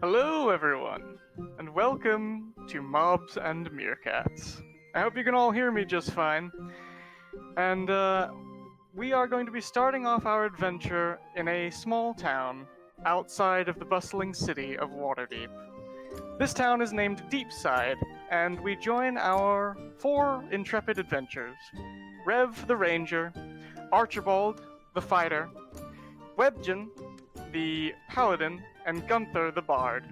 Hello, everyone, and welcome to Mobs and Meerkats. I hope you can all hear me just fine. And we are going to be starting off our adventure in a small town outside of the bustling city of Waterdeep. This town is named Deepside, and we join our 4 intrepid adventurers: Rev the Ranger, Archibald the Fighter, Webgen the Paladin, and Gunther the Bard.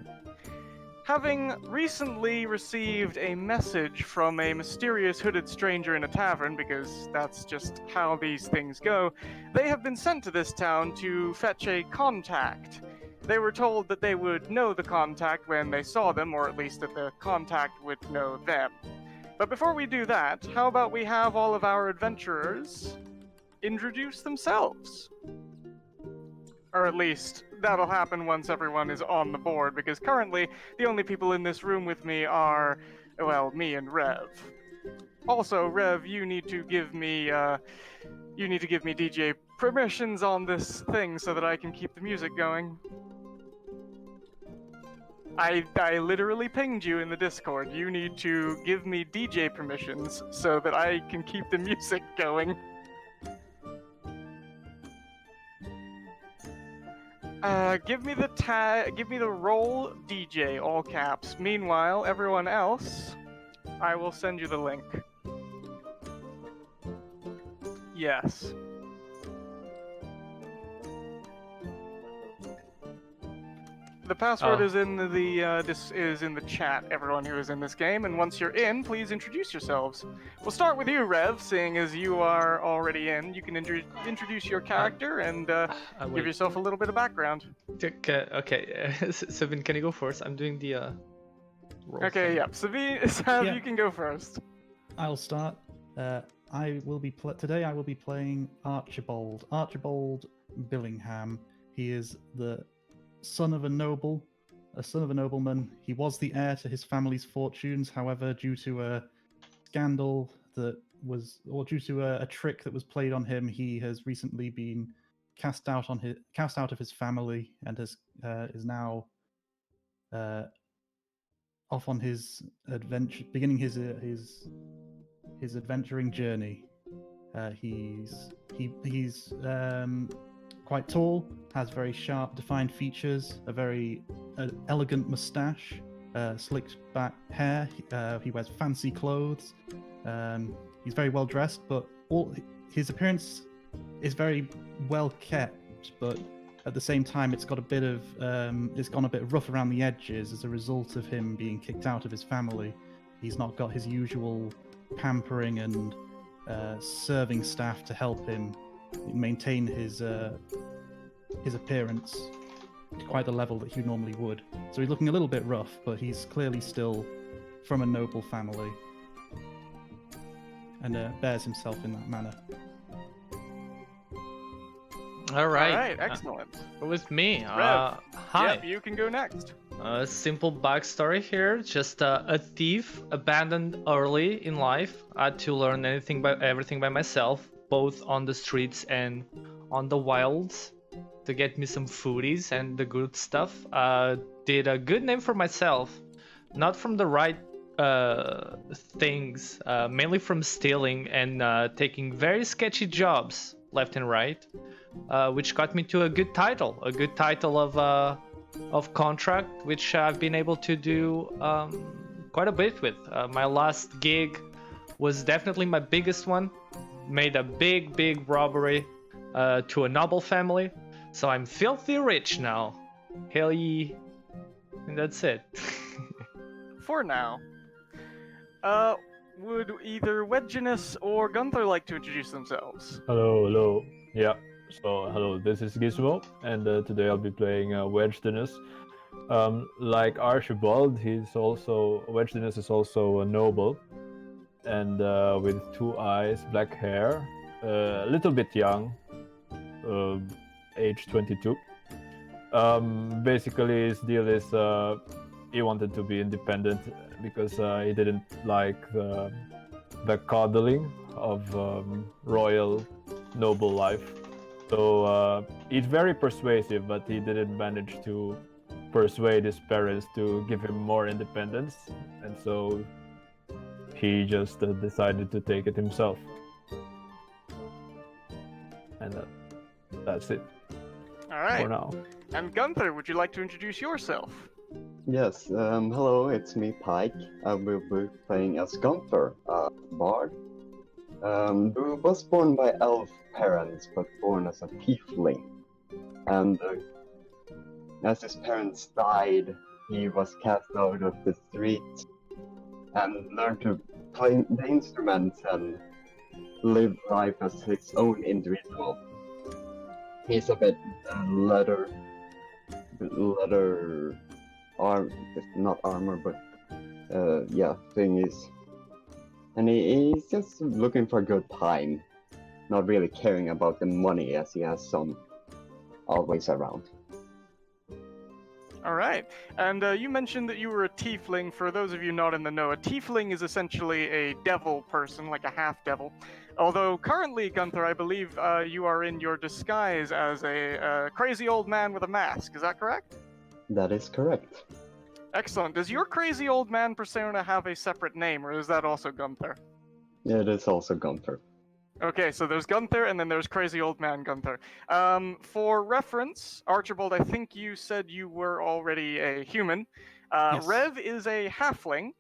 Having recently received a message from a mysterious hooded stranger in a tavern, because that's just how these things go, they have been sent to this town to fetch a contact. They were told that they would know the contact when they saw them, or at least that the contact would know them. But before we do that, how about we have all of our adventurers introduce themselves? Or at least, that'll happen once everyone is on the board, because currently, the only people in this room with me are, well, me and Rev. Also, Rev, you need to give me DJ permissions on this thing so that I can keep the music going. I literally pinged you in the Discord. You need to give me DJ permissions so that I can keep the music going. Give me the role DJ, all caps. Meanwhile, everyone else, I will send you the link. Yes. The password is in the chat, everyone who is in this game, and once you're in, please introduce yourselves. We'll start with you, Rev, seeing as you are already in. You can introduce your character and give yourself a little bit of background. Okay. Savinne, can you go first? I'm doing the roll Okay, thing. yeah. Sav, you can go first. I'll start. Today I will be playing Archibald. Archibald Billingham. He is the son of a nobleman. He was the heir to his family's fortunes. However, due to a scandal due to a trick that was played on him, he has recently been cast out of his family and is now off on his adventure, beginning his adventuring journey. He's quite tall, has very sharp, defined features, a very elegant moustache, slicked back hair. He wears fancy clothes. He's very well dressed, but his appearance is very well kept. But at the same time, it's gone a bit rough around the edges as a result of him being kicked out of his family. He's not got his usual pampering and serving staff to help him maintain his appearance to quite the level that he normally would. So he's looking a little bit rough, but he's clearly still from a noble family and bears himself in that manner. All right, Excellent. with me. Rev. Hi. Yep, you can go next. Simple backstory here. Just a thief, abandoned early in life. I had to learn everything by myself, both on the streets and on the wilds, to get me some foodies and the good stuff. Did a good name for myself, not from the right things, mainly from stealing and taking very sketchy jobs left and right, which got me to a good title of contract, which I've been able to do quite a bit with. My last gig was definitely my biggest one. Made a big robbery to a noble family, so I'm filthy rich now. Hell yeah. And that's it. For now. Would either Wedginus or Gunther like to introduce themselves? Hello. Yeah. So hello, this is Guissmo, and today I'll be playing Wedginus. Like Archibald, Wedginus is also a noble, and with 2 eyes, black hair, a little bit young, age 22. Basically, his deal is he wanted to be independent because he didn't like the coddling of royal noble life. So he's very persuasive, but he didn't manage to persuade his parents to give him more independence, and so he just decided to take it himself. And that's it All for right. now. And Gunther, would you like to introduce yourself? Yes, hello, it's me, Pike. I will be playing as Gunther, a bard, who was born by elf parents, but born as a tiefling. And as his parents died, he was cast out of the streets and learned to play the instruments and live life as his own individual. He's a bit leather not armor, but thingies. And he's just looking for a good time, not really caring about the money as he has some always around. All right. And you mentioned that you were a tiefling. For those of you not in the know, a tiefling is essentially a devil person, like a half-devil. Although currently, Gunther, I believe you are in your disguise as a crazy old man with a mask. Is that correct? That is correct. Excellent. Does your crazy old man persona have a separate name, or is that also Gunther? It is also Gunther. Okay, so there's Gunther, and then there's crazy old man Gunther. For reference, Archibald, I think you said you were already a human. Yes. Rev is a halfling,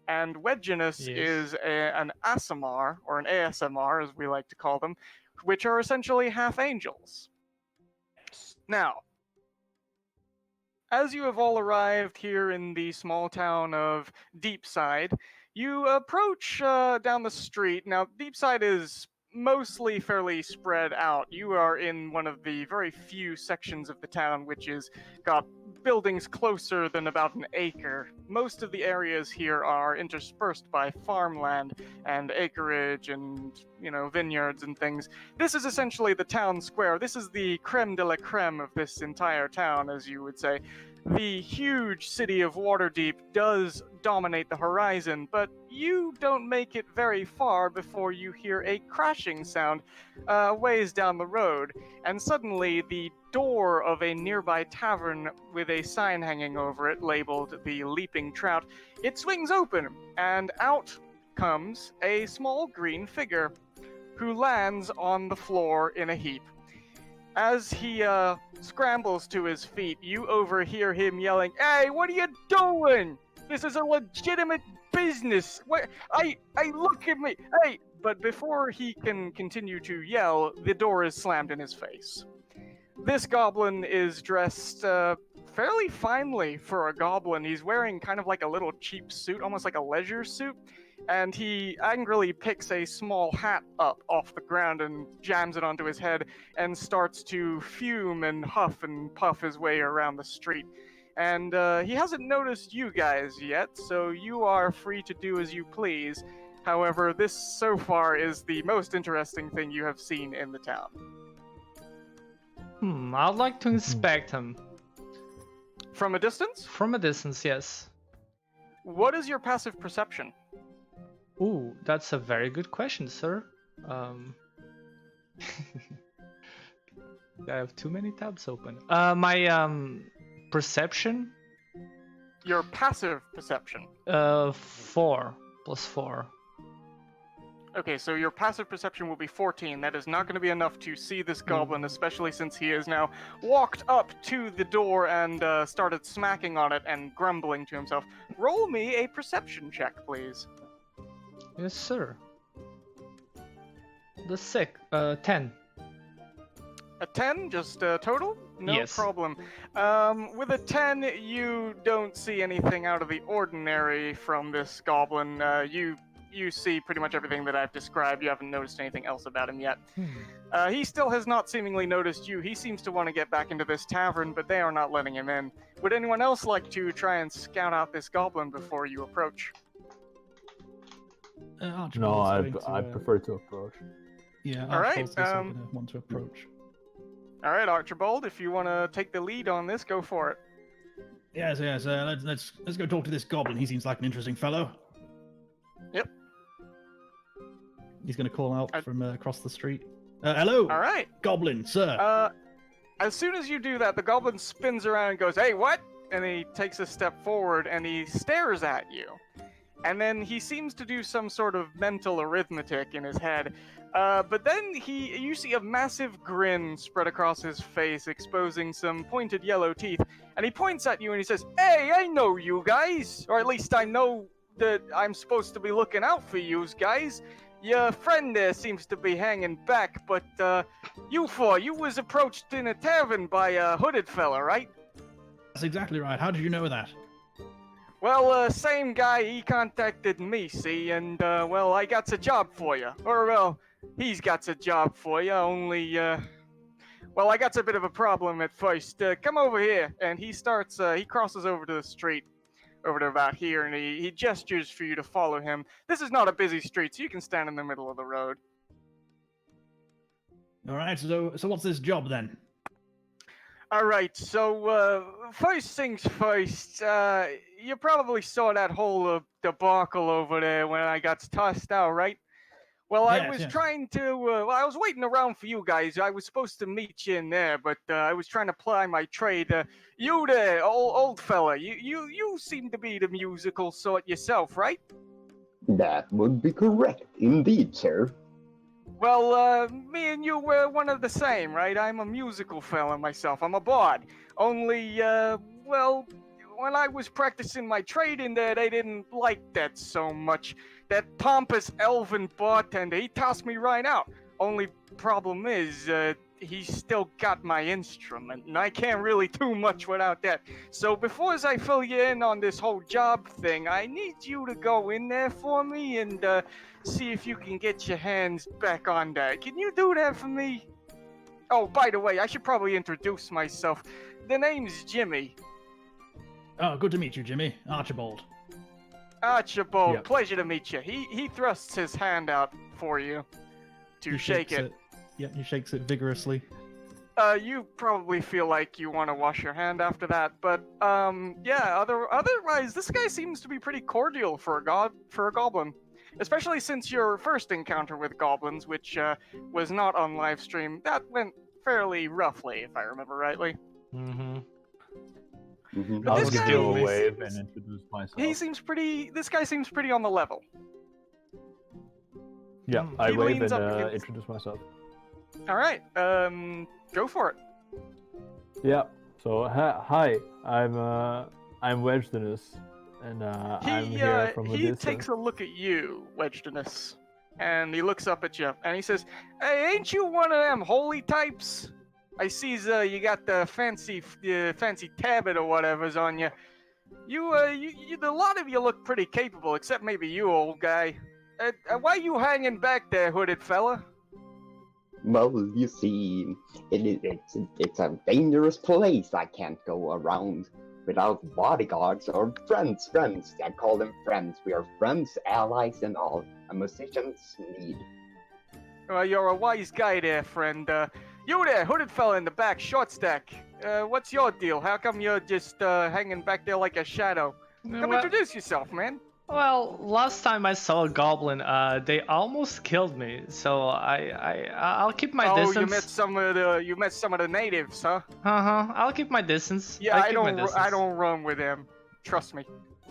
and Wedginus Yes. is an ASMR, or an ASMR, as we like to call them, which are essentially half angels. Now, as you have all arrived here in the small town of Deepside, you approach down the street. Now, Deepside is mostly fairly spread out. You are in one of the very few sections of the town which is got buildings closer than about an acre. Most of the areas here are interspersed by farmland and acreage and, vineyards and things. This is essentially the town square. This is the creme de la creme of this entire town, as you would say. The huge city of Waterdeep does dominate the horizon, but you don't make it very far before you hear a crashing sound ways down the road, and suddenly the door of a nearby tavern with a sign hanging over it labeled the Leaping Trout, it swings open, and out comes a small green figure who lands on the floor in a heap. As he scrambles to his feet, you overhear him yelling, "Hey, what are you doing? This is a legitimate business. What? Look at me. Hey!" But before he can continue to yell, the door is slammed in his face. This goblin is dressed fairly finely for a goblin. He's wearing kind of like a little cheap suit, almost like a leisure suit. And he angrily picks a small hat up off the ground and jams it onto his head and starts to fume and huff and puff his way around the street. And he hasn't noticed you guys yet, so you are free to do as you please. However, this so far is the most interesting thing you have seen in the town. I'd like to inspect him. From a distance? From a distance, yes. What is your passive perception? Ooh, that's a very good question, sir. I have too many tabs open. My perception? Your passive perception. 4 + 4. Okay, so your passive perception will be 14. That is not going to be enough to see this goblin, especially since he has now walked up to the door and started smacking on it and grumbling to himself. Roll me a perception check, please. Yes, sir. The 10. A 10, just total? No Yes. problem. With a 10, you don't see anything out of the ordinary from this goblin. You see pretty much everything that I've described. You haven't noticed anything else about him yet. He still has not seemingly noticed you. He seems to want to get back into this tavern, but they are not letting him in. Would anyone else like to try and scout out this goblin before you approach? No, Archibald's going I to, prefer to approach. Yeah, All right, Archibald's also going to want to approach. All right, Archibald, if you want to take the lead on this, go for it. Yes. Let's go talk to this goblin. He seems like an interesting fellow. Yep. He's going to call out from across the street. Hello. All right. Goblin, sir. As soon as you do that, the goblin spins around and goes, "Hey, what? and he takes a step forward and he stares at you. And then he seems to do some sort of mental arithmetic in his head. But then you see a massive grin spread across his face, exposing some pointed yellow teeth. And he points at you and he says, "Hey, I know you guys! Or at least I know that I'm supposed to be looking out for you guys. Your friend there seems to be hanging back, but you was approached in a tavern by a hooded fella, right?" That's exactly right. How did you know that? Well, same guy, he contacted me, see, and, well, I got a job for you. Or, well, he's got a job for you, only, well, I got a bit of a problem at first. Come over here. And he starts, he crosses over to the street, over to about here, and he gestures for you to follow him. This is not a busy street, so you can stand in the middle of the road. All right, so what's this job then? All right, so first things first, you probably saw that whole debacle over there when I got tossed out, right? Well, I was trying to, well, I was waiting around for you guys. I was supposed to meet you in there, but I was trying to ply my trade. You there, old fella, you seem to be the musical sort yourself, right? That would be correct, indeed, sir. Well, me and you were one of the same, right? I'm a musical fella myself. I'm a bard. Only, well, when I was practicing my trade in there, they didn't like that so much. That pompous elven bartender, he tossed me right out. Only problem is, he's still got my instrument, and I can't really do much without that. So before I fill you in on this whole job thing, I need you to go in there for me and, see if you can get your hands back on that. Can you do that for me? Oh, by the way, I should probably introduce myself. The name's Jimmy. Oh, good to meet you, Jimmy. Archibald. Archibald, Yep. pleasure to meet you. He thrusts his hand out for you to He shake shakes it. Yeah, he shakes it vigorously. You probably feel like you want to wash your hand after that, but yeah. Otherwise, this guy seems to be pretty cordial for a goblin, especially since your first encounter with goblins, which was not on live stream. That went fairly roughly, if I remember rightly. Mm-hmm. Mhm. But I'll this give guy- you a wave and introduce myself. This guy seems pretty on the level. Yeah, I He wave leans and up against- introduce myself. All right, go for it. Yeah. So hi, I'm Wedgeness, and I'm here from a He distance. takes a look at you, Wedgeness, and he looks up at you, and he says, "Hey, ain't you one of them holy types? I sees you got the fancy tablet or whatever's on you. A lot of you look pretty capable, except maybe you, old guy. Why you hanging back there, hooded fella?" Well, you see, it's a dangerous place. I can't go around without bodyguards or friends. I call them friends. We are friends, allies, and all a musician's need. Well, you're a wise guy there, friend. You there, hooded fella in the back, short stack. What's your deal? How come you're just hanging back there like a shadow? Come introduce yourself, man. Well, last time I saw a goblin, they almost killed me. So I'll keep my distance. You met some of the natives, huh? I'll keep my distance. Yeah, I keep my distance. don't run with them. Trust me.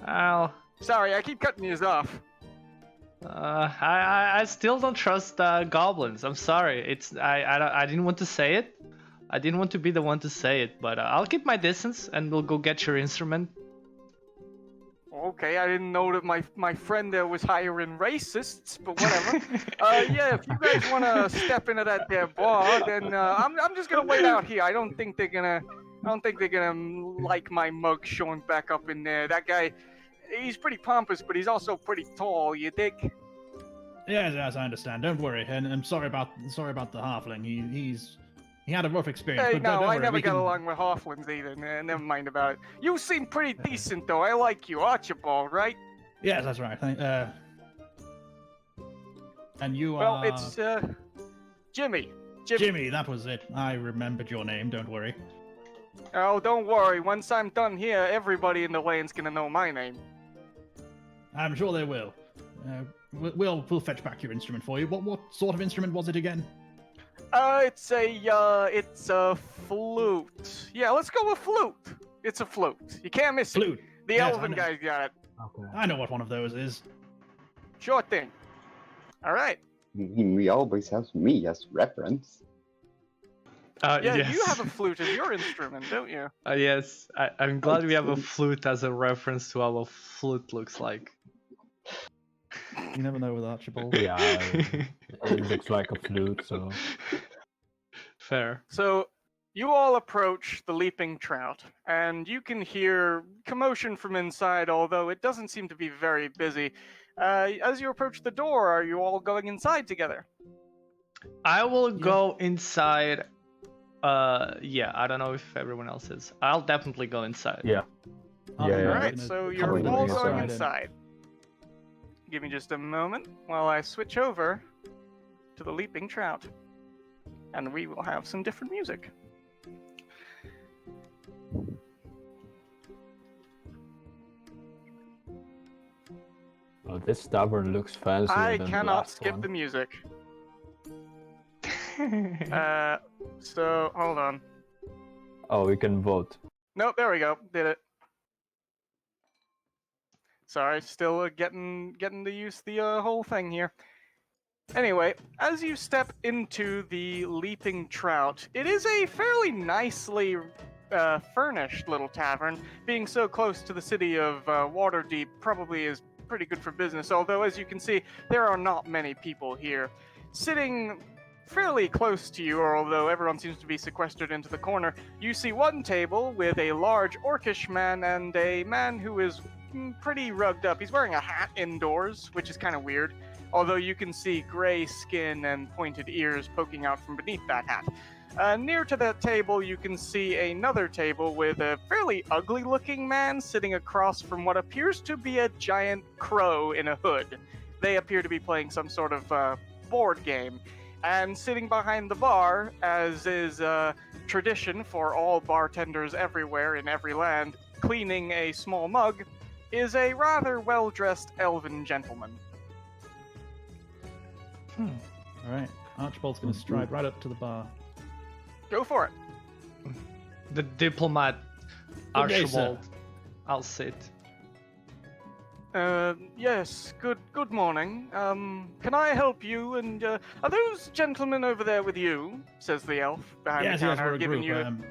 I'll. Sorry, I keep cutting you off. I still don't trust goblins. I'm sorry. I didn't want to say it. I didn't want to be the one to say it, but I'll keep my distance and we'll go get your instrument. Okay, I didn't know that my friend there was hiring racists, but whatever. Yeah, if you guys want to step into that there bar, then I'm just gonna wait out here. I don't think they're gonna like my mug showing back up in there. That guy, he's pretty pompous, but he's also pretty tall. You dig? Yes, I understand. Don't worry, and I'm sorry about the halfling. He had a rough experience. Hey, but no, don't I worry, never we got can- along with halflings either. Never mind about it. You seem pretty decent, though. I like you, Archibald, right? Yes, that's right. And you Well, are... it's Jimmy. Jimmy, that was it. I remembered your name, don't worry. Oh, don't worry. Once I'm done here, everybody in the land's gonna know my name. I'm sure they will. We'll fetch back your instrument for you. What sort of instrument was it again? It's a flute. Yeah, let's go with flute. It's a float. You can't miss it. Flute. The Yes, I elven know. guy got it. Okay. I know what one of those is. Sure thing. All right. We always have me as reference. Yeah, yes. you have a flute as your instrument, don't you? Yes, I'm glad we have a Excellent. flute as a reference to how a flute looks like. You never know with Archibald. Yeah, it looks like a flute, so. Fair. So you all approach the leaping trout, and you can hear commotion from inside, although it doesn't seem to be very busy. As you approach the door, are you all going inside together? I will Yeah. go inside. Yeah, I don't know if everyone else is. I'll definitely go inside. Yeah. I'm Yeah, gonna- yeah. All right, gonna so come you're with all me going inside. inside. Give me just a moment while I switch over to the leaping trout, and we will have some different music. Oh, this tavern looks fancier I than the cannot last skip one. the music. So hold on. Oh, we can vote. Nope, there we go. Did it. Sorry, still getting to use the whole thing here. Anyway, as you step into the leaping trout, it is a fairly nicely furnished little tavern. Being so close to the city of Waterdeep probably is pretty good for business, although as you can see, there are not many people here. Sitting fairly close to you, or although everyone seems to be sequestered into the corner, you see one table with a large orcish man and a man who is pretty rugged up. He's wearing a hat indoors, which is kind of weird, although you can see gray skin and pointed ears poking out from beneath that hat. Near to that table, you can see another table with a fairly ugly-looking man sitting across from what appears to be a giant crow in a hood. They appear to be playing some sort of board game. And sitting behind the bar, as is tradition for all bartenders everywhere in every land, cleaning a small mug, is a rather well-dressed elven gentleman. All right. Archibald's going to stride right up to the bar. Go for it. The diplomat, Good day, sir. Archibald. I'll sit. Yes, good morning. Can I help you? And, are those gentlemen over there with you? Says the elf behind Yes, the yes, counter, we're a giving group. you...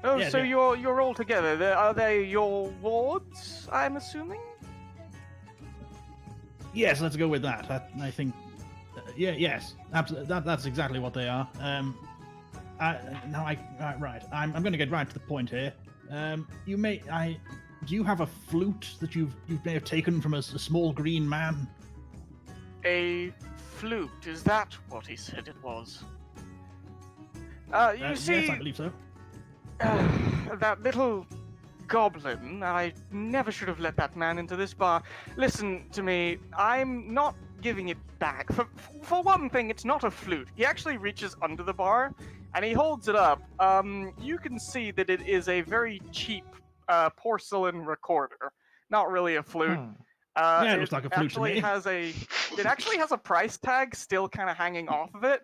Oh, yeah, so yeah. you're all together. Are they your wards, I'm assuming? Yes, let's go with that. I think. Yes, absolutely. That's exactly what they are. Right. I'm going to get right to the point here. Do you have a flute that you may have taken from a small green man? A flute, is that what he said it was? You see, Yes, I believe so. that little goblin, I never should have let that man into this bar. Listen to me, I'm not giving it back. For one thing, it's not a flute. He actually reaches under the bar, and he holds it up. You can see that it is a very cheap porcelain recorder. Not really a flute. Yeah, it looks like a flute to actually me. It actually has a price tag still kind of hanging off of it,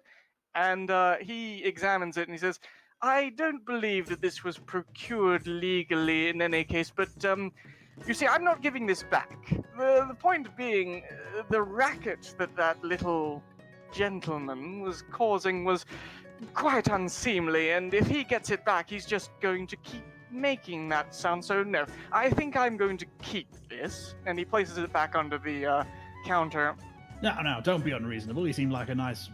and he examines it and he says, I don't believe that this was procured legally in any case, but you see, I'm not giving this back. The point being, the racket that little gentleman was causing was quite unseemly, and if he gets it back, he's just going to keep making that sound. So no, I think I'm going to keep this. And he places it back under the counter. No, don't be unreasonable. He seemed like a nice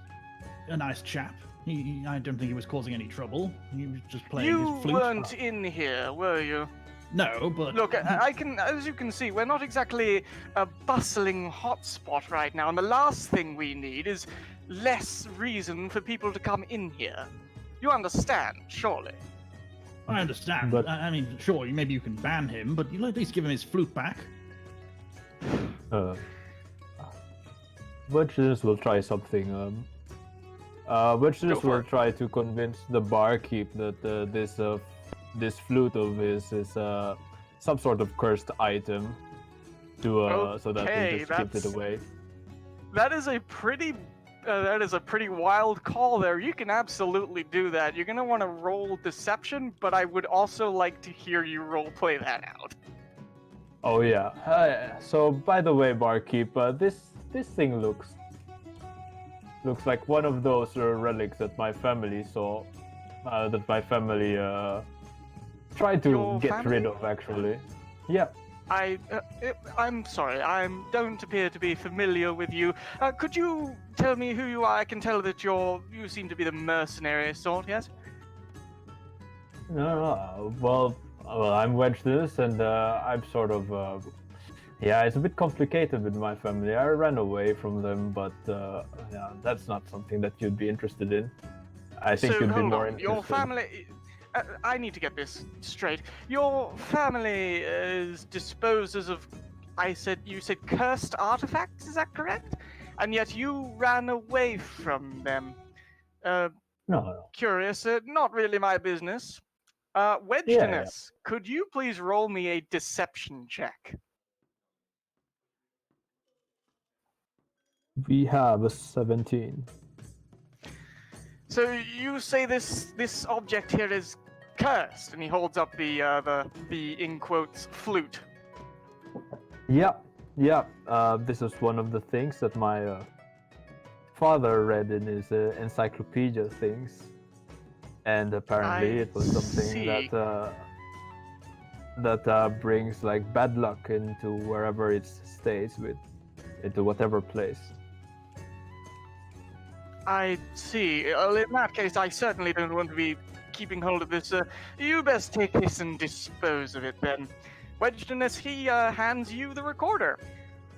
chap. I don't think he was causing any trouble. He was just playing his You flute. weren't in here, were you? No, but Look, I can, as you can see, we're not exactly a bustling hotspot right now, and the last thing we need is less reason for people to come in here. You understand, surely? I understand. But- I mean, sure, maybe you can ban him, but you'll at least give him his flute back. Witches will try something. Witches for will it. try to convince the barkeep that this flute of his is some sort of cursed item, to so that Okay, he just keeps it that's- away. That is a pretty That is a pretty wild call there. You can absolutely do that. You're gonna want to roll deception, but I would also like to hear you role play that out. Oh yeah. So by the way, barkeep, this thing looks like one of those relics that my family saw, that my family tried to Your get family? rid of. Actually, yeah. I'm sorry. I don't appear to be familiar with you. Could you tell me who you are? I can tell that you seem to be the mercenary sort. Yes. No. Well, I'm Wedgeness, and I'm sort of. Yeah, it's a bit complicated with my family. I ran away from them, but yeah, that's not something that you'd be interested in. I think So you'd be hold more on. interested. Your family. I need to get this straight. Your family disposes of. You said cursed artifacts. Is that correct? And yet you ran away from them. No. Curious. Not really my business. Yeah. Wedgeness, could you please roll me a deception check? We have a 17. So you say this object here is cursed, and he holds up the in quotes flute. Yeah. This is one of the things that my father read in his encyclopedia things, and apparently I it was something see. that brings like bad luck into wherever it stays into whatever place. I see. In that case, I certainly don't want to be keeping hold of this. You best take this and dispose of it then. Wedgeness, he hands you the recorder.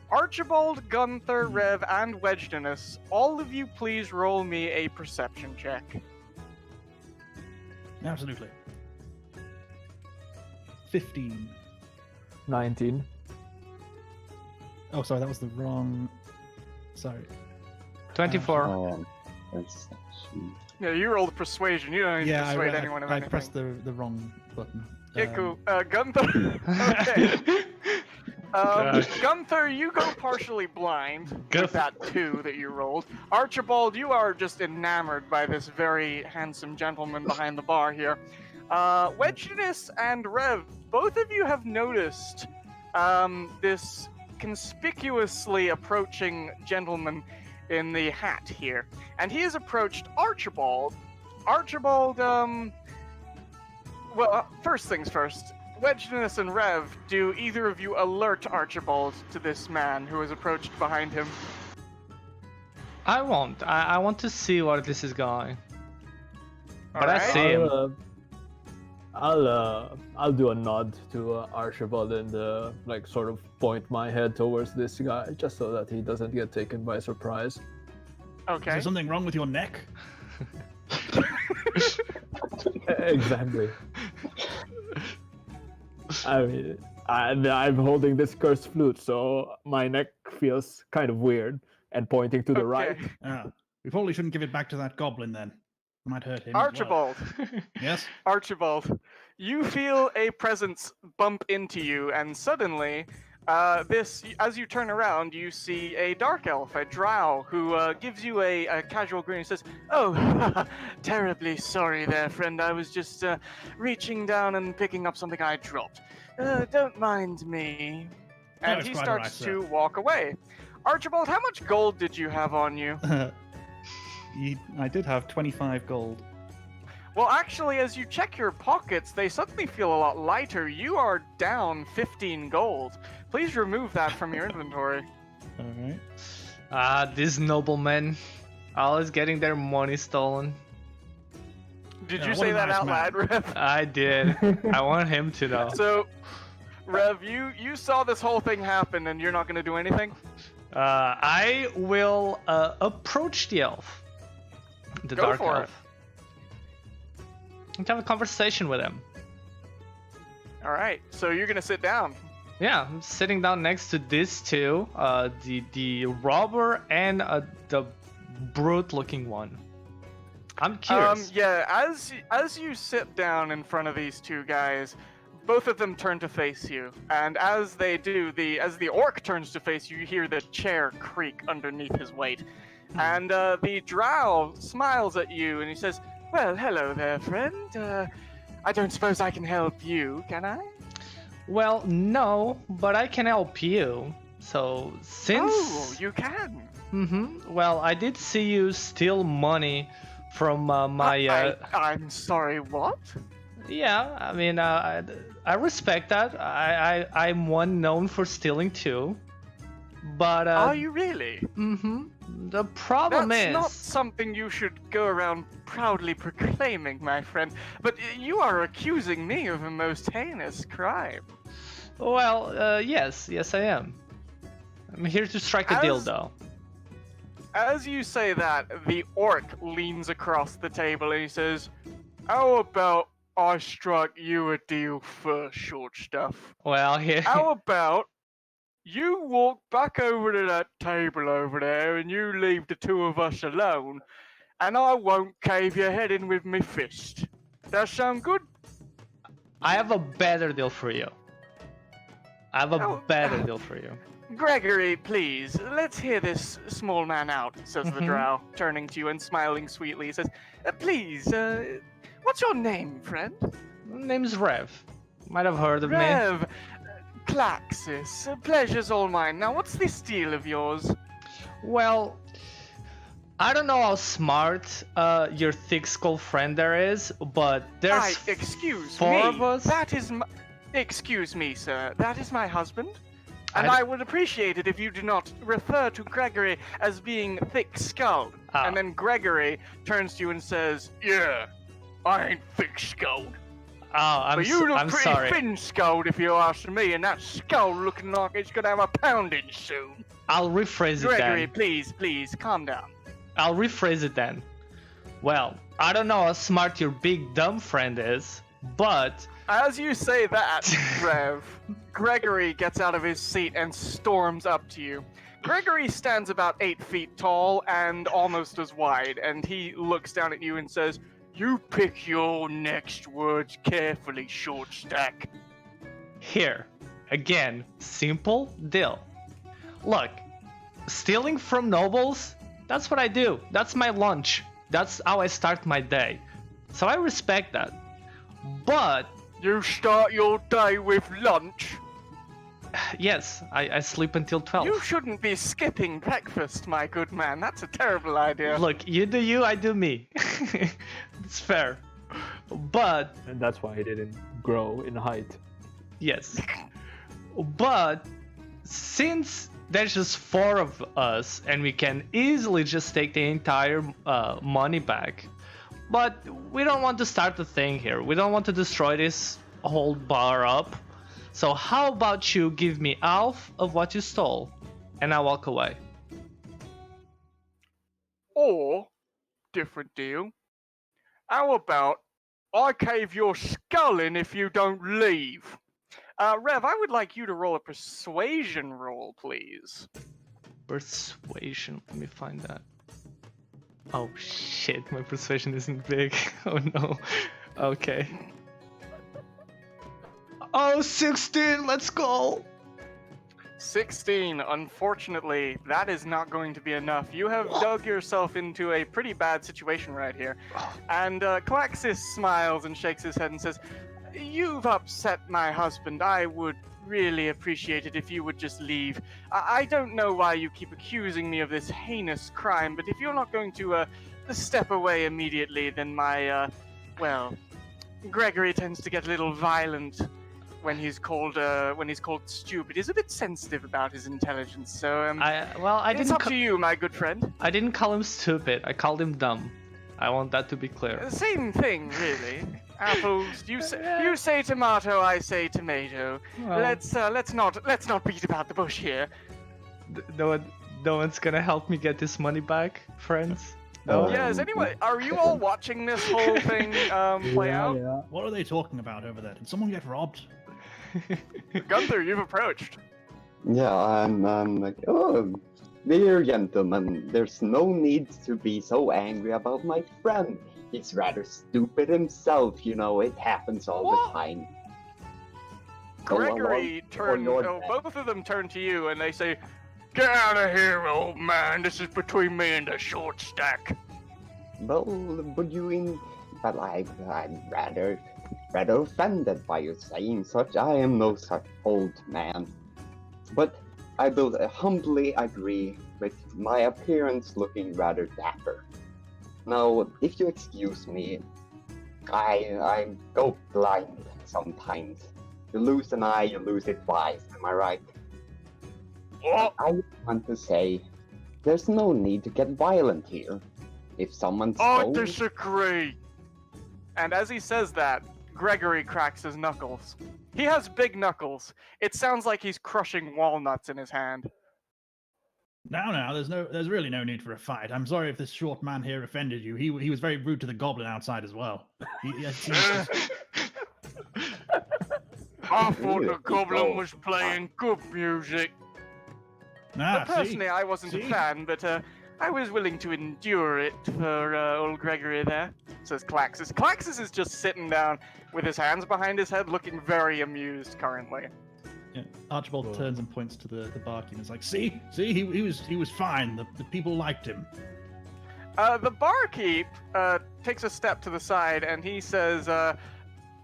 Archibald, Gunther, Rev, and Wedgeness, all of you please roll me a perception check. Absolutely. 15. 19. Oh, sorry, that was the wrong. Sorry. 24. Perception. Yeah, you rolled persuasion. You don't need to Yeah, persuade anyone of I anything. pressed the wrong button. Yeah, cool. Gunther. Okay. Gunther, you go partially blind with that 2 that you rolled. Archibald, you are just enamored by this very handsome gentleman behind the bar here. Wedgeness and Rev, both of you have noticed this conspicuously approaching gentleman in the hat here. And he has approached Archibald. Archibald, first things first. Wedgeness and Rev, do either of you alert Archibald to this man who has approached behind him? I won't. I want to see where this is going. But I Alright. see him. I'll do a nod to Archibald and like sort of point my head towards this guy just so that he doesn't get taken by surprise. Is Okay. there something wrong with your neck? Exactly. I mean, I'm holding this cursed flute, so my neck feels kind of weird and pointing to the right. Okay. Ah, we probably shouldn't give it back to that goblin then. It might hurt him. as well. Archibald. Yes? Archibald, you feel a presence bump into you, and suddenly, as you turn around, you see a dark elf, a drow, who gives you a casual grin and says, "Oh, terribly sorry there, friend. I was just reaching down and picking up something I dropped. Don't mind me." And it's he quite starts alright, to walk away. Archibald, how much gold did you have on you? I did have 25 gold. Well, actually, as you check your pockets, they suddenly feel a lot lighter. You are down 15 gold. Please remove that from your inventory. Alright. These noblemen, always getting their money stolen. Did Yeah, you what say a that nice out man. loud, Rev? I did. I want him to though. So, Rev, you saw this whole thing happen, and you're not going to do anything? I will approach the elf. The Go dark for elf. And have a conversation with him. All right, so you're going to sit down. Yeah, I'm sitting down next to these two, the robber and the brute-looking one. I'm curious. Yeah, as you sit down in front of these two guys, both of them turn to face you, and as they do, as the orc turns to face you, you hear the chair creak underneath his weight. And the drow smiles at you and he says, "Well, hello there, friend. I don't suppose I can help you, can I?" Well, no, but I can help you. So, since... Oh, you can. Well, I did see you steal money from my... I'm sorry, what? Yeah, I mean, I respect that. I'm one known for stealing too. But... Are you really? The problem That's is... not something you should go around proudly proclaiming, my friend. But you are accusing me of a most heinous crime. Well, yes, I am. I'm here to strike a deal, though. As you say that, the orc leans across the table and he says, "How about I strike you a deal first, short stuff? Well, here... How about you walk back over to that table over there and you leave the two of us alone, and I won't cave your head in with me fist. That sound good?" I have a better deal for you. "Gregory, please, let's hear this small man out," says the drow, turning to you and smiling sweetly. He says, "Please, what's your name, friend?" My name's Rev. Might have heard of me. "Rev, Claxis, pleasure's all mine. Now, what's this deal of yours?" Well, I don't know how smart your thick-skulled friend there is, but there's excuse four me. of us. That is my... Excuse me, sir. That is my husband. And I I would appreciate it if you do not refer to Gregory as being thick-skulled. Ah. And then Gregory turns to you and says, "Yeah, I ain't thick-skulled. Oh, But you look I'm pretty sorry. thin-skulled if you ask me, and that skull looking like it's gonna have a pounding soon." I'll rephrase it Gregory, then. please, calm down. I'll rephrase it then. Well, I don't know how smart your big dumb friend is, but... As you say that, Rev, Gregory gets out of his seat and storms up to you. Gregory stands about 8 feet tall and almost as wide, and he looks down at you and says, "You pick your next words carefully, short stack." Here, again, simple deal. Look, stealing from nobles, that's what I do. That's my lunch. That's how I start my day. So I respect that. But... You start your day with lunch? Yes, I sleep until 12. You shouldn't be skipping breakfast, my good man. That's a terrible idea. Look, you do you, I do me. It's fair. But... And that's why he didn't grow in height. Yes. But since there's just 4 of us and we can easily just take the entire money back, but we don't want to start a thing here. We don't want to destroy this whole bar up. So how about you give me half of what you stole and I walk away? Or, different deal, how about I cave your skull in if you don't leave? Rev, I would like you to roll a persuasion roll, please. Persuasion, let me find that. Oh shit, my persuasion isn't big. Oh no. Okay. Oh, 16, let's go! 16, unfortunately, that is not going to be enough. You have dug yourself into a pretty bad situation right here. And Claxis smiles and shakes his head and says, "You've upset my husband. I would really appreciate it if you would just leave. I don't know why you keep accusing me of this heinous crime, but if you're not going to step away immediately, then my, well, Gregory tends to get a little violent when he's called stupid. He's a bit sensitive about his intelligence, so it's up to you, my good friend." I didn't call him stupid. I called him dumb. I want that to be clear. Same thing, really. Apples. You say tomato, I say tomato. Well, Let's not beat about the bush here. no one's gonna help me get this money back, friends. No. Yeah, are you all watching this whole thing play out? Yeah. What are they talking about over there? Did someone get robbed? Gunther, you've approached. Yeah, I'm like, "Oh, dear gentlemen, there's no need to be so angry about my friend. He's rather stupid himself, you know, it happens all the time." Gregory Lord, both of them turn to you and they say, Get out of here, old man. This is between me and the short stack. Well, but I'm rather offended by you saying such. I am no such old man. But I will humbly agree with my appearance looking rather dapper. Now, if you excuse me, I go blind sometimes. You lose an eye, you lose it twice, am I right? What? I want to say, there's no need to get violent here. If someone I stole... disagree. And as he says that, Gregory cracks his knuckles. He has big knuckles. It sounds like he's crushing walnuts in his hand. Now, there's really no need for a fight. I'm sorry if this short man here offended you. He was very rude to the goblin outside as well. I thought the goblin was playing good music. Ah, Personally, I wasn't a See? fan, but I was willing to endure it for old Gregory there, says Claxus. Claxus is just sitting down with his hands behind his head, looking very amused currently. Yeah, Archibald turns and points to the barkeep and is like, see, he was fine. The people liked him. The barkeep takes a step to the side and he says,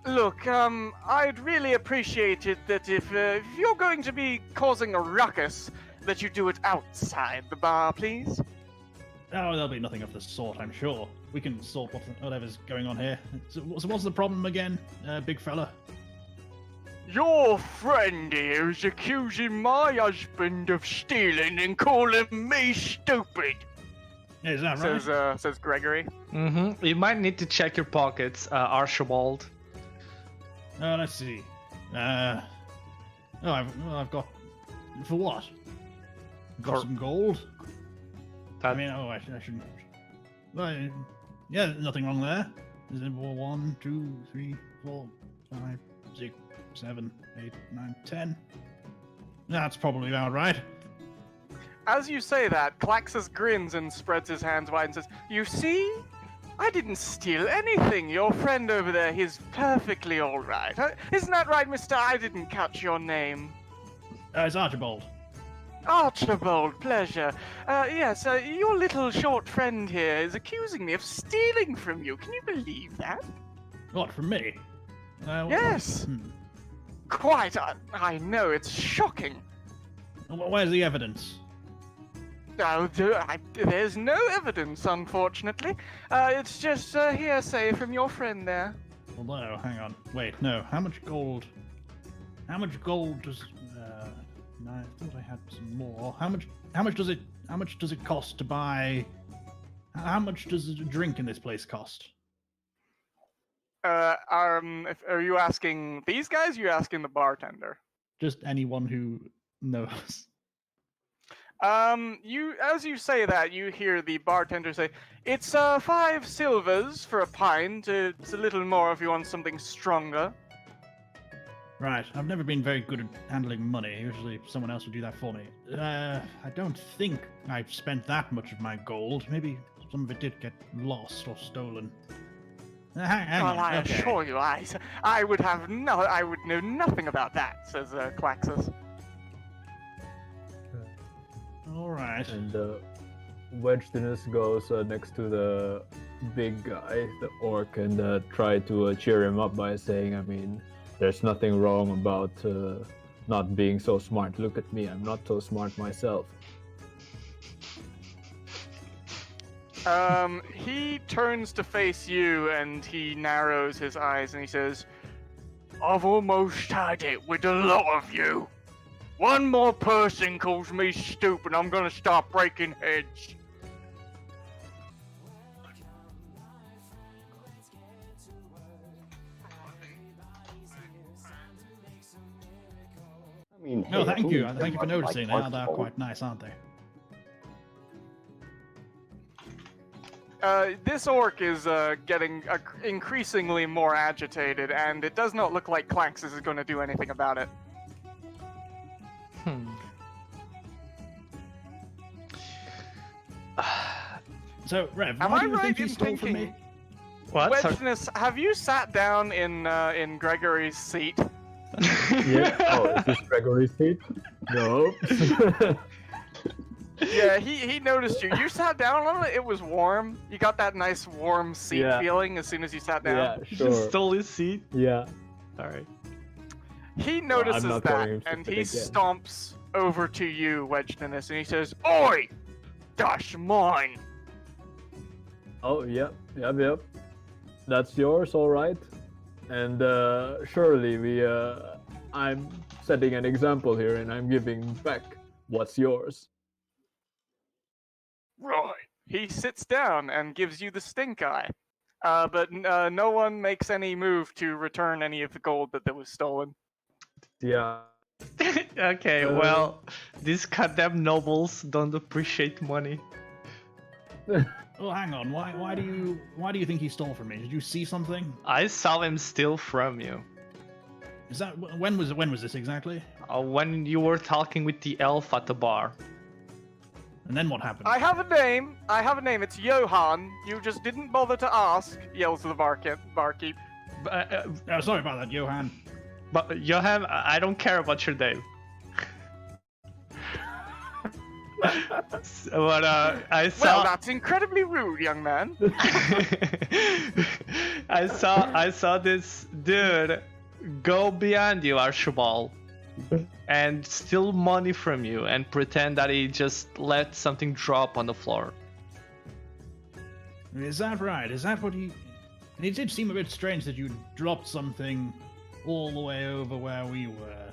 look, I'd really appreciate it that if you're going to be causing a ruckus, that you do it outside the bar, please. Oh, there'll be nothing of the sort, I'm sure. We can sort whatever's going on here. So what's the problem again, big fella? Your friend here is accusing my husband of stealing and calling me stupid. Is that right? Says Gregory. Mm-hmm. You might need to check your pockets, Archibald. Let's see. I've got... For what? Got some gold? I mean, I shouldn't... Well, yeah, nothing wrong there. Is it 1, 2, 3, 4, 5, 6, 7, 8, 9, 10? That's probably about right. As you say that, Claxus grins and spreads his hands wide and says, "You see? I didn't steal anything. Your friend over there, he's perfectly all right. Isn't that right, mister? I didn't catch your name." It's Archibald. Archibald, pleasure. Yes, your little short friend here is accusing me of stealing from you. Can you believe that? What, from me? Yes. Quite. I know, it's shocking. Where's the evidence? Oh, there's no evidence, unfortunately. It's just hearsay from your friend there. Well, no, hang on. Wait, no. How much gold does... No, I thought I had some more. How much does it cost to buy... How much does a drink in this place cost? Are you asking these guys? Or you asking the bartender? Just anyone who knows. As you say that, you hear the bartender say, "It's 5 silvers for a pint. It's a little more if you want something stronger." Right, I've never been very good at handling money. Usually someone else would do that for me. I don't think I've spent that much of my gold. Maybe some of it did get lost or stolen. Hang on, I okay. assure you, I would know nothing about that, says Claxus. All right. And Wedgeness goes next to the big guy, the orc, and try to cheer him up by saying, I mean, there's nothing wrong about not being so smart. Look at me, I'm not so smart myself. He turns to face you and he narrows his eyes and he says, "I've almost had it with a lot of you. One more person calls me stupid, I'm gonna start breaking heads." I mean, No, hey, thank you. who Thank you for doesn't noticing. like They're Archibald? quite nice, aren't they? This orc is getting increasingly more agitated, and it does not look like Claxus is going to do anything about it. So, Rev, Am why I do you right think you in stole from me? thinking- What? Sorry. Wedgeness, have you sat down in Gregory's seat? Yeah. Oh, is this Gregory's seat? No. Yeah, he noticed you. You sat down on it. It was warm. You got that nice warm seat Yeah. feeling as soon as you sat down. Yeah, He sure. just stole his seat. Yeah. All right. He I'm notices not that, telling him to and sit he again. stomps over to you, Wedgedennis, and he says, "Oi, that's mine." Oh, yep. That's yours, all right. And surely I'm setting an example here, and I'm giving back what's yours. Right. He sits down and gives you the stink eye. But no one makes any move to return any of the gold that was stolen. Yeah. Okay, well, these goddamn nobles don't appreciate money. Oh, hang on. Why do you think he stole from me? Did you see something? I saw him steal from you. Is that when was this exactly? When you were talking with the elf at the bar. And then what happened? I have a name. It's Johan. You just didn't bother to ask, yells the barkeep. Oh, sorry about that, Johan. But Johan, I don't care about your name. But I saw. Well, that's incredibly rude, young man. I saw this dude go beyond you, Archibald, and steal money from you and pretend that he just let something drop on the floor. Is that right? Is that what he... And it did seem a bit strange that you dropped something all the way over where we were.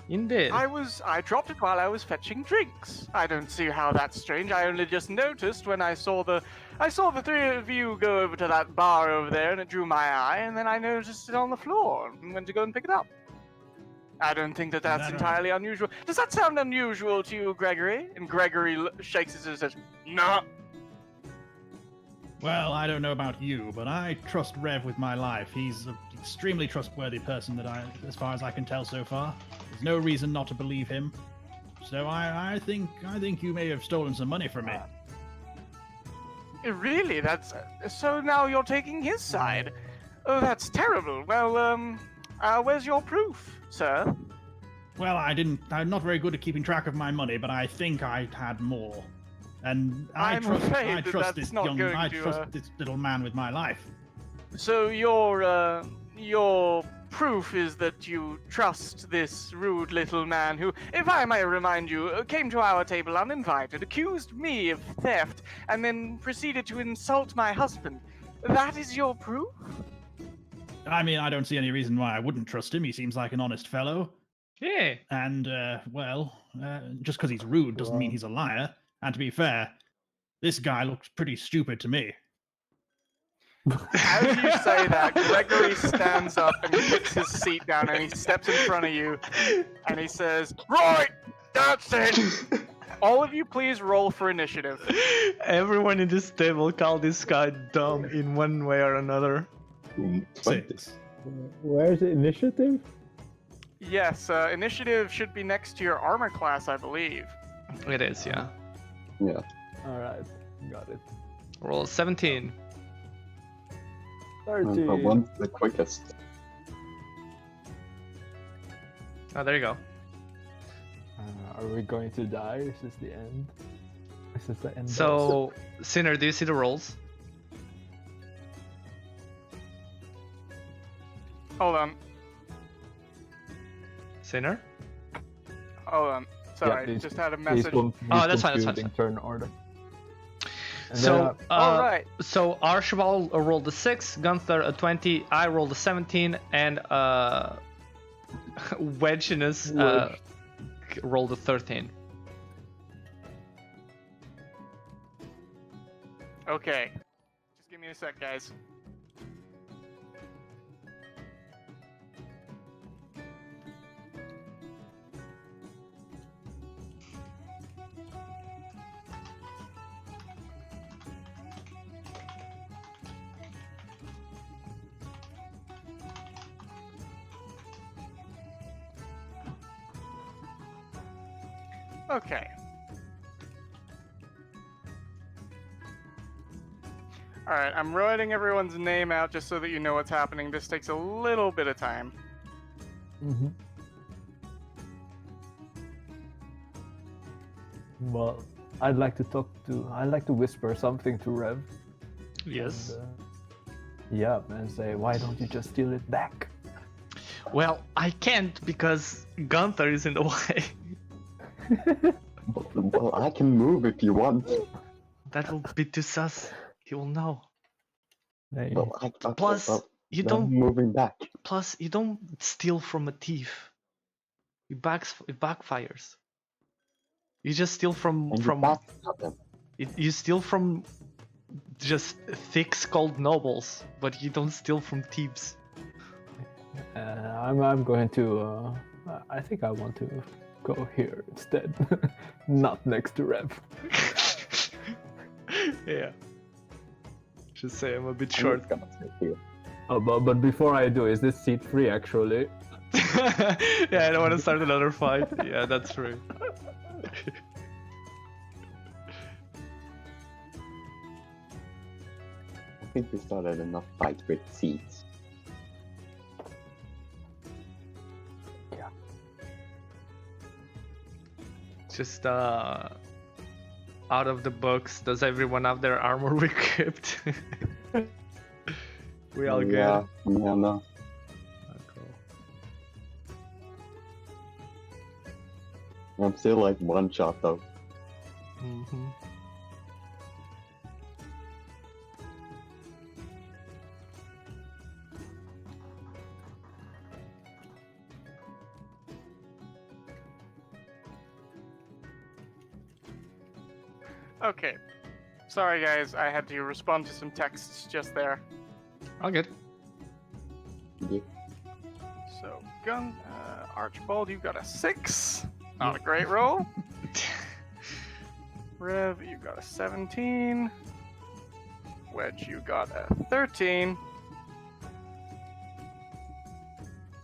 Indeed. I dropped it while I was fetching drinks. I don't see how that's strange. I only just noticed when I saw the three of you go over to that bar over there, and it drew my eye, and then I noticed it on the floor and went to go and pick it up. I don't think that's that entirely unusual. Does that sound unusual to you, Gregory? And Gregory shakes his head and says, "No." Well, I don't know about you, but I trust Rev with my life. He's an extremely trustworthy person as far as I can tell so far. There's no reason not to believe him. So I think you may have stolen some money from me. Really? That's so now you're taking his side. Oh, that's terrible. Well, where's your proof, sir? Well, I'm not very good at keeping track of my money, but I think I had more. And I trust this little man with my life. So your proof is that you trust this rude little man who, if I may remind you, came to our table uninvited, accused me of theft, and then proceeded to insult my husband. That is your proof? I mean, I don't see any reason why I wouldn't trust him. He seems like an honest fellow. Yeah. And, just because he's rude doesn't mean he's a liar. And to be fair, this guy looks pretty stupid to me. As you say that, Gregory stands up and puts his seat down and he steps in front of you and he says, "Right, that's it. All of you please roll for initiative." Everyone in this table called this guy dumb in one way or another. 6. Where's the initiative? Yes, initiative should be next to your armor class, I believe. It is, yeah. Yeah. All right, got it. Roll 17. 30. But one's the quickest. Oh, there you go. Are we going to die? Is this the end? Is this the end? So, Sinner, do you see the rolls? Hold on. Sinner? Hold on. Sorry, please- just had a He's message. Oh, that's fine, that's fine. computing turn order. And So, All right. So Archibald rolled a 6, Gunther a 20, I rolled a 17, and Wedginus rolled a 13. Okay. Just give me a sec, guys. Okay. Alright, I'm writing everyone's name out just so that you know what's happening. This takes a little bit of time. Well, I'd like to whisper something to Rev. Yes. And, yeah, and say, why don't you just steal it back? Well, I can't because Gunther is in the way. Well, I can move if you want. That will be too sus. He will know. Hey, Well, okay, Plus, well, you I'm don't. moving back. Plus, you don't steal from a thief. It backfires. You just steal from And you backstab them. you steal from just thick skulled nobles, but you don't steal from thieves. I'm going to. I think I want to go here instead, not next to Rev. Yeah. Just say I'm a bit I'm short. just gonna sit here. Oh, but before I do, is this seat free actually? Yeah, I don't want to start another fight. Yeah, that's true. I think we started enough fight with seats. Just out of the books, does everyone have their armor equipped? We all good? Yeah, no. Oh, cool. I'm still like one shot though. Mm-hmm. Okay. Sorry, guys. I had to respond to some texts just there. All good. Yeah. So, Archibald, you got a 6. Not a great roll. Rev, you got a 17. Wedge, you got a 13.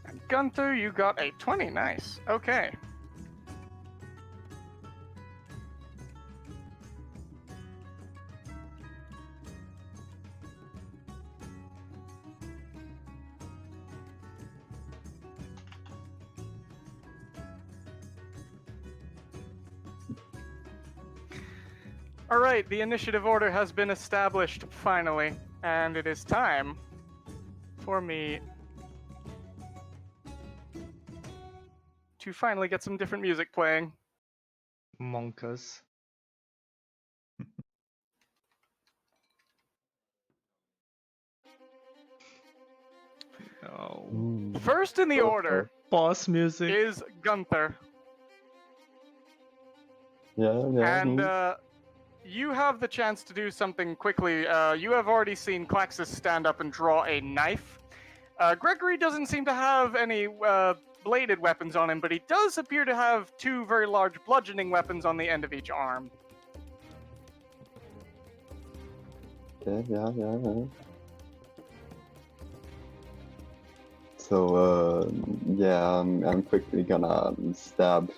And Gunther, you got a 20. Nice. Okay. Alright, the initiative order has been established, finally. And it is time for me to finally get some different music playing. Monkas. Oh. First in the order Boss music. is Gunther. Yeah. And you have the chance to do something quickly. You have already seen Klaxus stand up and draw a knife. Gregory doesn't seem to have any bladed weapons on him, but he does appear to have 2 very large bludgeoning weapons on the end of each arm. Okay, yeah. So, I'm quickly gonna stab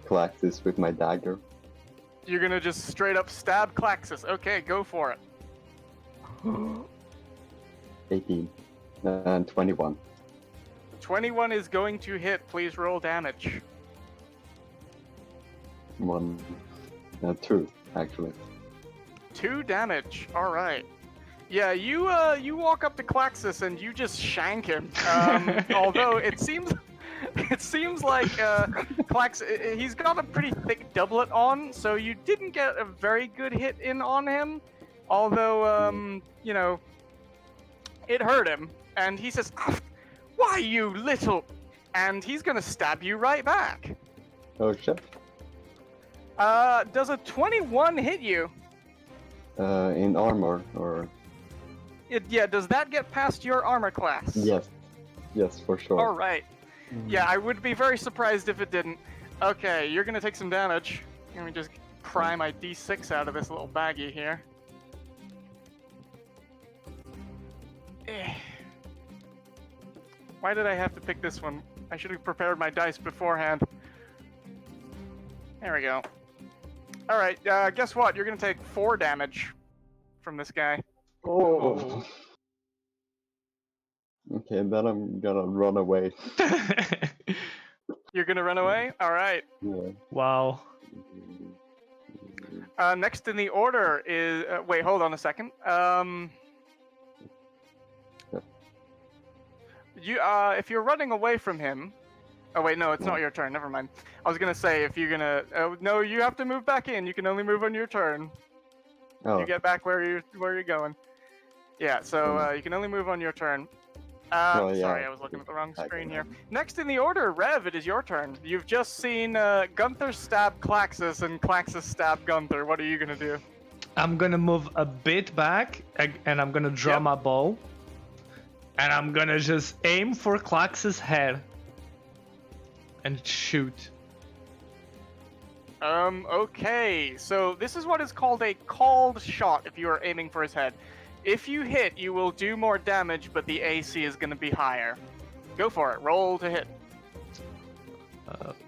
Klaxus with my dagger. You're gonna just straight up stab Klaxus. Okay, go for it. 18 and 21. 21 is going to hit. Please roll damage. 2 actually. 2 damage. All right. Yeah, you walk up to Klaxus and you just shank him. Although it seems like Klaxus, he's got a pretty thick doublet on, so you didn't get a very good hit in on him. Although it hurt him, and he says, "Why, you little," and he's gonna stab you right back. Oh shit. Does a 21 hit you? In armor or? Yeah, does that get past your armor class? Yes, for sure. All right. Yeah, I would be very surprised if it didn't. Okay, you're gonna take some damage. Let me just pry my D6 out of this little baggie here. Why did I have to pick this one? I should have prepared my dice beforehand. There we go. All right, guess what? You're gonna take 4 damage from this guy. Oh. Okay, then I'm gonna run away. You're gonna run away? All right. Yeah. Wow. Next in the order is. Wait, hold on a second. If you're running away from him. Oh wait, no, it's not your turn. Never mind. I was gonna say if you're gonna. No, you have to move back in. You can only move on your turn. Oh, You get back where you're going. Yeah, so you can only move on your turn. Oh, yeah. Sorry, I was looking at the wrong I screen can- here. Next in the order, Rev, it is your turn. You've just seen Gunther stab Klaxus and Klaxus stab Gunther. What are you gonna do? I'm gonna move a bit back and I'm gonna draw Yep. my bow. And I'm gonna just aim for Klax's head. And shoot. Okay, so this is what is called a called shot if you are aiming for his head. If you hit, you will do more damage, but the AC is gonna be higher. Go for it, roll to hit.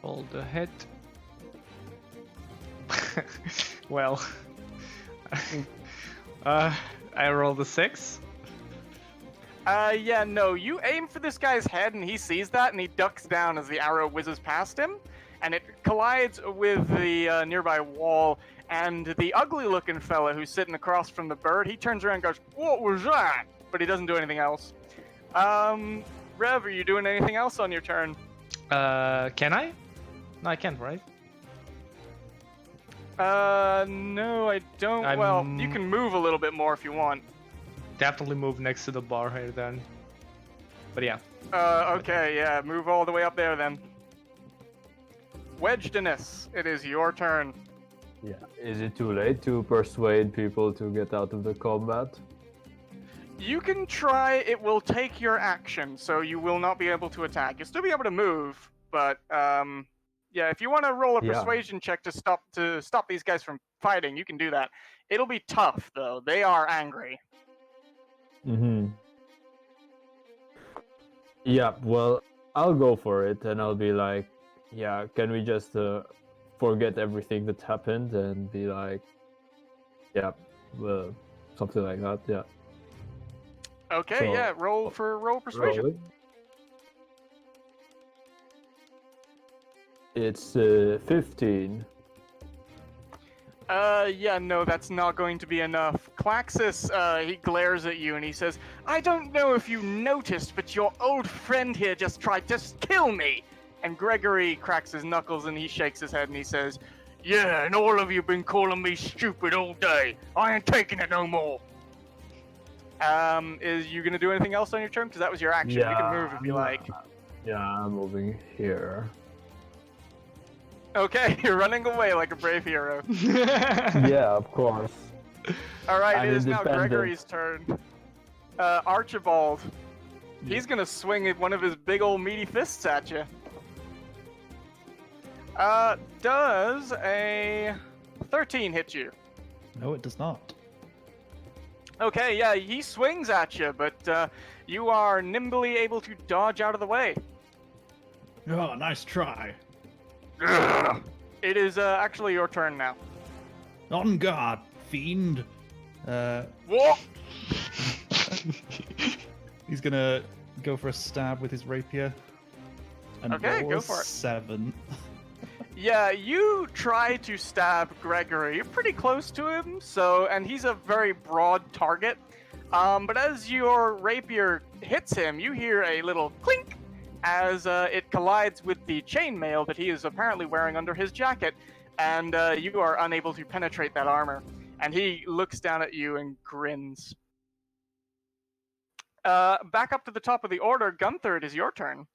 Roll the hit. Well. I rolled a 6. Yeah, no, you aim for this guy's head and he sees that and he ducks down as the arrow whizzes past him and it collides with the nearby wall and the ugly looking fella who's sitting across from the bird, he turns around and goes, "What was that?" But he doesn't do anything else. Rev, are you doing anything else on your turn? Can I? No, I can't, right? No, I don't. Well, you can move a little bit more if you want. Definitely move next to the bar here then. But yeah. Okay, yeah, move all the way up there then. Wedgedness, it is your turn. Yeah. Is it too late to persuade people to get out of the combat? You can try, it will take your action, so you will not be able to attack. You'll still be able to move, but yeah, if you want to roll a Yeah. persuasion check to stop these guys from fighting, you can do that. It'll be tough though. They are angry. Mm-hmm. Yeah, well, I'll go for it and I'll be like, yeah, can we just forget everything that happened and be like, yeah, well, something like that, yeah. Okay, So, yeah, roll persuasion. Roll it. It's 15. Yeah, no, that's not going to be enough. Klaxus, he glares at you and he says, "I don't know if you noticed, but your old friend here just tried to kill me." And Gregory cracks his knuckles and he shakes his head and he says, "Yeah, and all of you been calling me stupid all day. I ain't taking it no more." Is you gonna do anything else on your turn? Because that was your action. You can move if you like. Yeah, I'm moving here. Okay, you're running away like a brave hero. Yeah, of course. All right, I'm it is now independent. Gregory's turn. Archibald, he's gonna swing one of his big old meaty fists at you. Does a 13 hit you? No, it does not. Okay, yeah, he swings at you, but you are nimbly able to dodge out of the way. Oh, nice try. It is actually your turn now. On guard, fiend. What? He's gonna go for a stab with his rapier. And Okay, roll go a for it. 7. Yeah, you try to stab Gregory. You're pretty close to him, and he's a very broad target. But as your rapier hits him, you hear a little clink as it collides with the chainmail that he is apparently wearing under his jacket, and you are unable to penetrate that armor. And he looks down at you and grins. Back up to the top of the order, Gunther, it is your turn.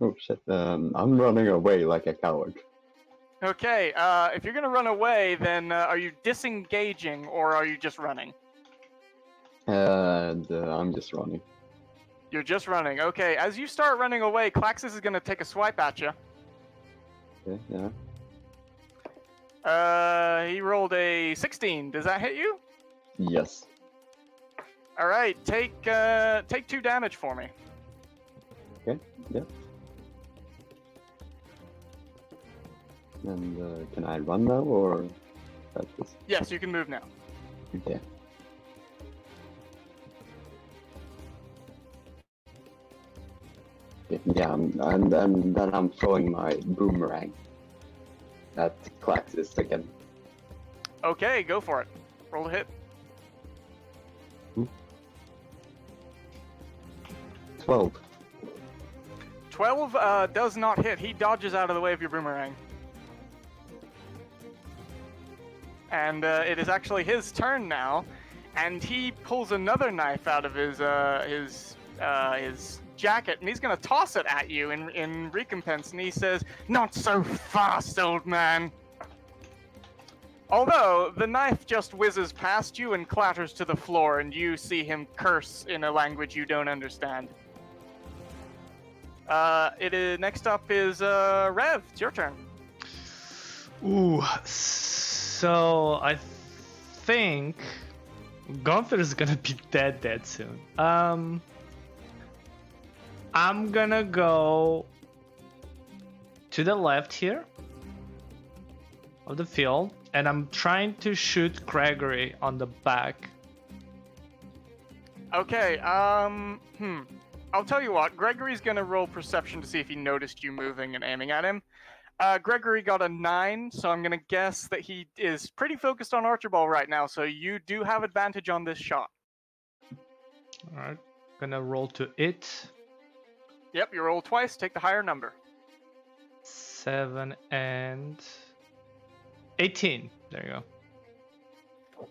Oh shit, I'm running away like a coward. Okay, if you're gonna run away, then are you disengaging or are you just running? And I'm just running. You're just running. Okay, as you start running away, Klaxus is gonna take a swipe at you. Okay, yeah. He rolled a 16. Does that hit you? Yes. All right, take 2 damage for me. Okay, yeah. And can I run now or that's just Yes, you can move now. okay. Yeah, and then I'm throwing my boomerang at Claxis again. Okay, go for it. Roll a hit. 12. 12 does not hit. He dodges out of the way of your boomerang. And it is actually his turn now, and he pulls another knife out of his jacket, and he's gonna toss it at you in recompense. And he says, "Not so fast, old man." Although the knife just whizzes past you and clatters to the floor, and you see him curse in a language you don't understand. Next up is Rev. It's your turn. Ooh, so I think Gunther is gonna be dead soon. I'm gonna go to the left here of the field, and I'm trying to shoot Gregory on the back. Okay, I'll tell you what, Gregory's gonna roll perception to see if he noticed you moving and aiming at him. Gregory got a 9, so I'm gonna guess that he is pretty focused on Archibald right now, so you do have advantage on this shot. Alright, gonna roll to it. Yep, you roll twice, take the higher number. 7 and 18. There you go.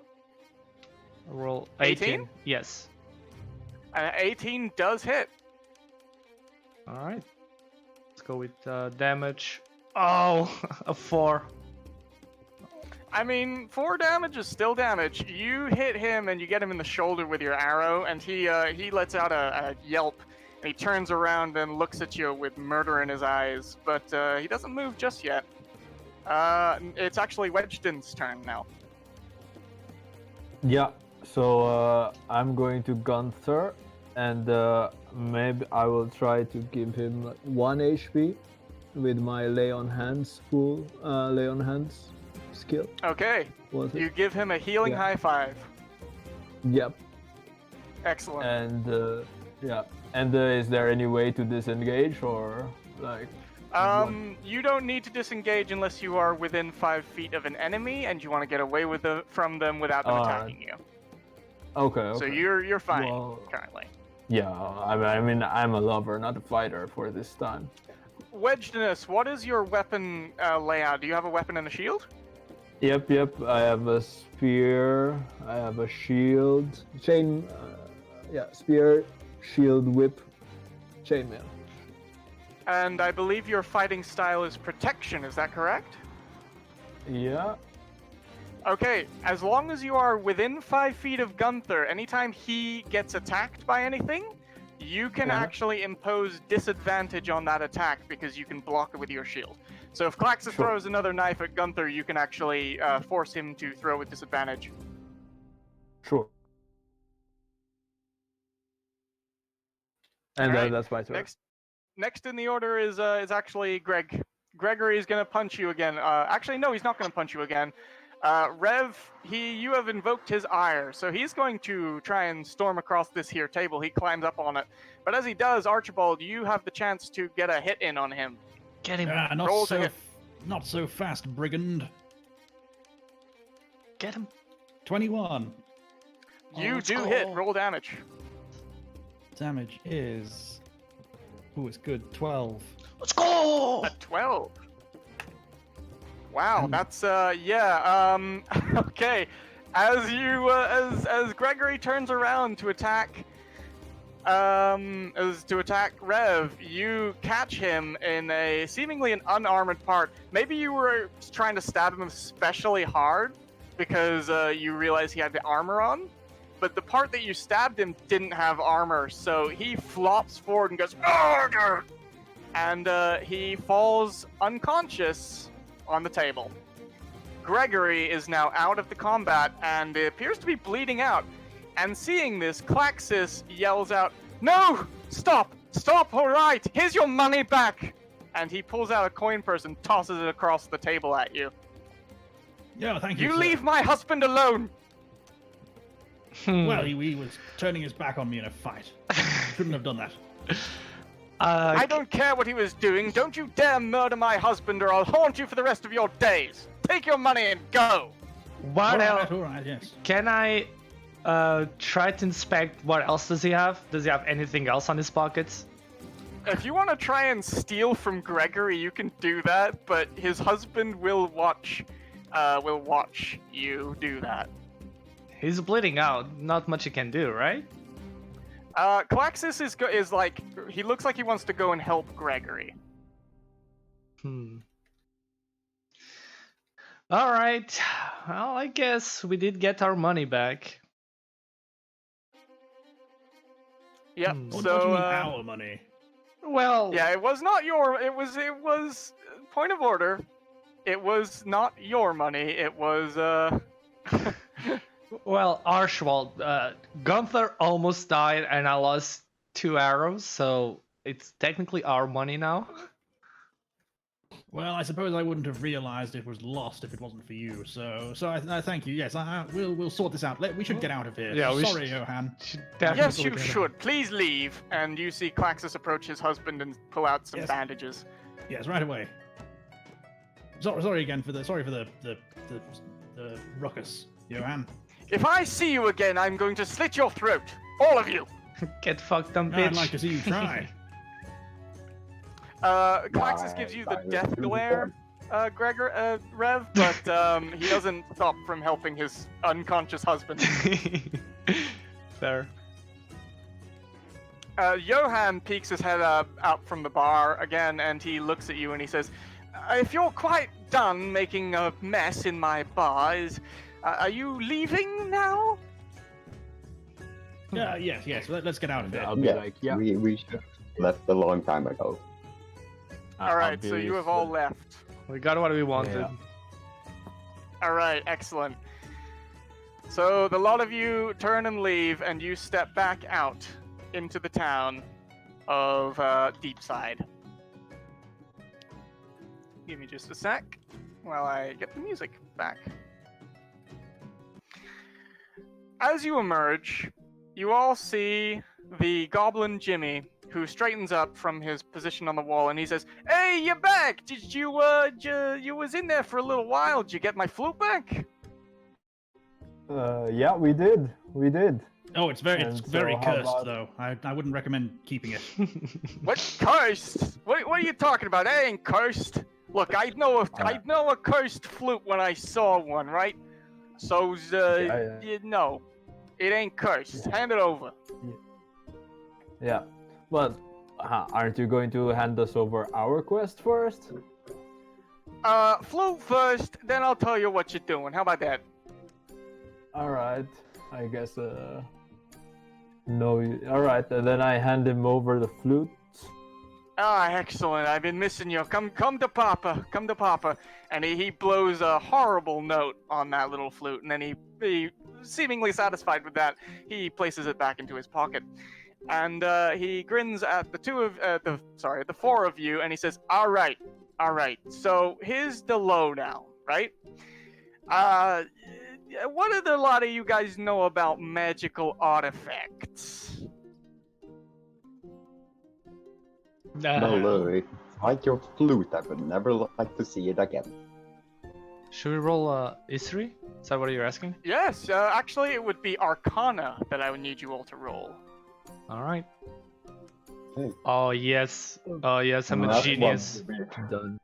Roll 18? 18? Yes. 18 does hit. Alright. Let's go with damage. Oh, a 4. I mean, 4 damage is still damage. You hit him and you get him in the shoulder with your arrow, and he lets out a yelp, and he turns around and looks at you with murder in his eyes, but he doesn't move just yet. It's actually Wedgden's turn now. Yeah, so I'm going to Gunther, and maybe I will try to give him 1 HP with my lay on hands lay on hands skill. Okay, Was it? you give him a healing Yeah. high five. Yep. Excellent. And yeah. And is there any way to disengage or like? You don't need to disengage unless you are within 5 feet of an enemy and you want to get away from them without them attacking you. Okay. So you're fine Well, currently. yeah, I mean, I'm a lover, not a fighter for this time. Wedgedness, what is your weapon layout? Do you have a weapon and a shield? Yep. I have a spear. I have a shield, spear, shield, whip, chainmail. And I believe your fighting style is protection, is that correct? Yeah. Okay, as long as you are within 5 feet of Gunther, anytime he gets attacked by anything, you can Yeah. actually impose disadvantage on that attack because you can block it with your shield. So if Klaxis Sure. throws another knife at Gunther, you can actually force him to throw with disadvantage. Sure. And Alright, that's my turn. Next in the order is actually Greg. Gregory is gonna punch you again. Actually, no, he's not gonna punch you again. Rev, you have invoked his ire, so he's going to try and storm across this here table. He climbs up on it, but as he does, Archibald, you have the chance to get a hit in on him. Get him. Roll to hit. Not so fast, brigand. Get him. 21. You let's do go. hit. Roll damage. Damage is. Ooh, it's good. 12. Let's go. A 12. Wow, And- that's okay. As you as Gregory turns around to attack Rev, you catch him in a seemingly an unarmored part. Maybe you were trying to stab him especially hard because you realized he had the armor on, but the part that you stabbed him didn't have armor, so he flops forward and goes, "Argh!" and he falls unconscious on the table. Gregory is now out of the combat and appears to be bleeding out. And seeing this, Klaxis yells out, "No! Stop! Stop! All right! Here's your money back!" And he pulls out a coin purse and tosses it across the table at you. Yeah, thank you. You sir. leave my husband alone! Well, he was turning his back on me in a fight. Shouldn't have done that. I don't care what he was doing. Don't you dare murder my husband or I'll haunt you for the rest of your days. Take your money and go. What else? All right, yes. Can I try to inspect what else does he have? Does he have anything else on his pockets? If you want to try and steal from Gregory, you can do that, but his husband will watch you do that. He's bleeding out. Not much he can do, right? Claxus is like, he looks like he wants to go and help Gregory. All right. Well, I guess we did get our money back. Yep. What So do you mean our money? Well, yeah, it was not your. It was point of order. It was not your money. It was well, Archibald, Gunther almost died, and I lost 2 arrows, so it's technically our money now. Well, I suppose I wouldn't have realized it was lost if it wasn't for you. So I thank you. Yes, we'll sort this out. We should get out of here. Yeah, we Sorry, should- Johan. yes, you should. Please leave. And you see Claxus approach his husband and pull out some Yes. bandages. Yes, right away. Sorry again for the ruckus, Johan. If I see you again, I'm going to slit your throat, all of you. Get fucked, dumb bitch. I'd like to see you try. Claxus gives you the death glare, Rev, but he doesn't stop from helping his unconscious husband. Fair. Johan peeks his head out from the bar again, and he looks at you and he says, "If you're quite done making a mess in my bar, are you leaving now?" Yes. Let's get out of here. I'll be like, yeah. We should have left a long time ago. All right, so you have all left. We got what we wanted. Yeah. All right, excellent. So the lot of you turn and leave, and you step back out into the town of Deepside. Give me just a sec while I get the music back. As you emerge, you all see the Goblin Jimmy, who straightens up from his position on the wall, and he says, "Hey, you're back! Did you, you was in there for a little while. Did you get my flute back?" Yeah, we did. Oh, it's very And so how cursed about- though. I wouldn't recommend keeping it. What cursed? What are you talking about? That ain't cursed. Look, I know a cursed flute when I saw one, right? So, Yeah. no, it ain't cursed. Hand it over. Yeah. But aren't you going to hand us over our quest first? Flute first, then I'll tell you what you're doing. How about that? All right. I guess. No. All right. And then I hand him over the flute. Ah, excellent. I've been missing you. Come to Papa. Come to Papa. And he blows a horrible note on that little flute, and then he seemingly satisfied with that, he places it back into his pocket. And he grins at the 4 of you, and he says, all right. So here's the lowdown, right? What do the lot of you guys know about magical artifacts? No, Louis, like your flute. I would never like to see it again. Should we roll history? Is that what you're asking? Yes, actually it would be Arcana that I would need you all to roll. All right. Okay. Oh yes, I'm a That's genius. one. Done.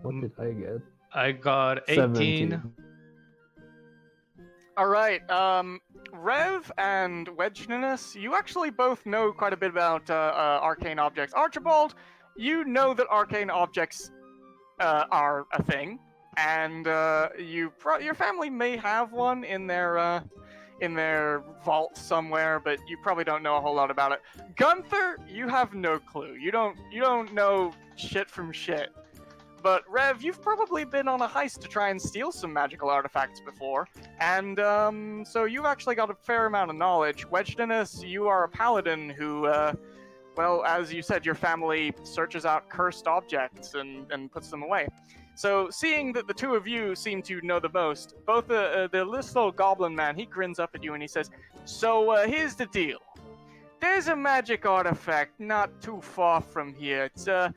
What did I get? I got 18. 17. All right, Rev and Wedgeness, you actually both know quite a bit about arcane objects. Archibald, you know that arcane objects are a thing, and your family may have one in their vault somewhere, but you probably don't know a whole lot about it. Gunther, you have no clue. You don't know shit from shit. But Rev, you've probably been on a heist to try and steal some magical artifacts before, and so you've actually got a fair amount of knowledge. Wedgeness, you are a paladin who, well, as you said, your family searches out cursed objects and puts them away. So seeing that the 2 of you seem to know the most, both the little goblin man, he grins up at you and he says, "So here's the deal. there's a magic artifact not too far from here. It's a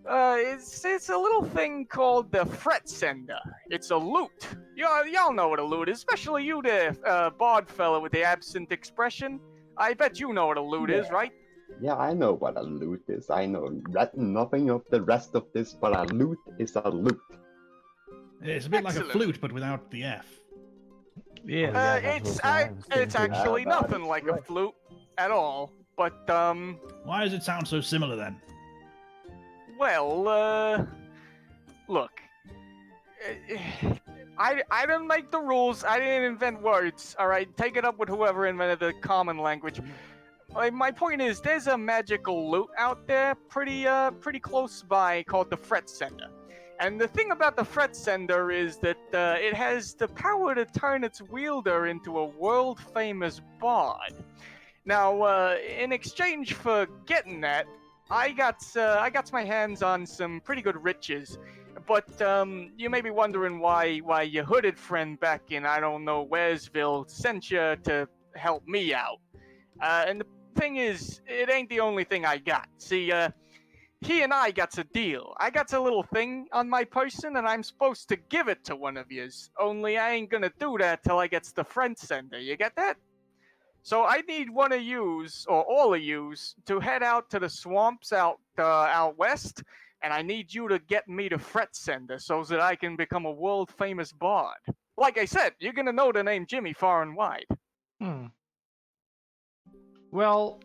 little thing called the Fret Sender. It's a lute. Y'all know what a lute is, especially you there, bard fella with the absent expression. I bet you know what a lute is, right? Yeah, I know what a lute is. I know nothing of the rest of this, but a lute is a lute. It's a bit like a Excellent. flute, but without the F. Yeah. It's actually that nothing is like a correct. flute at all. But Why does it sound so similar then? well, look. I didn't make the rules. I didn't invent words. All right, take it up with whoever invented the common language. My point is, there's a magical lute out there, pretty close by, called the Fret Sender. And the thing about the Fret Sender is that it has the power to turn its wielder into a world-famous bard. Now, in exchange for getting that, I got my hands on some pretty good riches. But you may be wondering why your hooded friend back in I don't know Wheresville sent you to help me out. And the thing is, it ain't the only thing I got. See, he and I got a deal. I got a little thing on my person, and I'm supposed to give it to one of yous. Only I ain't gonna do that till I gets the Fret Sender. You get that? So I need one of yous, or all of yous, to head out to the swamps out west, and I need you to get me the Fret Sender so that I can become a world-famous bard. Like I said, you're gonna know the name Jimmy far and wide. Well,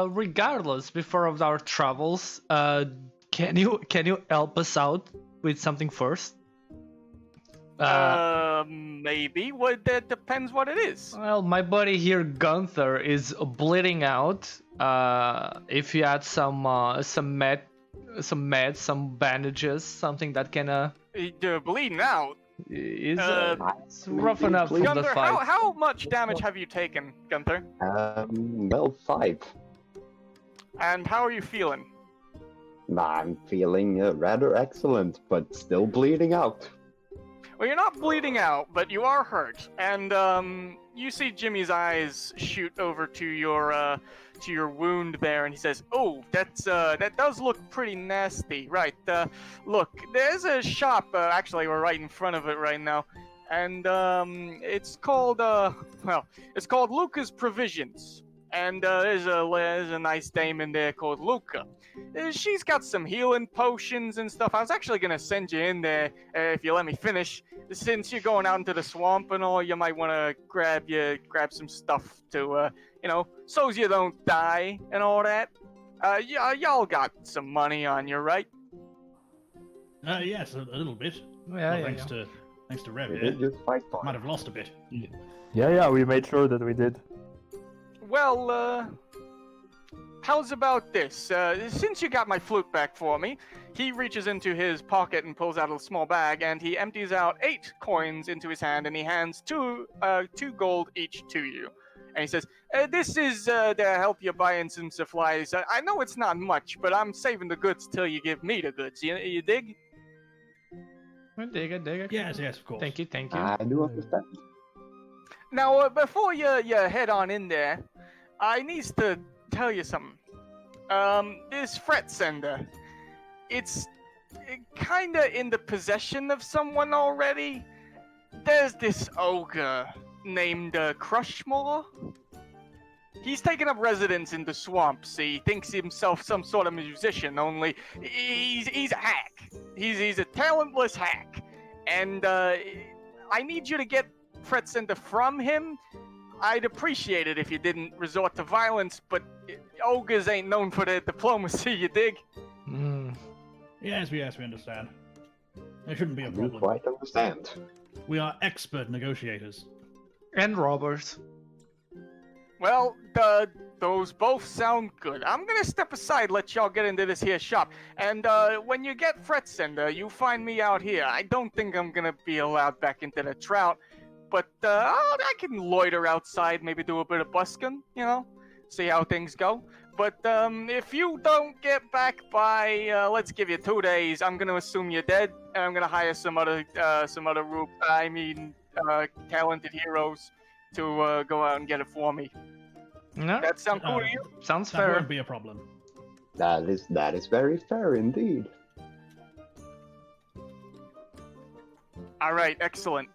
regardless, before of our travels, can you help us out with something first? Maybe. Well, that depends what it is. Well, my buddy here, Gunther, is bleeding out. If you had some meds, some bandages, something that can Bleeding out. it's rough enough from the Gunther, fight. how much damage have you taken, Gunther? Well, 5. And how are you feeling? I'm feeling rather excellent, but still bleeding out. Well, you're not bleeding out, but you are hurt, and you see Jimmy's eyes shoot over to your wound there, and he says, "Oh, that does look pretty nasty, right? Look, there's a shop. Actually, we're right in front of it right now, and it's called it's called Luca's Provisions, and there's a nice dame in there called Luca. She's got some healing potions and stuff. I was actually gonna send you in there if you let me finish. Since you're going out into the swamp and all, you might want to grab some stuff to, so's you don't die and all that. Y'all got some money on you, right? Yes, a little bit. Yeah, Thanks to Rev We here. did just fight for Might it. have lost a bit. Yeah, we made sure that we did. Well, how's about this? Since you got my flute back for me, he reaches into his pocket and pulls out a small bag, and he empties out 8 coins into his hand, and he hands 2 gold each to you. And he says, "This is to help you buy in some supplies. I know it's not much, but I'm saving the goods till you give me the goods. You dig?" I dig it. Yes, of course. Thank you. I do understand. Now, before you head on in there, I needs to tell you something. This Fret Sender, it's kinda in the possession of someone already. There's this ogre named Crushmaw. He's taken up residence in the swamps. He thinks himself some sort of musician, only he's a hack. He's a talentless hack. And I need you to get Fret Sender from him. I'd appreciate it if you didn't resort to violence, but ogres ain't known for their diplomacy, you dig? Yes, we understand. There shouldn't be a I do problem. quite understand. We are expert negotiators. And robbers. Well, those both sound good. I'm gonna step aside, let y'all get into this here shop. And when you get Fret Sender, you find me out here. I don't think I'm gonna be allowed back into the trout, but I can loiter outside, maybe do a bit of busking, see how things go. But if you don't get back by, let's give you 2 days, I'm gonna assume you're dead, and I'm gonna hire some other talented heroes to go out and get it for me. No, That sound cool to you? sounds That fair. won't be a problem. That is very fair indeed. All right, excellent.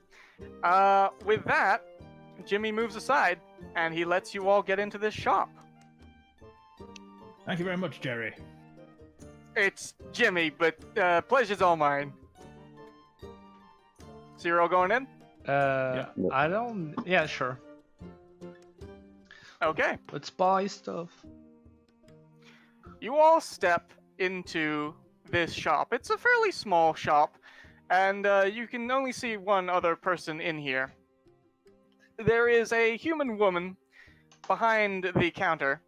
With that, Jimmy moves aside and he lets you all get into this shop. Thank you very much, Jerry. It's Jimmy, but pleasure's all mine. So you're all going in? I don't. Yeah, sure. Okay. Let's buy stuff. You all step into this shop. It's a fairly small shop, and you can only see one other person in here. There is a human woman behind the counter.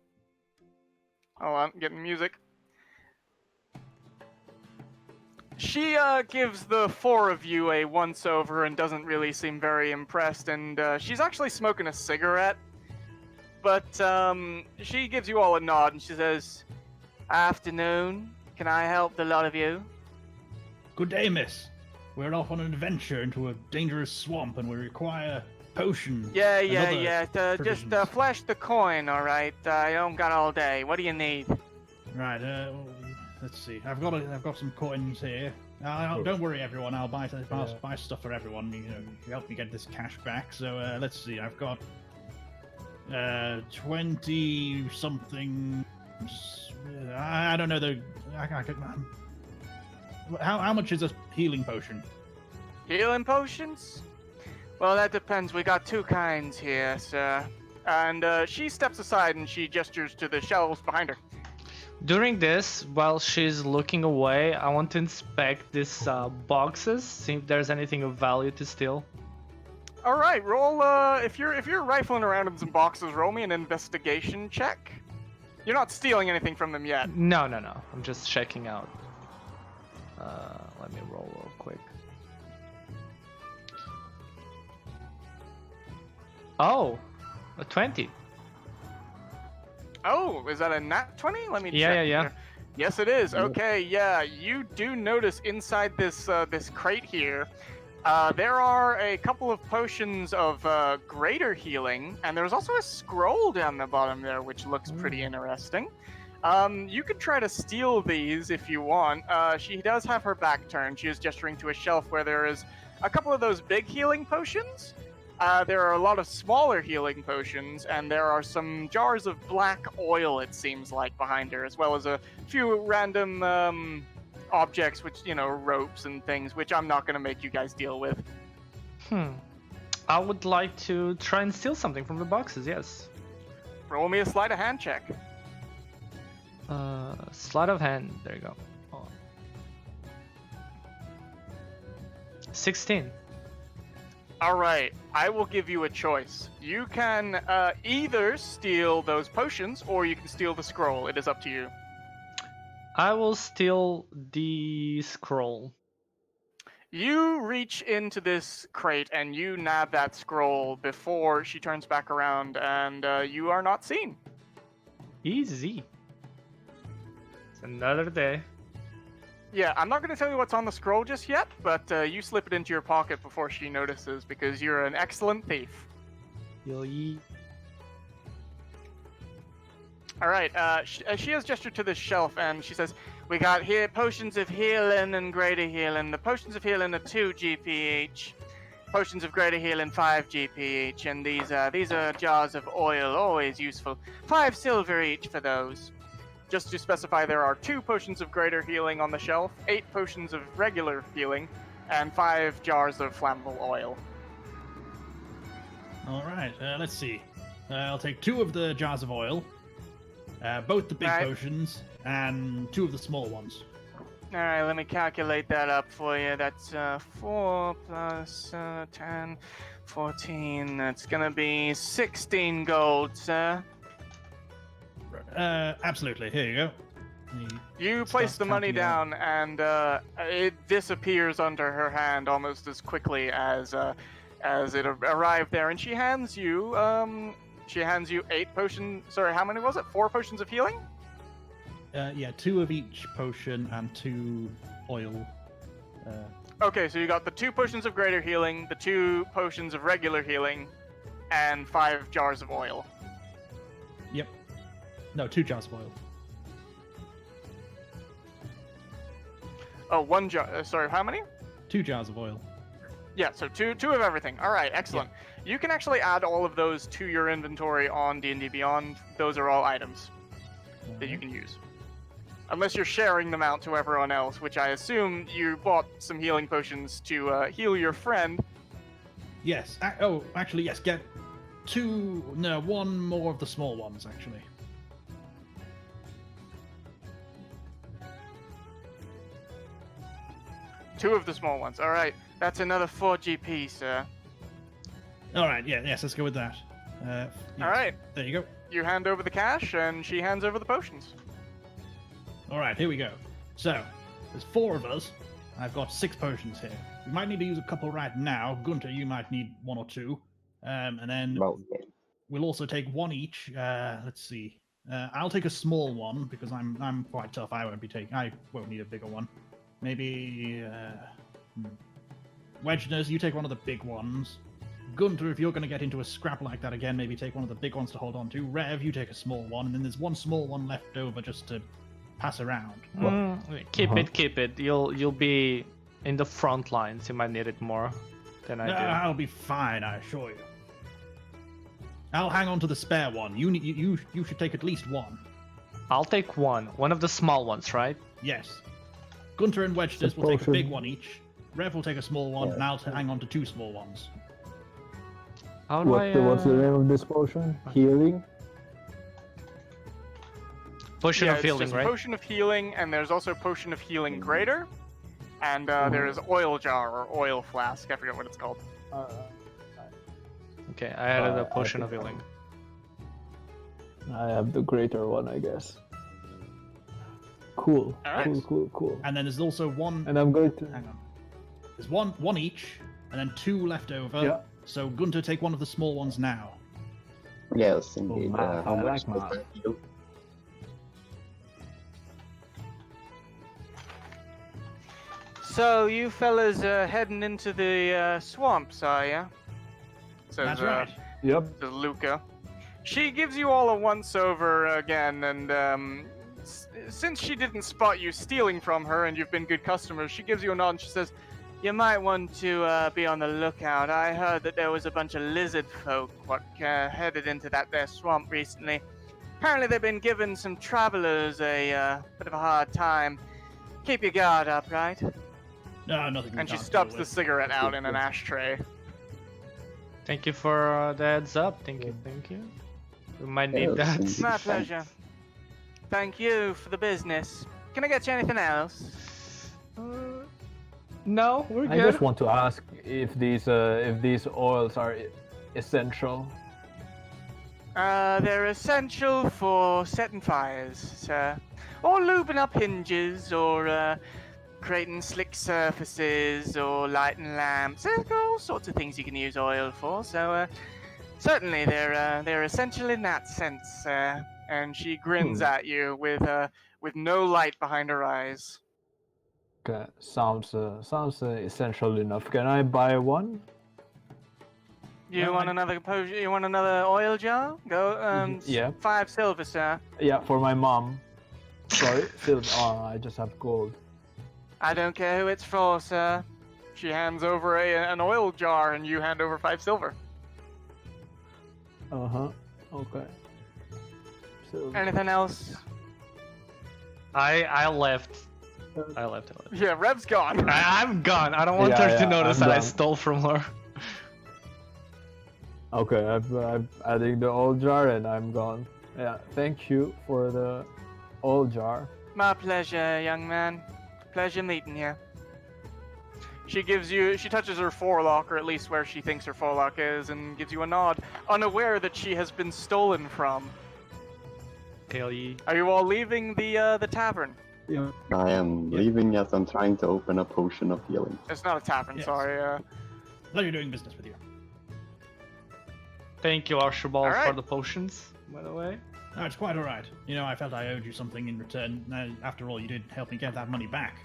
Oh, I'm getting music. She gives the four of you a once-over and doesn't really seem very impressed, and she's actually smoking a cigarette. But she gives you all a nod, and she says, "Afternoon. Can I help the lot of you?" Good day, miss. We're off on an adventure into a dangerous swamp, and we require potions. Yeah. Just provisions. flash the coin, all right? I don't got all day. What do you need? Right. Let's see. I've got some coins here. Don't worry, everyone. I'll buy stuff for everyone. You help me get this cash back. So let's see. I've got 20 something. I don't know how much is a healing potion? Healing potions? Well, that depends. We got two kinds here, sir. And she steps aside and she gestures to the shelves behind her. During this, while she's looking away, I want to inspect these boxes, see if there's anything of value to steal. All right, roll. If you're rifling around in some boxes, roll me an investigation check. You're not stealing anything from them yet. No. I'm just checking out. Let me roll real quick. Oh, a 20. Oh, is that a nat 20? Let me check. Yeah. Here. Yes, it is. Okay, yeah. You do notice inside this this crate here, there are a couple of potions of greater healing, and there's also a scroll down the bottom there, which looks pretty interesting. You could try to steal these if you want. She does have her back turned. She is gesturing to a shelf where there is a couple of those big healing potions. There are a lot of smaller healing potions, and there are some jars of black oil, it seems like, behind her, as well as a few random objects, which, ropes and things, which I'm not going to make you guys deal with. I would like to try and steal something from the boxes, yes. Roll me a sleight of hand check. Sleight of hand, there you go. 16. All right, I will give you a choice. You can either steal those potions, or you can steal the scroll. It is up to you. I will steal the scroll. You reach into this crate and you nab that scroll before she turns back around, and you are not seen. Easy. It's another day. Yeah, I'm not going to tell you what's on the scroll just yet, but you slip it into your pocket before she notices, because you're an excellent thief. Yoi. All right, she has gestured to this shelf, and she says, "We got here potions of healing and greater healing. The potions of healing are 2 GP each. Potions of greater healing 5 GP each, and these are jars of oil, always useful. 5 silver each for those." Just to specify, there are 2 potions of greater healing on the shelf, 8 potions of regular healing, and 5 jars of flammable oil. All right. Let's see. I'll take 2 of the jars of oil, both the big Right. potions, and 2 of the small ones. All right, let me calculate that up for you. That's 4 plus 10, 14. That's gonna be 16 gold, sir. Absolutely. Here you go. You place Start the money counting it out. down, and it disappears under her hand almost as quickly as it arrived there. And she hands you 8 potions. Sorry, how many was it? 4 potions of healing. Yeah, 2 of each potion and 2 oil. Okay, so you got the 2 potions of greater healing, the 2 potions of regular healing, and 5 jars of oil. Yep. No, 2 jars of oil. Oh, 1 jar. Sorry, how many? 2 jars of oil. Yeah, so two of everything. All right, excellent. You can actually add all of those to your inventory on D&D Beyond. Those are all items that you can use. Unless you're sharing them out to everyone else, which I assume you bought some healing potions to heal your friend. Yes. Actually, yes. Get 1 more of the small ones, actually. Two of the small ones. All right, that's another 4 GP, sir. All right. Yeah. Yes. Let's go with that. Yes. All right. There you go. You hand over the cash, and she hands over the potions. All right. Here we go. So there's 4 of us. I've got 6 potions here. We might need to use a couple right now. Gunter, you might need 1 or 2. And then Okay. we'll also take 1 each. Let's see. I'll take a small one because I'm quite tough. I won't need a bigger one. Maybe Wedgeners, you take one of the big ones. Gunter, if you're going to get into a scrap like that again, maybe take one of the big ones to hold on to. Rev, you take a small one, and then there's 1 small one left over just to pass around. Keep it. You'll be in the front lines. You might need it more than I do. I'll be fine, I assure you. I'll hang on to the spare one. You should take at least 1. I'll take one of the small ones, right? Yes. Gunter and Wedgeners will take a Potion. big one each. Rev will take a small one, and I'll hang on to 2 small ones. How do What's the name of this potion? Healing? Potion of it's healing, just right? Potion of healing, and there's also potion of healing greater, and there is oil jar or oil flask. I forget what it's called. Okay, I added a I potion of think healing. I have the greater one, I guess. Cool. Alright. Cool. And then there's also 1. And I'm going to. Hang on. There's one each, and then 2 left over. Yeah. So Gunter, take one of the small ones now. Yes, indeed. math, How I much like does math. that heal? So you fellas heading into the swamps, are ya? Says, That's right. Yep. says Luca. She gives you all a once-over again, and since she didn't spot you stealing from her and you've been good customers, she gives you a nod and she says, "You might want to be on the lookout. I heard that there was a bunch of lizard folk what headed into that there swamp recently. Apparently they've been giving some travelers a bit of a hard time. Keep your guard up, right?" No, nothing. we And she can't stubs deal the with. cigarette out in an ashtray. Thank you for the heads up. Thank you. We might need Yes, that. indeed. My pleasure. Thank you for the business. Can I get you anything else? No, we're I good. just want to ask if these oils are essential. They're essential for setting fires, sir. Or lubing up hinges, or creating slick surfaces, or lighting lamps. There's all sorts of things you can use oil for, so certainly they're essential in that sense, sir. And she grins at you with no light behind her eyes. Okay, sounds essential enough. Can I buy one? You Well, want I- another potion? You want another oil jar? Go, Yeah. 5 silver, sir. Yeah, for my mom. Sorry, silver. Oh, I just have gold. I don't care who it's for, sir. She hands over an oil jar, and you hand over 5 silver. Okay. Silver. Anything else? I left. I left. Yeah, Rev's gone. I'm gone. I don't want Yeah, her to yeah, notice I'm that I done. stole from her. Okay, I'm adding the oil jar and I'm gone. Yeah, thank you for the oil jar. My pleasure, young man. Pleasure meeting you. She touches her forelock, or at least where she thinks her forelock is, and gives you a nod, unaware that she has been stolen from. Hell yeah. Are you all leaving the tavern? Yeah. I am leaving as I'm trying to open a potion of healing. It's not a tavern, Yes. sorry. Pleasure doing business with you. Thank you, Archibald, Alright. for the potions, by the way. No, it's quite all right. You know, I felt I owed you something in return. After all, you did help me get that money back.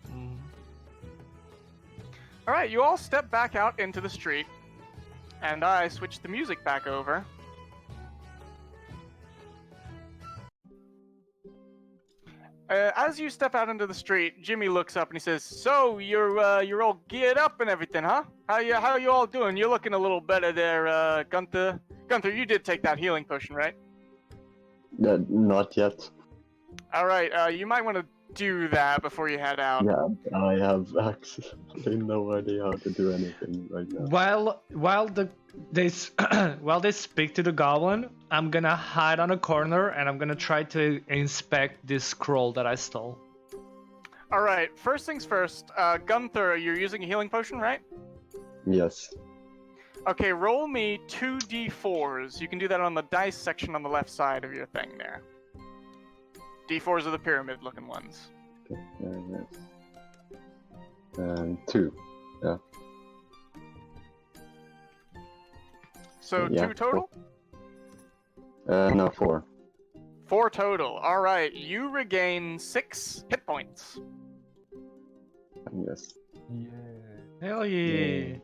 Mm. Alright, you all step back out into the street, and I switch the music back over. As you step out into the street, Jimmy looks up and he says, "So you're all geared up and everything, huh? How you all doing? You're looking a little better there, Gunther. Gunther, you did take that healing potion, right? Not yet. All right. You might want to do that before you head out. Yeah, I have actually no idea how to do anything right now. While they speak to the goblin, I'm gonna hide on a corner and I'm gonna try to inspect this scroll that I stole. All right. First things first. Gunther, you're using a healing potion, right? Yes. Okay. Roll me 2d4s. You can do that on the dice section on the left side of your thing there. D4s are the pyramid-looking ones. Yes. 2. Yeah. So Yeah, 2 total? No, 4. 4 total. All right. You regain 6 hit points. Yes. Yeah. Hell yeah! Yeah.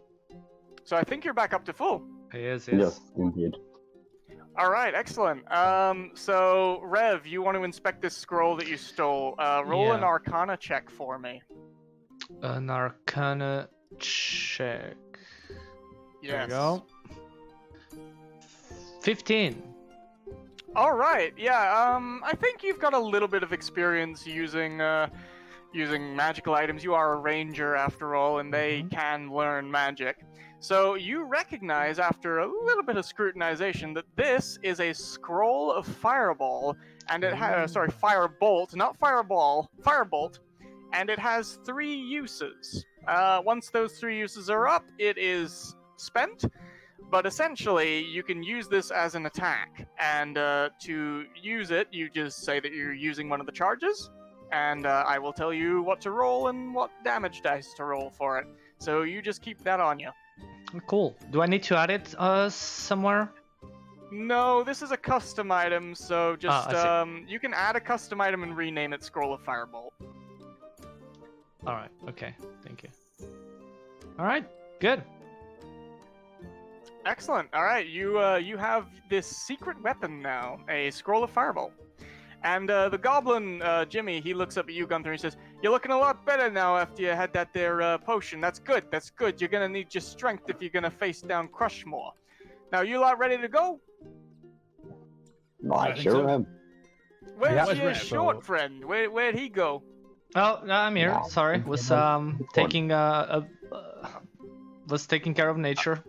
So I think you're back up to full. Yes. Yes, indeed. All right, excellent. So Rev, you want to inspect this scroll that you stole? Roll an Yeah. Arcana check for me. An Arcana check. There we go. 15. All right. Yeah. I think you've got a little bit of experience using magical items. You are a ranger after all, and they can learn magic. So you recognize after a little bit of scrutinization that this is a scroll of fireball, and it has firebolt, not fireball, firebolt, and it has 3 uses. Once those 3 uses are up, it is spent. But essentially, you can use this as an attack, and to use it, you just say that you're using one of the charges, and I will tell you what to roll and what damage dice to roll for it. So you just keep that on you. Cool. Do I need to add it somewhere? No, this is a custom item, so just I you can add a custom item and rename it Scroll of Firebolt. All right. Okay. Thank you. All right. Good. Excellent. All right, you have this secret weapon now, a Scroll of Firebolt. And the goblin, Jimmy, he looks up at you, Gunther, and he says, "You're looking a lot better now after you had that there potion. That's good. That's good. You're gonna need your strength if you're gonna face down Crushmaw. Now, you lot ready to go? I think sure so. am. Where's Where's your Rev? short friend? Where'd he go? Oh, no, I'm here. Yeah, Sorry. it's Was fine. taking was taking care of nature.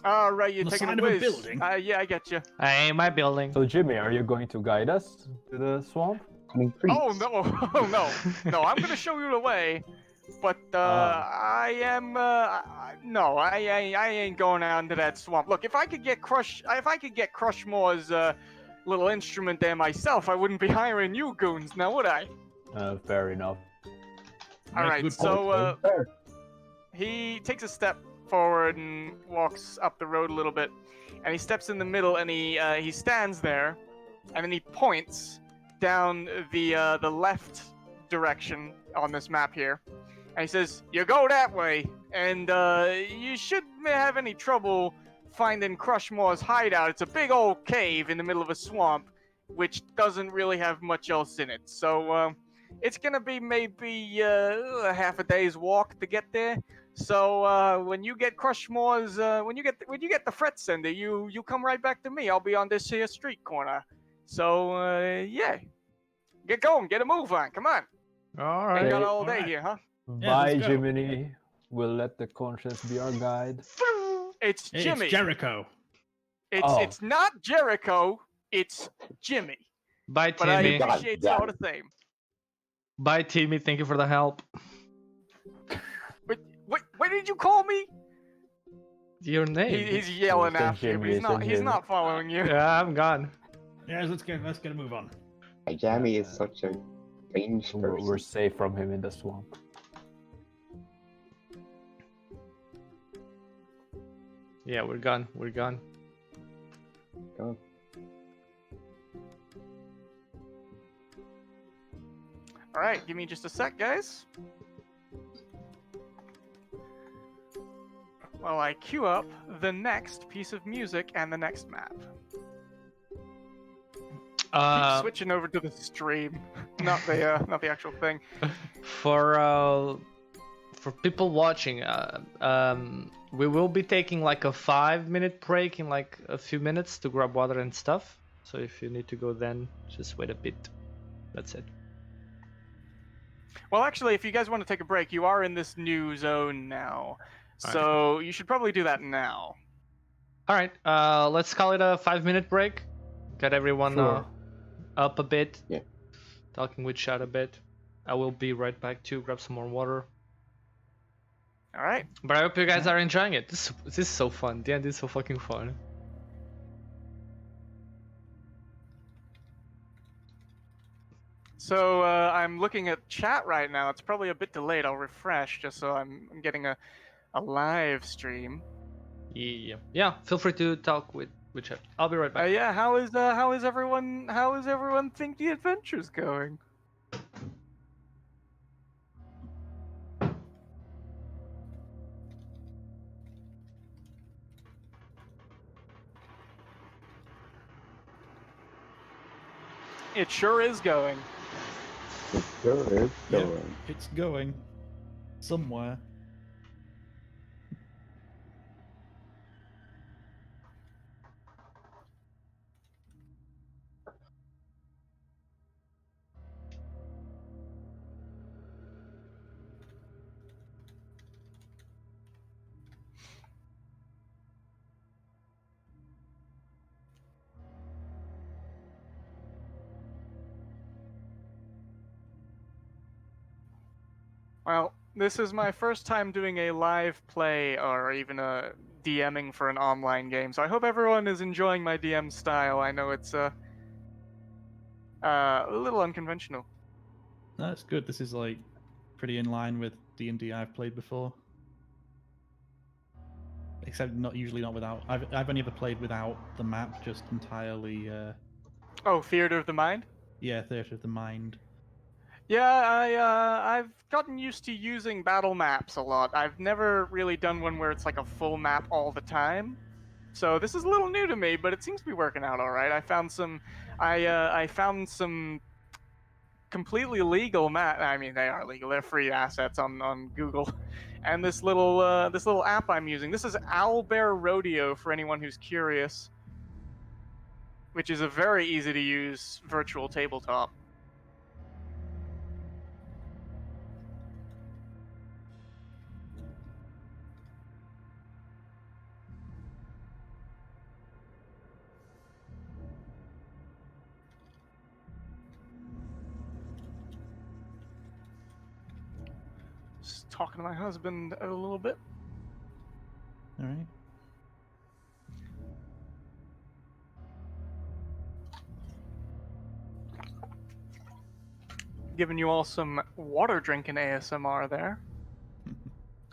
All right, you're On the taking side a of a whiz. building? Yeah, I get you. Hey, my building. So Jimmy, are you going to guide us to the swamp? I mean, please. Oh no, oh no! I'm gonna show you the way, but I am no, I ain't going out into that swamp. Look, if I could get Crushmaw's little instrument there myself, I wouldn't be hiring you goons, now would I? Fair enough. All That's a right, good so Fair. he takes a step forward and walks up the road a little bit, and he steps in the middle, and he stands there, and then he points down the left direction on this map here, and he says, "You go that way, and you shouldn't have any trouble finding Crushmaw's hideout. It's a big old cave in the middle of a swamp, which doesn't really have much else in it. So it's gonna be maybe a half a day's walk to get there. So when you get Crushmaw's, when you get the fret sender, you come right back to me. I'll be on this here street corner. So yeah, get going, get a move on. Come on, All ain't right. got all day Alright. here, huh? Yeah, Bye, let's go. Jiminy. We'll let the conscience be our guide. It's Hey, Jimmy. it's Jericho. It's not Jericho. It's Jimmy. Bye, But I Timmy. God appreciate you damn all it. the same. Bye, Timmy. Thank you for the help. What did you call me? Your name? He's yelling It's a after you, but he's Jimmy, not. it's a He's Jimmy. not following you. Yeah, I'm gone. Yeah, let's get a move on. Jamie is such a strange We're person. safe from him in the swamp. Yeah, we're gone. We're gone. God. All right, give me just a sec, guys. While I queue up the next piece of music and the next map. Keep switching over to the stream, not the actual thing. For people watching, we will be taking like a 5-minute break in like a few minutes to grab water and stuff. So if you need to go, then just wait a bit. That's it. Well, actually, if you guys want to take a break, you are in this new zone now, so you should probably do that now. All right. Let's call it a 5-minute break. Get everyone Sure. up a bit. Yeah. Talking with chat a bit. I will be right back to grab some more water. All right. But I hope you guys are enjoying it. This is so fun. The end is so fucking fun. So I'm looking at chat right now. It's probably a bit delayed. I'll refresh just so I'm getting a live stream. Yeah. Feel free to talk with chat. I'll be right back. Yeah. How is everyone think the adventure's going? It sure is going. It sure is Yeah, going. it's going somewhere. Well, this is my first time doing a live play or even a DMing for an online game, so I hope everyone is enjoying my DM style. I know it's a little unconventional. That's good. This is like pretty in line with D&D I've played before. Except usually not without. I've only ever played without the map, just entirely. Oh, Theater of the Mind? Yeah, Theatre of the Mind. Yeah, I've gotten used to using battle maps a lot. I've never really done one where it's like a full map all the time. So this is a little new to me, but it seems to be working out all right. I found some completely legal map. I mean, they are legal. They're free assets on Google. And this little app I'm using. This is Owlbear Rodeo for anyone who's curious, which is a very easy to use virtual tabletop. Just talking to my husband a little bit. All right. Giving you all some water drinking ASMR there.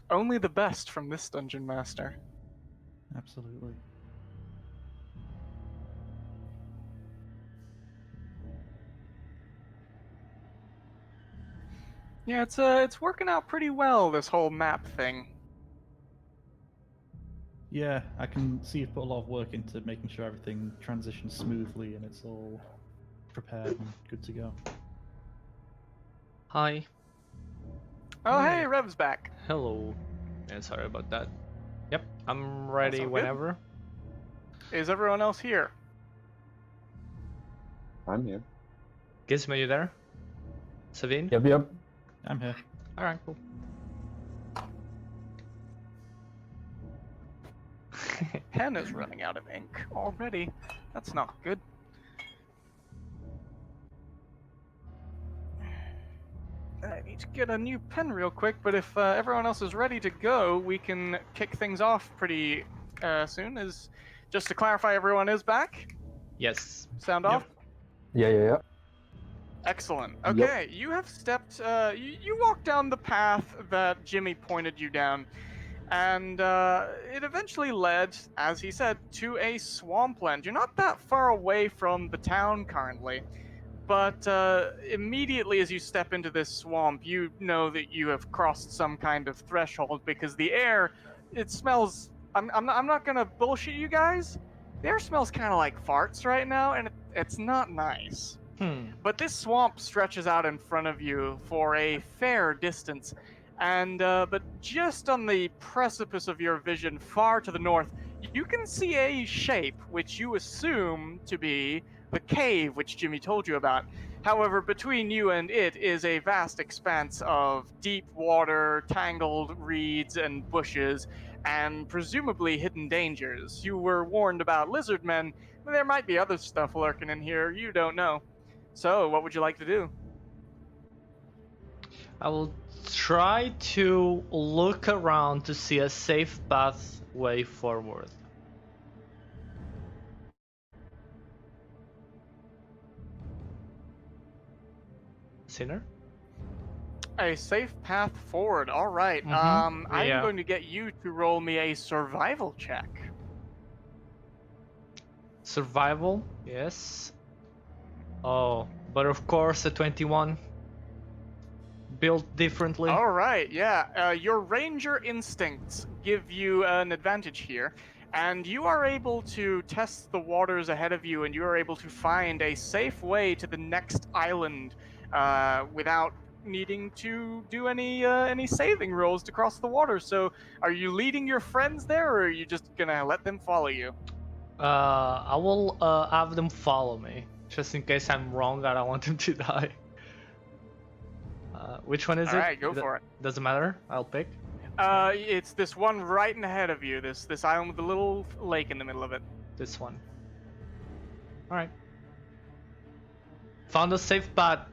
Only the best from this dungeon master. Absolutely. Yeah, it's working out pretty well, this whole map thing. Yeah, I can see you've put a lot of work into making sure everything transitions smoothly and it's all prepared and good to go. Hi. Oh, hey, Rev's back. Hello. Yeah, sorry about that. Yep, I'm ready all good. whenever. Is everyone else here? I'm here. Guissmo, you there? Savinne? Yep. I'm here. Alright, cool. Pen is running out of ink already. That's not good. I need to get a new pen real quick, but if everyone else is ready to go, we can kick things off pretty soon. Just to clarify, everyone is back? Yes. Sound off? Yeah. Excellent. Okay, you have stepped, you walked down the path that Jimmy pointed you down, and it eventually led, as he said, to a swampland. You're not that far away from the town currently, but immediately as you step into this swamp, you know that you have crossed some kind of threshold because the air, it smells. I'm not gonna bullshit you guys. The air smells kind of like farts right now, and it's not nice. But this swamp stretches out in front of you for a fair distance, and but just on the precipice of your vision, far to the north, you can see a shape which you assume to be the cave which Jimmy told you about. However, between you and it is a vast expanse of deep water, tangled reeds and bushes, and presumably hidden dangers. You were warned about lizard men, but there might be other stuff lurking in here you don't know. So, what would you like to do? I will try to look around to see a safe pathway forward. Sinner? A safe path forward. All right. Mhm. I'm Yeah. going to get you to roll me a survival check. Survival? Yes. Oh, but of course a 21. Built differently. All right. Yeah. Your ranger instincts give you an advantage here, and you are able to test the waters ahead of you, and you are able to find a safe way to the next island without needing to do any saving rolls to cross the water. So, are you leading your friends there, or are you just gonna let them follow you? I will have them follow me, just in case I'm wrong. I don't want them to die. Which one is it? All right, go for it. Doesn't matter. I'll pick. It's this one right ahead of you. This island with the little lake in the middle of it. This one. All right. Found a safe path.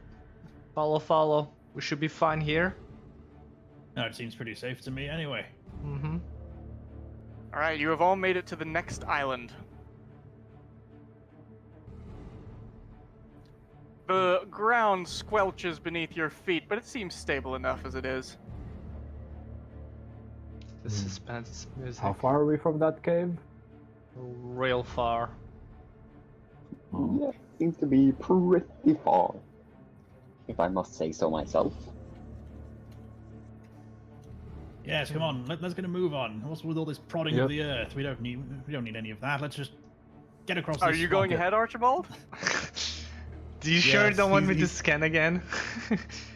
Follow. We should be fine here. No, it seems pretty safe to me anyway. Mm-hmm. All right, you have all made it to the next island. The ground squelches beneath your feet, but it seems stable enough as it is. The suspense music. How far are we from that cave? Real far. Yeah, seems to be pretty far, if I must say so myself. Yes, come on, let's get a move on. What's with all this prodding Yep. of the earth? We don't need any of that. Let's just get across. Are this you going swamp. ahead, Archibald? Do you sure Yes, don't want me to he's- scan again?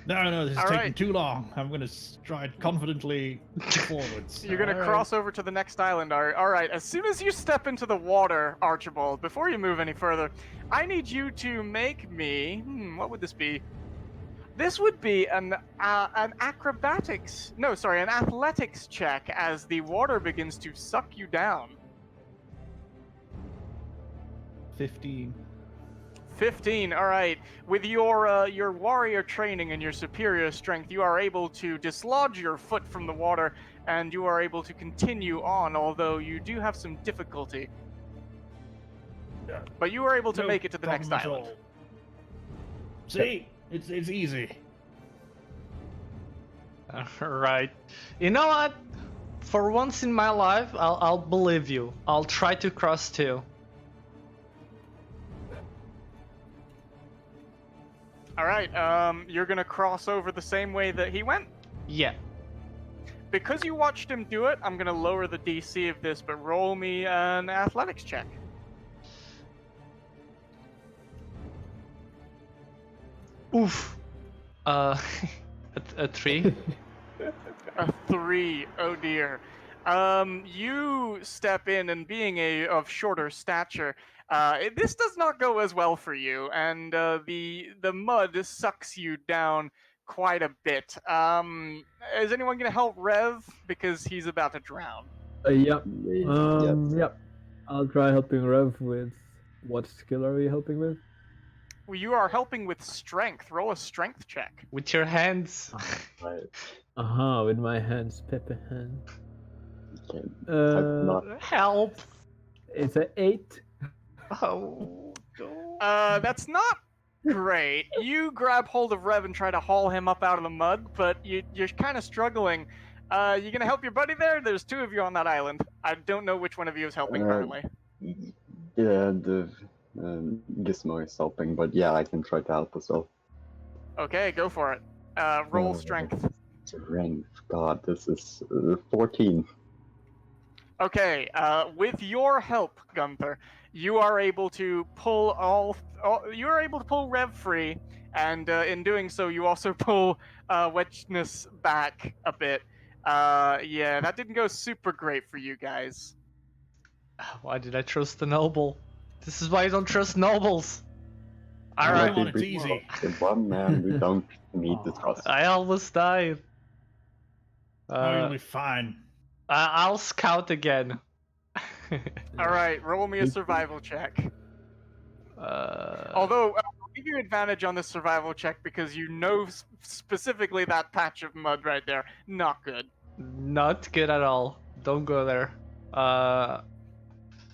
No, this is All taking right. too long. I'm going to stride confidently forwards. You're gonna All right. cross over to the next island. All right. As soon as you step into the water, Archibald, before you move any further, I need you to make me. What would this be? This would be an acrobatics. No, sorry, an athletics check as the water begins to suck you down. 15. 15. All right. With your warrior training and your superior strength, you are able to dislodge your foot from the water, and you are able to continue on. Although you do have some difficulty, Yeah. but you are able to No make it to the next problem at island. all. See, it's easy. Right. You know what? For once in my life, I'll believe you. I'll try to cross too. All right. You're gonna cross over the same way that he went. Yeah. Because you watched him do it, I'm gonna lower the DC of this, but roll me an athletics check. Oof. A 3. A 3. Oh dear. You step in, and being of shorter stature, this does not go as well for you, and the mud sucks you down quite a bit. Is anyone gonna help Rev because he's about to drown? Yep. Yes. Yep. I'll try helping Rev with. What skill are we helping with? Well, you are helping with strength. Roll a strength check. With your hands. Right. With my hands, Pepe hand. Okay. Uh, Help. it's an 8. Oh. No. That's not great. You grab hold of Rev and try to haul him up out of the mud, but you're kind of struggling. You gonna help your buddy there? There's 2 of you on that island. I don't know which one of you is helping currently. Yeah, the Guissmo is helping, but yeah, I can try to help as well. Okay, go for it. Roll strength. Strength. God, this is 14. Okay, with your help, Gunther, you are able to pull you are able to pull Rev free, and in doing so, you also pull Wedgeness back a bit. Yeah, that didn't go super great for you guys. Why did I trust the noble? This is why I don't trust nobles. All Come right, on, it's easy. The one man we don't need to trust. I almost died. Oh, you'll be fine. I'll scout again. All right, roll me a survival check. Uh, Although I'll give you advantage on this survival check because you know specifically that patch of mud right there. Not good. Not good at all. Don't go there.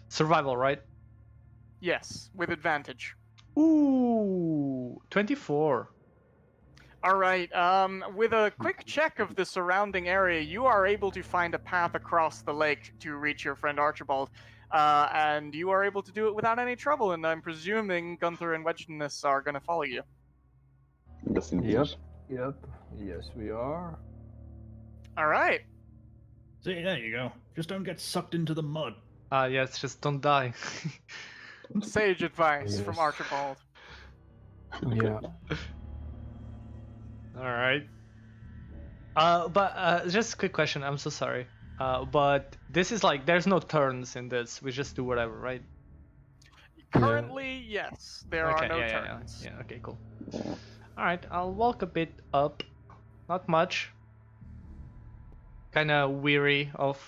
Survival, right? Yes, with advantage. Ooh, 24. All right. With a quick check of the surrounding area, you are able to find a path across the lake to reach your friend Archibald, and you are able to do it without any trouble. And I'm presuming Gunther and Wedgeness are going to follow you. Yes, indeed. Yep. Yes, we are. All right. See, there you go. Just don't get sucked into the mud. Yes, just don't die. Sage advice from Yes. Archibald. Yeah. All right. But just a quick question. I'm so sorry. But this is like there's no turns in this. We just do whatever, right? Currently, yes, there are Okay. no Yeah. turns. Yeah. Okay. Cool. Yeah. All right. I'll walk a bit up. Not much. Kind of weary of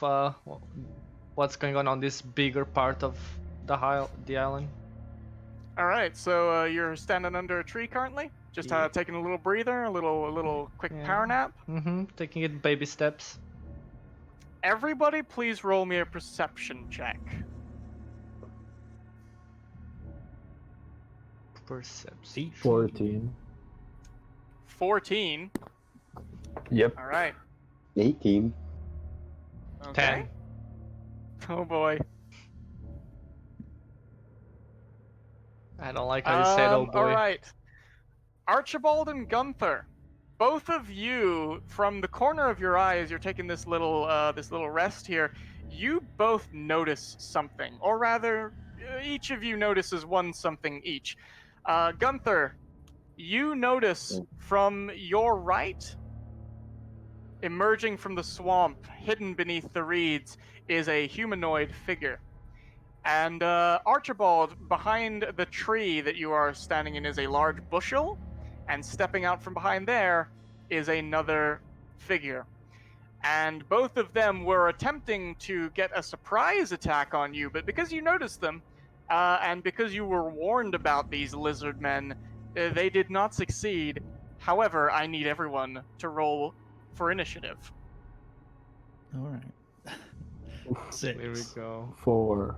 what's going on this bigger part of the island. All right, so you're standing under a tree currently, just Yeah. taking a little breather, a little quick Yeah. power nap. Taking it baby steps. Everybody, please roll me a perception check. Perception. 14. 14. Yep. All right. 18. Okay. 10. Oh boy. I don't like how you said, oh boy. All right. Archibald and Gunther, both of you, from the corner of your eye, as you're taking this little rest here, you both notice something, or rather, each of you notices one something each. Gunther, you notice from your right, emerging from the swamp, hidden beneath the reeds, is a humanoid figure. And Archibald, behind the tree that you are standing in, is a large bushel, and stepping out from behind there is another figure. And both of them were attempting to get a surprise attack on you, but because you noticed them, and because you were warned about these lizard men, they did not succeed. However, I need everyone to roll for initiative. All right. 6. Here we go. 4.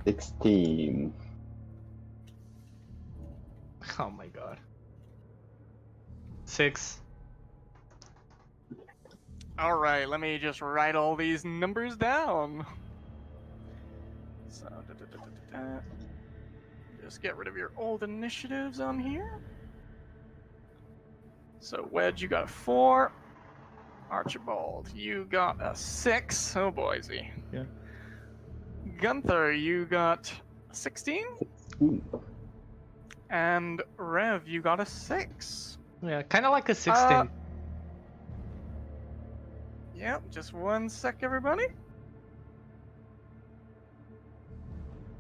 16. Oh my god. 6. All right, let me just write all these numbers down. So, just get rid of your old initiatives on here. So, Wedge, you got a 4. Archibald, you got a 6. Oh, boysy. Yeah. Gunther, you got 16. 16. And Rev, you got a 6. Yeah, kind of like a 16. Yep, just one sec, everybody.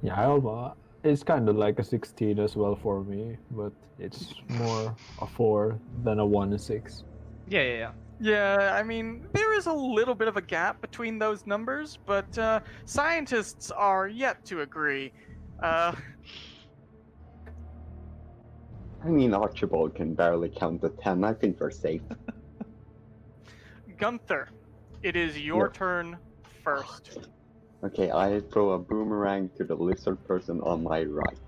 Yeah, it's kind of like a 16 as well for me, but it's more a 4 than a 1 and 6. Yeah. Yeah, I mean, there is a little bit of a gap between those numbers, but scientists are yet to agree. I mean, Archibald can barely count to 10. I think we're safe. Gunther, it is your Yep. turn first. Okay, I throw a boomerang to the lizard person on my right.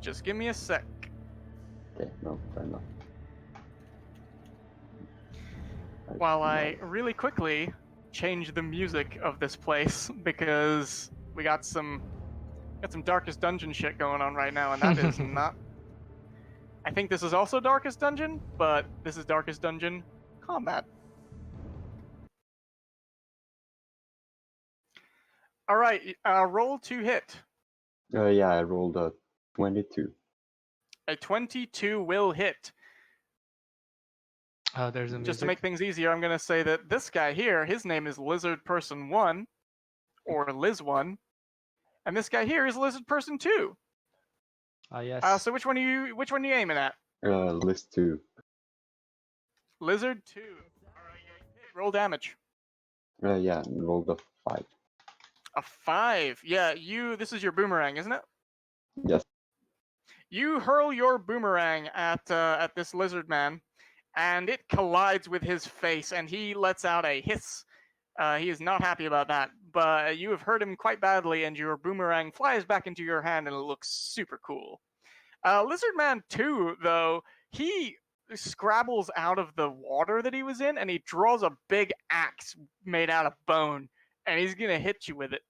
Just give me a sec. Okay, no, fair enough. While I really quickly change the music of this place because we got some Darkest Dungeon shit going on right now, and that is not. I think this is also Darkest Dungeon, but this is Darkest Dungeon Combat. All right, roll to hit. Yeah, I rolled a 22. A 22 will hit. Oh, there's a Just to music. make things easier, I'm gonna say that this guy here, his name is Lizard Person 1, or Liz 1, and this guy here is Lizard Person 2. Ah, yes. So which one are you aiming at? List 2. Lizard 2. Alright, roll damage. Yeah, rolled a 5. A 5. Yeah, this is your boomerang, isn't it? Yes. You hurl your boomerang at this lizard man, and it collides with his face, and he lets out a hiss. He is not happy about that, but you have hurt him quite badly, and your boomerang flies back into your hand, and it looks super cool. Lizard Man 2, though, he scrabbles out of the water that he was in, and he draws a big axe made out of bone, and he's gonna hit you with it.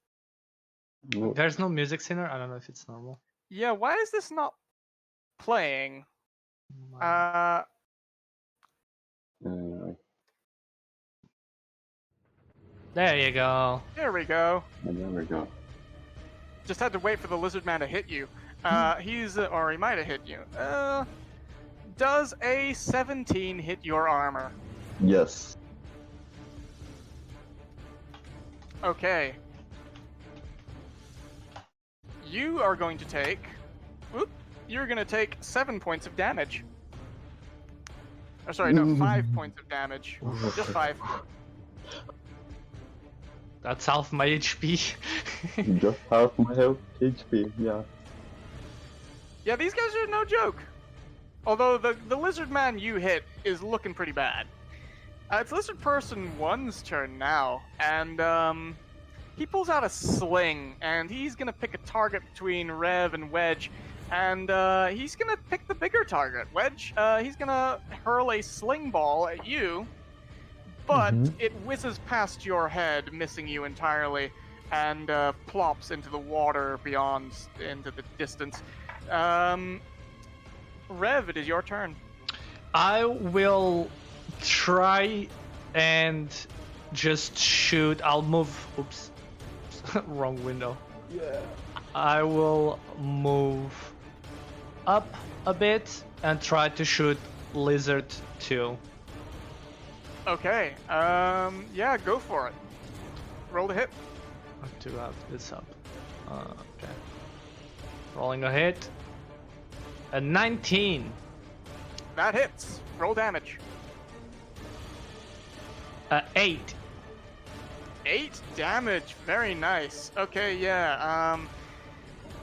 There's no music singer. I don't know if it's normal. Yeah, why is this not playing? There you go. There we go. And there we go. Just had to wait for the lizard man to hit you. Or he might have hit you. Does a 17 hit your armor? Yes. Okay. You are going to take... You're going to take 7 points of damage. Oh, sorry, no, 5 points of damage. Just 5. That's half my HP. Just half my health HP, yeah. Yeah, these guys are no joke. Although the lizard man you hit is looking pretty bad. It's Lizard Person 1's turn now, and he pulls out a sling, and he's gonna pick a target between Rev and Wedge, and he's gonna pick the bigger target. Wedge, he's gonna hurl a sling ball at you, but it whizzes past your head, missing you entirely, and plops into the water beyond, into the distance. Rev, it is your turn. I will try and just shoot. I'll move. Oops. Wrong window. Yeah. I will move up a bit and try to shoot Lizard 2. Okay, yeah, go for it. Roll to hit. I have to have this up. Okay. Rolling a hit. A 19. That hits. Roll damage. 8. 8 damage. Very nice. Okay, yeah.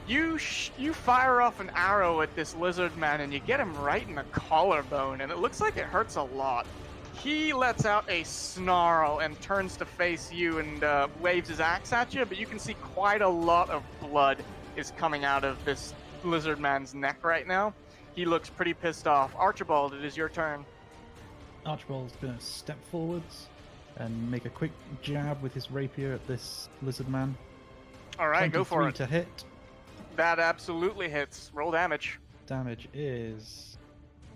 You fire off an arrow at this lizard man, and you get him right in the collarbone, and it looks like it hurts a lot. He lets out a snarl and turns to face you and waves his axe at you, but you can see quite a lot of blood is coming out of this lizard man's neck right now. He looks pretty pissed off. Archibald, it is your turn. Archibald's going to step forwards and make a quick jab with his rapier at this lizard man. All right, go for it. 23 to hit. That absolutely hits. Roll damage. Damage is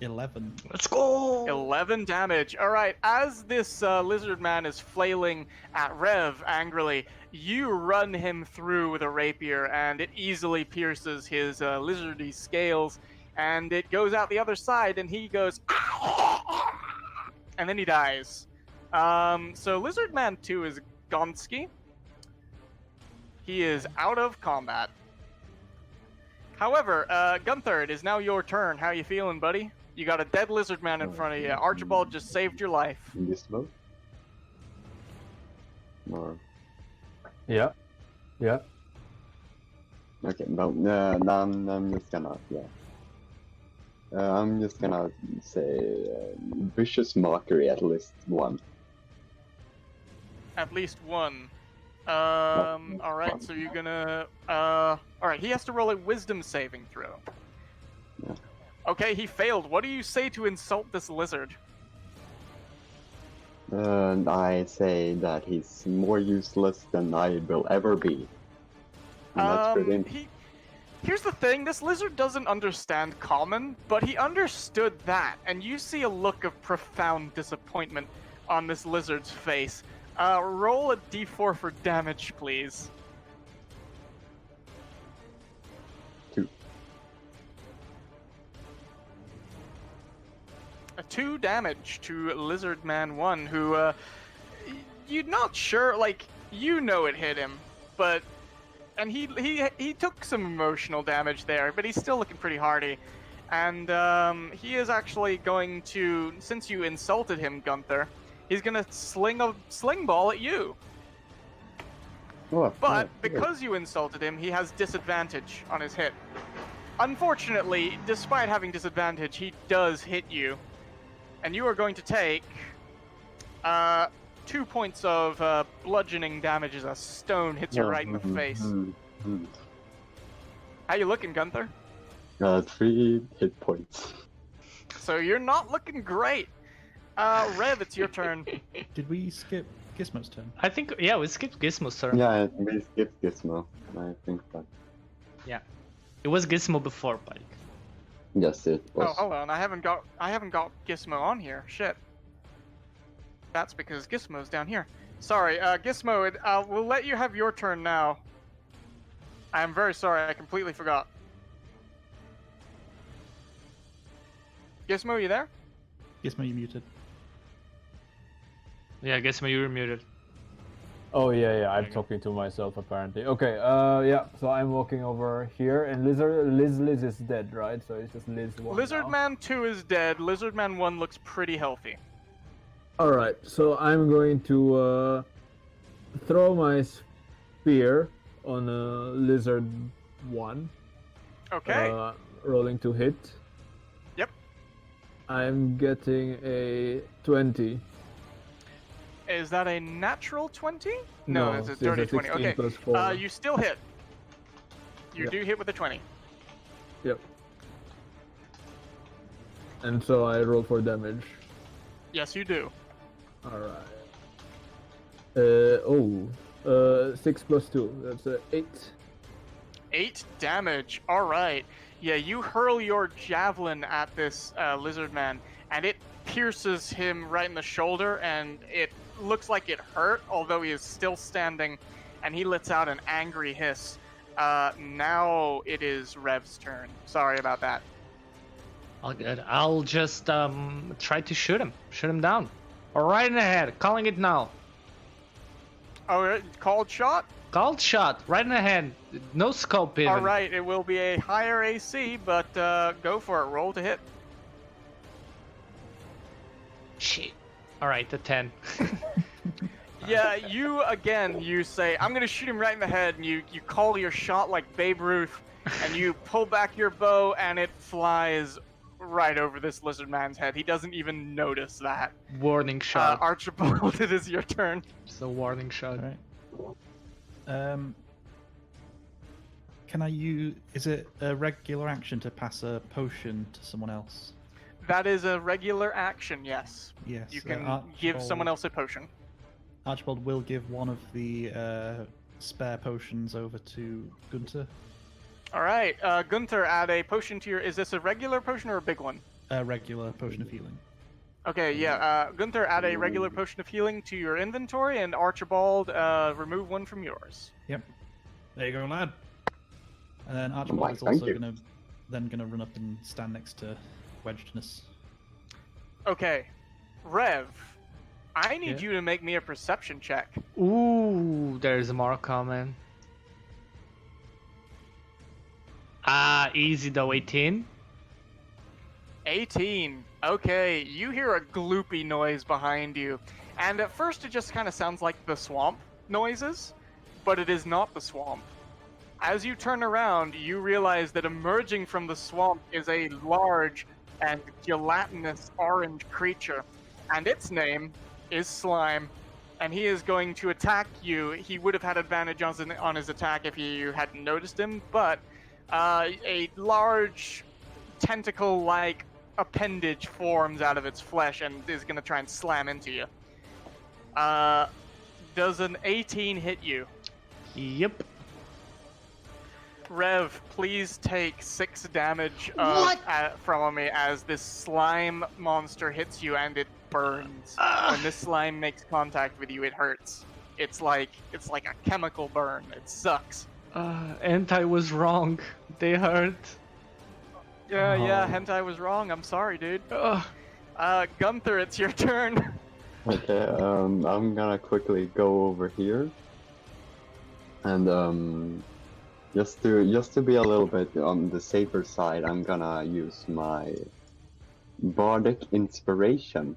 11. Let's go! 11 damage. All right, as this lizard man is flailing at Rev angrily, you run him through with a rapier, and it easily pierces his lizardy scales, and it goes out the other side, and he goes, and then he dies. So Lizard Man 2 is Gonski. He is out of combat. However, Gunther, it is now your turn. How you feeling, buddy? You got a dead lizard man in front of you. Archibald just saved your life. Guissmo? Or... Yeah. Yeah. Okay, well, I'm just gonna, I'm just gonna say vicious mockery at least one. At least one. Alright, so you're gonna... Alright, he has to roll a wisdom saving throw. Yeah. Okay, he failed. What do you say to insult this lizard? I say that he's more useless than I will ever be. And that's pretty... Here's the thing, this lizard doesn't understand common, but he understood that, and you see a look of profound disappointment on this lizard's face. Roll a d4 for damage, please. 2 damage to Lizard Man 1, who, you're not sure, like, you know it hit him, but, and he took some emotional damage there, but he's still looking pretty hardy. And, he is actually going to, since you insulted him, Gunther, he's gonna sling a sling ball at you. Oh, But oh, because you insulted him, he has disadvantage on his hit. Unfortunately, despite having disadvantage, he does hit you. And you are going to take 2 points of bludgeoning damage as a stone hits you right in the face. How you looking, Gunther? 3 hit points. So you're not looking great. Rev, it's your turn. Did we skip Gizmo's turn? I think, yeah, we skipped Guissmo's turn. Yeah, we skipped Guissmo. I think that. Yeah. It was Guissmo before, Pike. Yes, it was. Oh, hold on. I haven't got Guissmo on here. Shit. That's because Gizmo's down here. Sorry, Guissmo. We'll let you have your turn now. I'm very sorry. I completely forgot. Guissmo, you there? Gizmo, you muted. Yeah, Guissmo, you were muted. Oh yeah, There I'm you go. talking to myself apparently. Okay, yeah. So I'm walking over here, and Liz is dead, right? So it's just Liz 1 Lizard now. Man 2 is dead. Lizard Man 1 looks pretty healthy. All right, so I'm going to throw my spear on Lizard 1. Okay. Rolling to hit. Yep. I'm getting a 20. Is that a natural 20? No, it's a it's dirty a 20. 16 Okay. plus 4. You still hit. You Yeah. do hit with a 20. Yep. And so I roll for damage. Yes, you do. Alright. 6 plus 2. That's 8. 8 damage. All right. Yeah, you hurl your javelin at this lizard man, and it pierces him right in the shoulder, and it looks like it hurt, although he is still standing, and he lets out an angry hiss. Now it is Rev's turn. Sorry about that. All good. I'll just try to shoot him down. All right in the head. Calling it now. Oh, called shot? Called shot. Right in the head. No scope even. All right, it will be a higher AC, but go for it. Roll to hit. Shit. All right, a 10. Yeah, you say, I'm gonna shoot him right in the head, and you call your shot like Babe Ruth, and you pull back your bow, and it flies right over this lizard man's head. He doesn't even notice that. Warning shot. Archibald, it is your turn. It's a warning shot. Alright. Can I use... Is it a regular action to pass a potion to someone else? That is a regular action, yes. Yes. You can give someone else a potion. Archibald will give one of the spare potions over to Gunther. All right, Gunther, add a potion to your... Is this a regular potion or a big one? A regular potion of healing. Okay, yeah. Gunther, add a regular potion of healing to your inventory, and Archibald, remove one from yours. Yep. There you go, lad. And then Why, Archibald is thank also you. gonna run up and stand next to Wedgeness. Okay, Rev, I need Yeah? you to make me a perception check. Ooh, there's more coming. Easy though, 18. 18. Okay, you hear a gloopy noise behind you, and at first it just kind of sounds like the swamp noises, but it is not the swamp. As you turn around, you realize that emerging from the swamp is a large and gelatinous orange creature, and its name is Slime, and he is going to attack you. He would have had advantage on his attack if you hadn't noticed him, but a large tentacle-like appendage forms out of its flesh and is going to try and slam into you. Does an 18 hit you? Yep. Rev, please take 6 damage from me as this slime monster hits you and it burns. When this slime makes contact with you, it hurts. It's like a chemical burn. It sucks. Anti was wrong. They hurt. Yeah, Oh. Hentai was wrong. I'm sorry, dude. Gunther, it's your turn. Okay, I'm gonna quickly go over here, and just to be a little bit on the safer side, I'm gonna use my bardic inspiration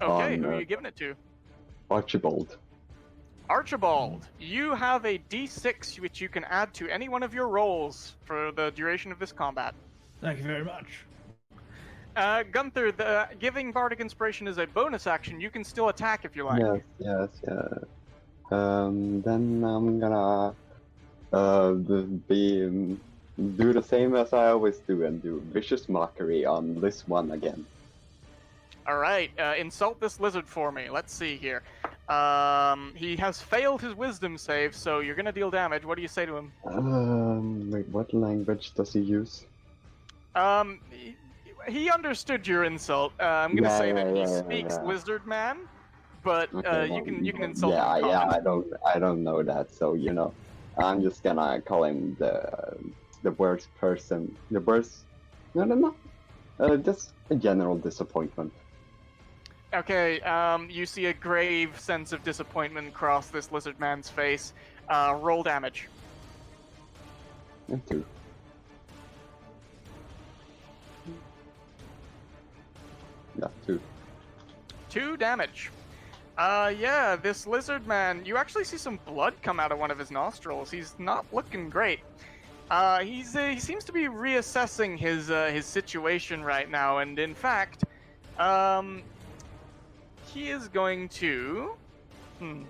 Okay, on who are you giving it to? Archibald. Archibald, you have a d6 which you can add to any one of your rolls for the duration of this combat. Thank you very much. Gunther, the giving bardic inspiration is a bonus action. You can still attack if you like. Yes. Then I'm gonna do the same as I always do and do vicious mockery on this one again. All right, insult this lizard for me. Let's see here. He has failed his wisdom save, so you're gonna deal damage. What do you say to him? Wait, what language does he use? He understood your insult. I'm gonna say that he Yeah. speaks lizard man, but Okay, you well, can insult him. Yeah, in common. I don't know that, so I'm just gonna call him the worst person. The worst. No. Just a general disappointment. Okay, you see a grave sense of disappointment cross this lizard man's face. Roll damage. And 2. Yeah, 2. 2 damage. Yeah, this lizard man, you actually see some blood come out of one of his nostrils. He's not looking great. He seems to be reassessing his situation right now, and in fact, he is going to...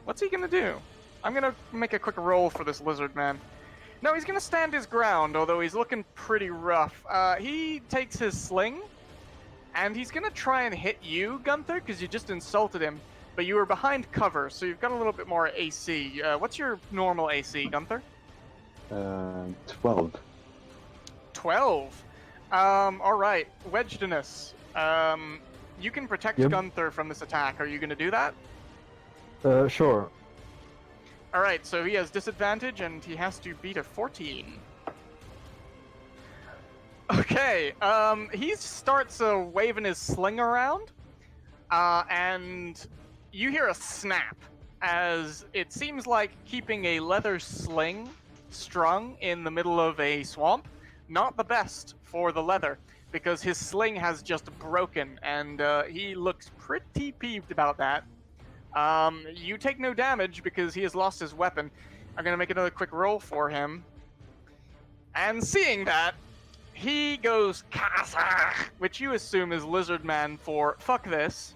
what's he gonna do? I'm gonna make a quick roll for this lizard man. No, he's gonna stand his ground, although he's looking pretty rough. He takes his sling, and he's gonna try and hit you, Gunther, because you just insulted him. But you were behind cover, so you've got a little bit more AC. What's your normal AC, Gunther? 12. 12. Alright. Wedgedness. You can protect Yep. Gunther from this attack. Are you gonna do that? Sure. Alright, so he has disadvantage, and he has to beat a 14. Okay, he starts waving his sling around, and you hear a snap, as it seems like keeping a leather sling strung in the middle of a swamp, not the best for the leather, because his sling has just broken, and he looks pretty peeved about that. You take no damage because he has lost his weapon. I'm gonna make another quick roll for him. And seeing that, he goes Kasa, which you assume is Lizard Man for fuck this,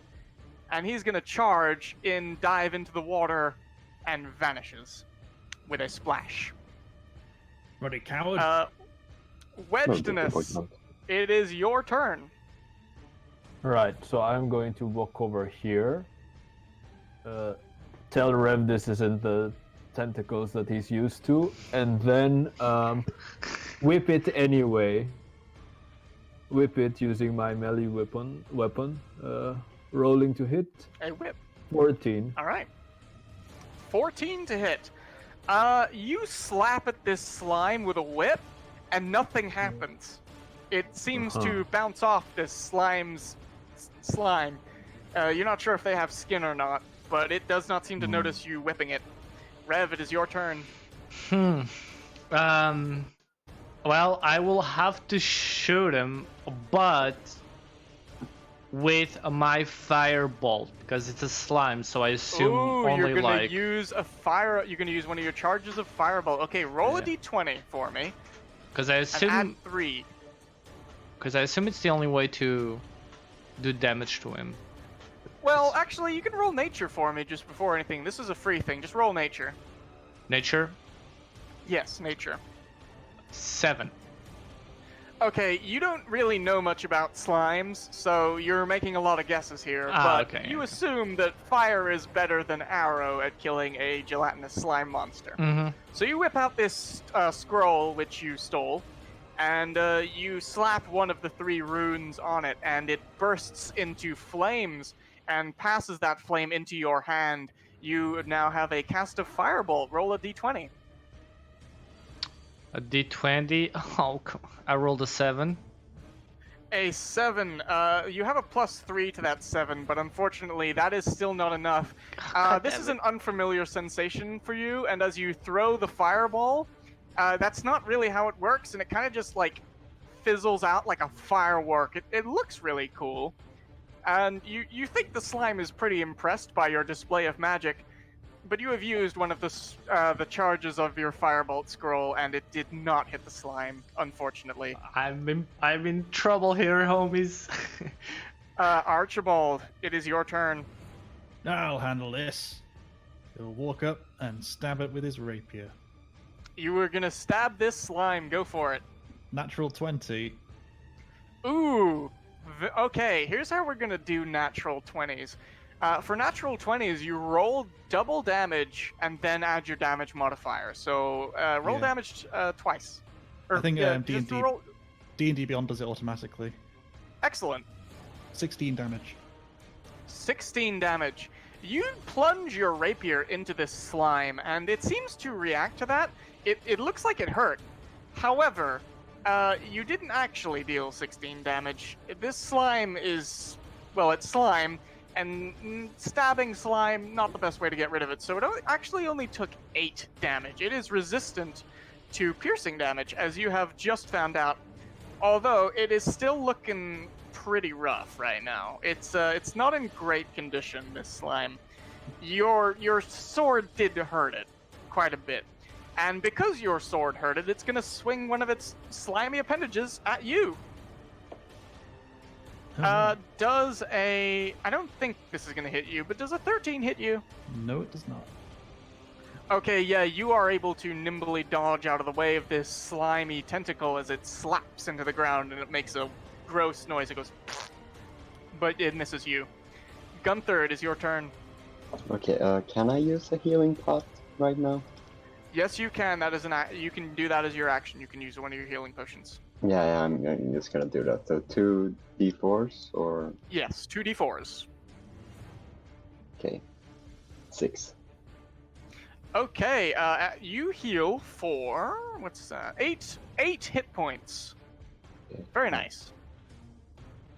and he's gonna charge dive into the water and vanishes with a splash. Bloody coward. Wedgedness, Disappointment. it is your turn. Right, so I'm going to walk over here. Tell Rev this isn't the tentacles that he's used to, and then whip it anyway. Whip it using my melee weapon. Rolling to hit. A whip. 14. All right. 14 to hit. You slap at this slime with a whip, and nothing happens. It seems to bounce off this slime's slime. You're not sure if they have skin or not, but it does not seem to notice you whipping it. Rev, it is your turn. Well, I will have to shoot him, but with my firebolt, because it's a slime, so I assume Ooh, only you're gonna like... use a fire. You're gonna use one of your charges of fireball. Okay, roll a d20 for me. Because I And assume... add 3. Because I assume it's the only way to do damage to him. Well, actually, you can roll nature for me just before anything. This is a free thing. Just roll nature. Nature? Yes, nature. 7. Okay, you don't really know much about slimes, so you're making a lot of guesses here. But okay, you okay. assume that fire is better than arrow at killing a gelatinous slime monster. Mm-hmm. So you whip out this scroll which you stole, and you slap one of the 3 runes on it, and it bursts into flames and passes that flame into your hand. You now have a cast of firebolt. Roll a d20. A d20. Oh, I rolled a 7. A 7. You have a +3 to that 7, but unfortunately, that is still not enough. God This damn is it. an unfamiliar sensation for you, and as you throw the fireball, that's not really how it works, and it kind of just like fizzles out like a firework. It looks really cool, and you think the slime is pretty impressed by your display of magic, but you have used one of the charges of your firebolt scroll, and it did not hit the slime, unfortunately. I'm in trouble here, homies. Archibald, it is your turn. I'll handle this. He'll walk up and stab it with his rapier. You were gonna stab this slime. Go for it. Natural 20. Ooh. Okay, here's how we're gonna do natural 20s. For natural 20s, you roll double damage and then add your damage modifier. So roll Yeah. damage twice. I think just D&D roll- D&D Beyond does it automatically. Excellent. 16 damage. 16 damage. You plunge your rapier into this slime, and it seems to react to that. It looks like it hurt. However, you didn't actually deal 16 damage. This slime is, well, it's slime, and stabbing slime, not the best way to get rid of it. So it actually only took 8 damage. It is resistant to piercing damage, as you have just found out. Although it is still looking pretty rough right now. It's not in great condition, this slime. Your sword did hurt it quite a bit. And because your sword hurt it, it's gonna swing one of its slimy appendages at you. Does a... I don't think this is gonna hit you, but does a 13 hit you? No, it does not. Okay, yeah, you are able to nimbly dodge out of the way of this slimy tentacle as it slaps into the ground and it makes a gross noise. It goes... But it misses you. Gunther, it is your turn. Okay, can I use a healing pot right now? Yes, you can. That is you can do that as your action. You can use one of your healing potions. Yeah, I'm just gonna do that. So 2 d4s or... Yes, 2d4s. Okay. 6. Okay, you heal for... What's that? 8 hit points. Okay. Very nice.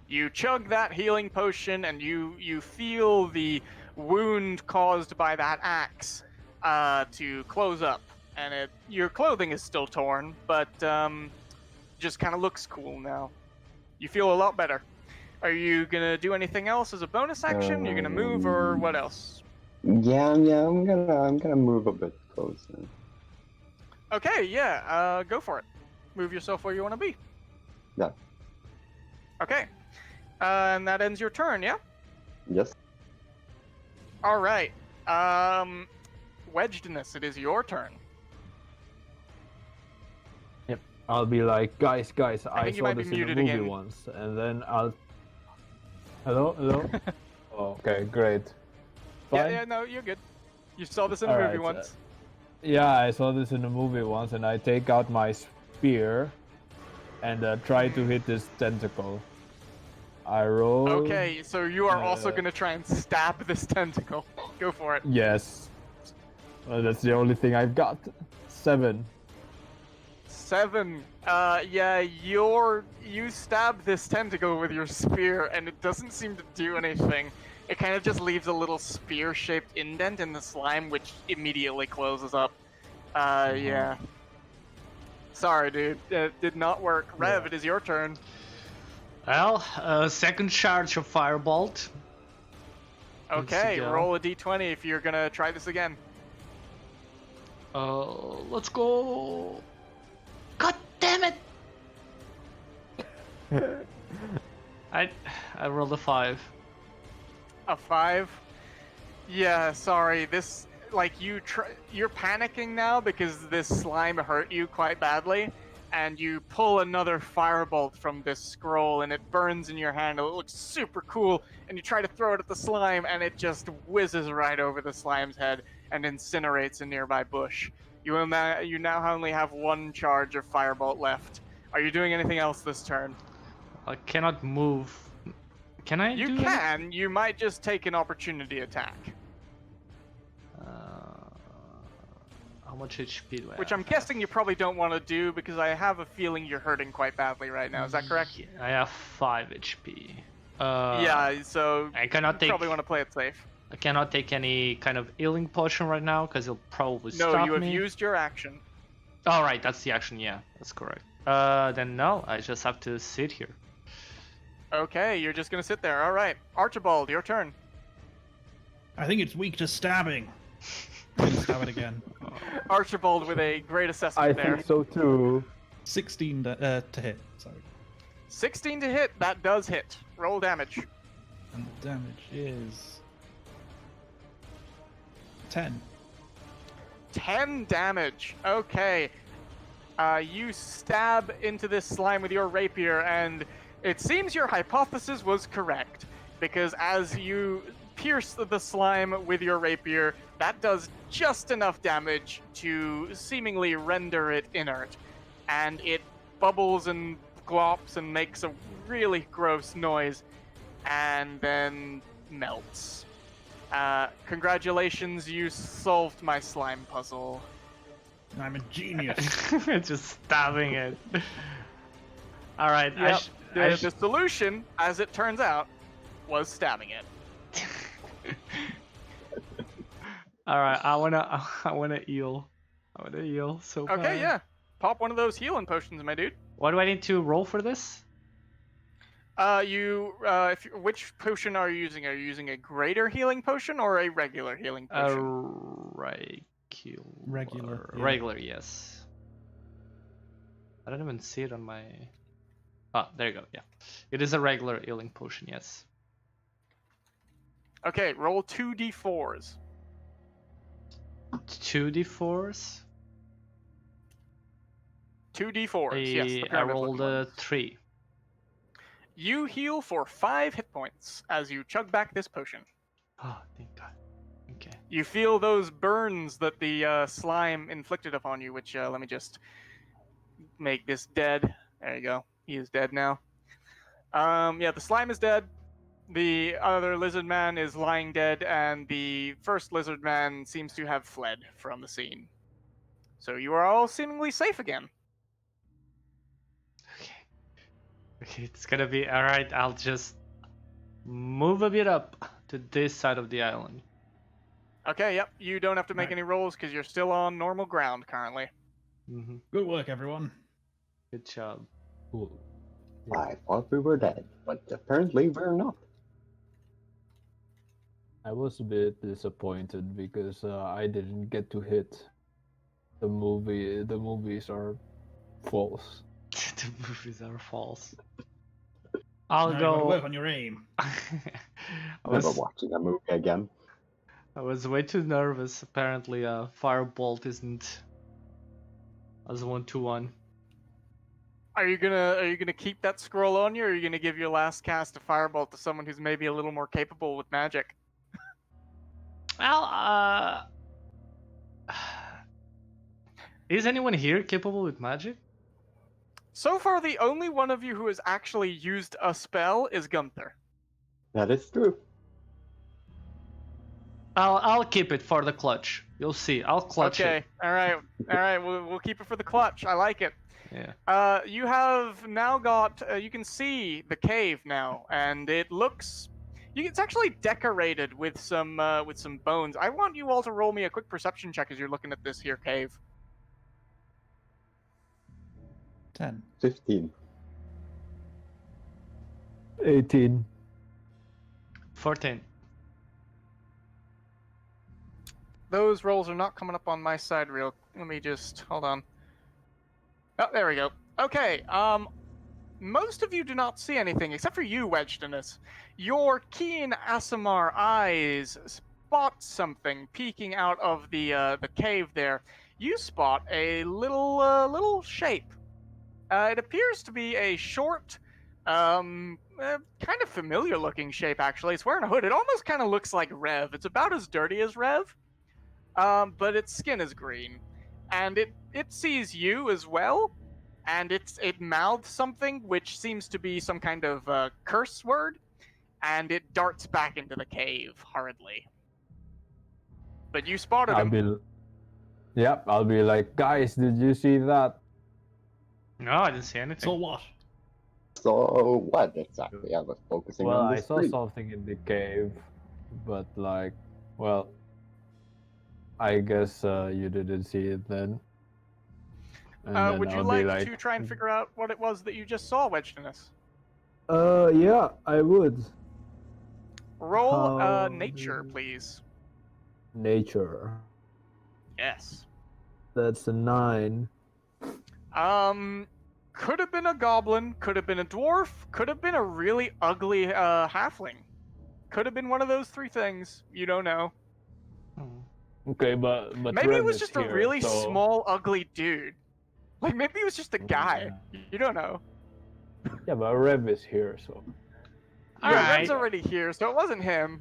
You chug that healing potion, and you feel the wound caused by that axe to close up. And your clothing is still torn, but just kind of looks cool now. You feel a lot better. Are you gonna do anything else as a bonus action? You're gonna move, or what else? Yeah, I'm gonna move a bit closer. Okay, yeah, go for it. Move yourself where you want to be. Yeah. Okay. And that ends your turn, yeah? Yes. All right. Wedgedness, it is your turn. I'll be like, guys, I I think you saw might be this in a muted movie again. once, and then I'll... Hello? Oh, okay, great. Fine? Yeah, no, you're good. You saw this in a Alright, movie once. Yeah, I saw this in a movie once, and I take out my spear and try to hit this tentacle. I roll... Okay, so you are also uh, going to try and stab this tentacle. Go for it. Yes. That's the only thing I've got. 7. 7. Yeah, you stab this tentacle with your spear, and it doesn't seem to do anything. It kind of just leaves a little spear-shaped indent in the slime, which immediately closes up. Yeah. Sorry, dude. It did not work. Rev, it is your turn. Well, second charge of Firebolt. Okay, go. roll a d20 if you're gonna try this again. Let's go. God damn it! I rolled a 5. A 5? Yeah, sorry. This, like, you're panicking now because this slime hurt you quite badly, and you pull another firebolt from this scroll, and it burns in your hand. It looks super cool, and you try to throw it at the slime, and it just whizzes right over the slime's head and incinerates a nearby bush. You now only have 1 charge of firebolt left. Are you doing anything else this turn? I cannot move. Can I? You do can. You might just take an opportunity attack. much HP do I Which have? I'm guessing you probably don't want to do because I have a feeling you're hurting quite badly right now. Is that correct? Yeah, I have 5 HP. Yeah, so I cannot you take. probably want to play it safe. I cannot take any kind of healing potion right now because it'll probably No, stop you have me. used your action. All right, that's the action. Yeah, that's correct. Then no, I just have to sit here. Okay, you're just gonna sit there. All right, Archibald, your turn. I think it's weak to stabbing. I'm gonna stab it again. Archibald with a great assessment I there. think so too. 16 to hit. Sorry. 16 to hit. That does hit. Roll damage. And the damage is 10. 10 damage. Okay. You stab into this slime with your rapier, and it seems your hypothesis was correct. Because as you pierce the slime with your rapier, that does just enough damage to seemingly render it inert. And it bubbles and glops and makes a really gross noise, and then melts. Congratulations, you solved my slime puzzle. I'm a genius. Just stabbing it. All right. Yep. The solution, as it turns out, was stabbing it. All right. I wanna heal. I wanna heal so bad. Okay, yeah. Pop one of those healing potions, my dude. What do I need to roll for this? Which potion are you using? Are you using a greater healing potion or a regular healing potion? Regular, yeah. Regular, yes. I don't even see it on my. Ah, there you go. Yeah, it is a regular healing potion. Yes. Okay, roll 2d4s. 2d4s. 2d4s. Yes. The I pyramid rolled looking a ones. 3. You heal for 5 hit points as you chug back this potion. Oh, thank God. Okay. You feel those burns that the slime inflicted upon you, which let me just make this dead. There you go. He is dead now. Yeah, the slime is dead. The other lizard man is lying dead, and the first lizard man seems to have fled from the scene. So you are all seemingly safe again. Okay, it's gonna be alright. I'll just move a bit up to this side of the island. Okay, yep. You don't have to make Right. any rolls because you're still on normal ground currently. Mm-hmm. Good work, everyone. Good job. Cool. I thought we were dead, but apparently we're not. I was a bit disappointed because I didn't get to hit the movie. The movies are false. The movies are false. I'll Now you gotta go. work on your aim. I Never was watching a movie again. way too nervous. Apparently, firebolt isn't as 1-to-1. Are you gonna keep that scroll on you, or are you gonna give your last cast of Firebolt to someone who's maybe a little more capable with magic? Well, is anyone here capable with magic? So far, the only one of you who has actually used a spell is Gunther. That is true. I'll keep it for the clutch. You'll see. I'll clutch Okay, it. all right. We'll keep it for the clutch. I like it. Yeah. You have now got. You can see the cave now, and it looks. It's actually decorated with some bones. I want you all to roll me a quick perception check as you're looking at this here cave. 10. 15. 18. 14. Those rolls are not coming up on my side real. Let me just hold on. Oh, there we go. Okay. Most of you do not see anything except for you, Wedgedinus. Your keen Asimar eyes spot something peeking out of the cave there. You spot a little shape. It appears to be a short, kind of familiar-looking shape. Actually, it's wearing a hood. It almost kind of looks like Rev. It's about as dirty as Rev, but its skin is green, and it sees you as well. And it mouths something which seems to be some kind of curse word, and it darts back into the cave hurriedly. But you spotted him. Yep, I'll be like, guys, did you see that? No, I didn't see anything. So what? So what exactly? I was focusing Well, on the I saw street. something in the cave, but like, well, I guess you didn't see it then. And then Would you I'll be like like, to try and figure out what it was that you just saw, Wedgeness? yeah, I would. Roll How nature, do- please. Nature. Yes. That's a 9. Could have been a goblin, could have been a dwarf, could have been a really ugly halfling. Could have been one of those three things. You don't know. Hmm. Okay, but Maybe it Rev was is just here, a really so... small, ugly dude. Like maybe it was just a guy. Yeah. You don't know. Yeah, but Rev is here, so... Yeah, Alright. Rev's already here, so it wasn't him.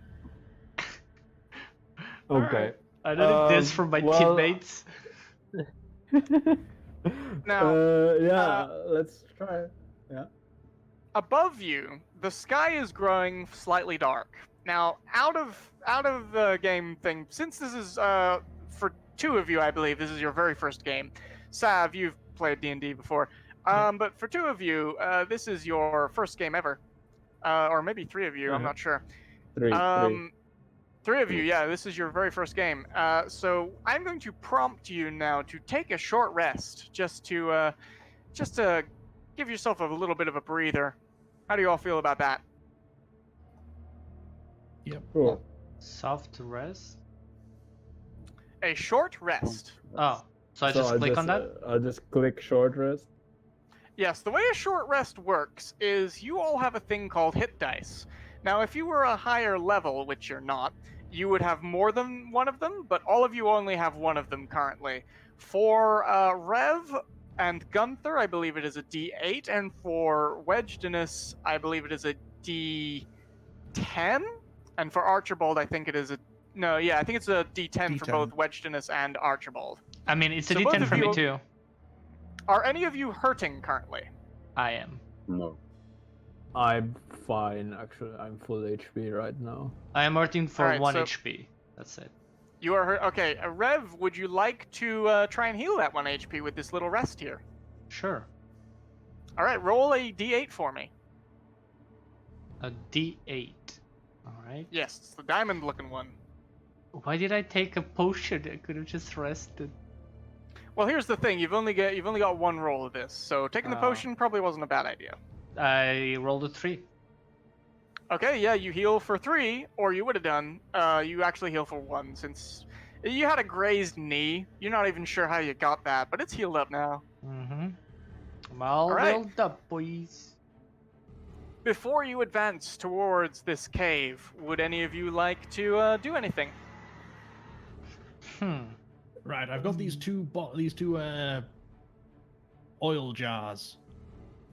Okay. Alright. I needed this from my well- teammates. Now, yeah, let's try it. Yeah. above you, the sky is growing slightly dark. Now, out of the game thing, since this is for two of you, I believe this is your very first game. Sav, you've played D&D before, but for two of you, this is your first game ever, or maybe three of you. I'm not sure. Three. Three of you, yeah. This is your very first game. So I'm going to prompt you now to take a short rest, just to give yourself a little bit of a breather. How do you all feel about that? Cool. Soft rest. A short rest. Oh, so I just click on that? I'll just click short rest. Yes, the way a short rest works is you all have a thing called hit dice. Now, if you were a higher level, which you're not, you would have more than one of them, but all of you only have one of them currently. For Rev and Gunther, I believe it is a D8, and for Wedgeness, I believe it is a D10, and for Archibald, I think it is a... No, yeah, I think it's a D10 for D10. both Wedgeness and Archibald. I mean, it's a So both D10 of for me you- too. Are any of you hurting currently? I am. No. I'm fine, actually. I'm full HP right now. I am hurting for Alright, 1 so- HP. That's it. You are hurt. Okay, Rev, would you like to try and heal that 1 HP with this little rest here? Sure. All right, roll a D8 for me. A D8. Alright. Yes, it's the diamond-looking one. Why did I take a potion? I could have just rested. Well, here's the thing: you've only got one roll of this, so taking the Oh. potion probably wasn't a bad idea. I rolled a 3. Okay, yeah, you heal for 3, or you would have done. You actually heal for 1 since you had a grazed knee. You're not even sure how you got that, but it's healed up now. Mm-hmm. I'm all Alright. healed up, boys. Before you advance towards this cave, would any of you like to do anything? Right, I've got these two oil jars.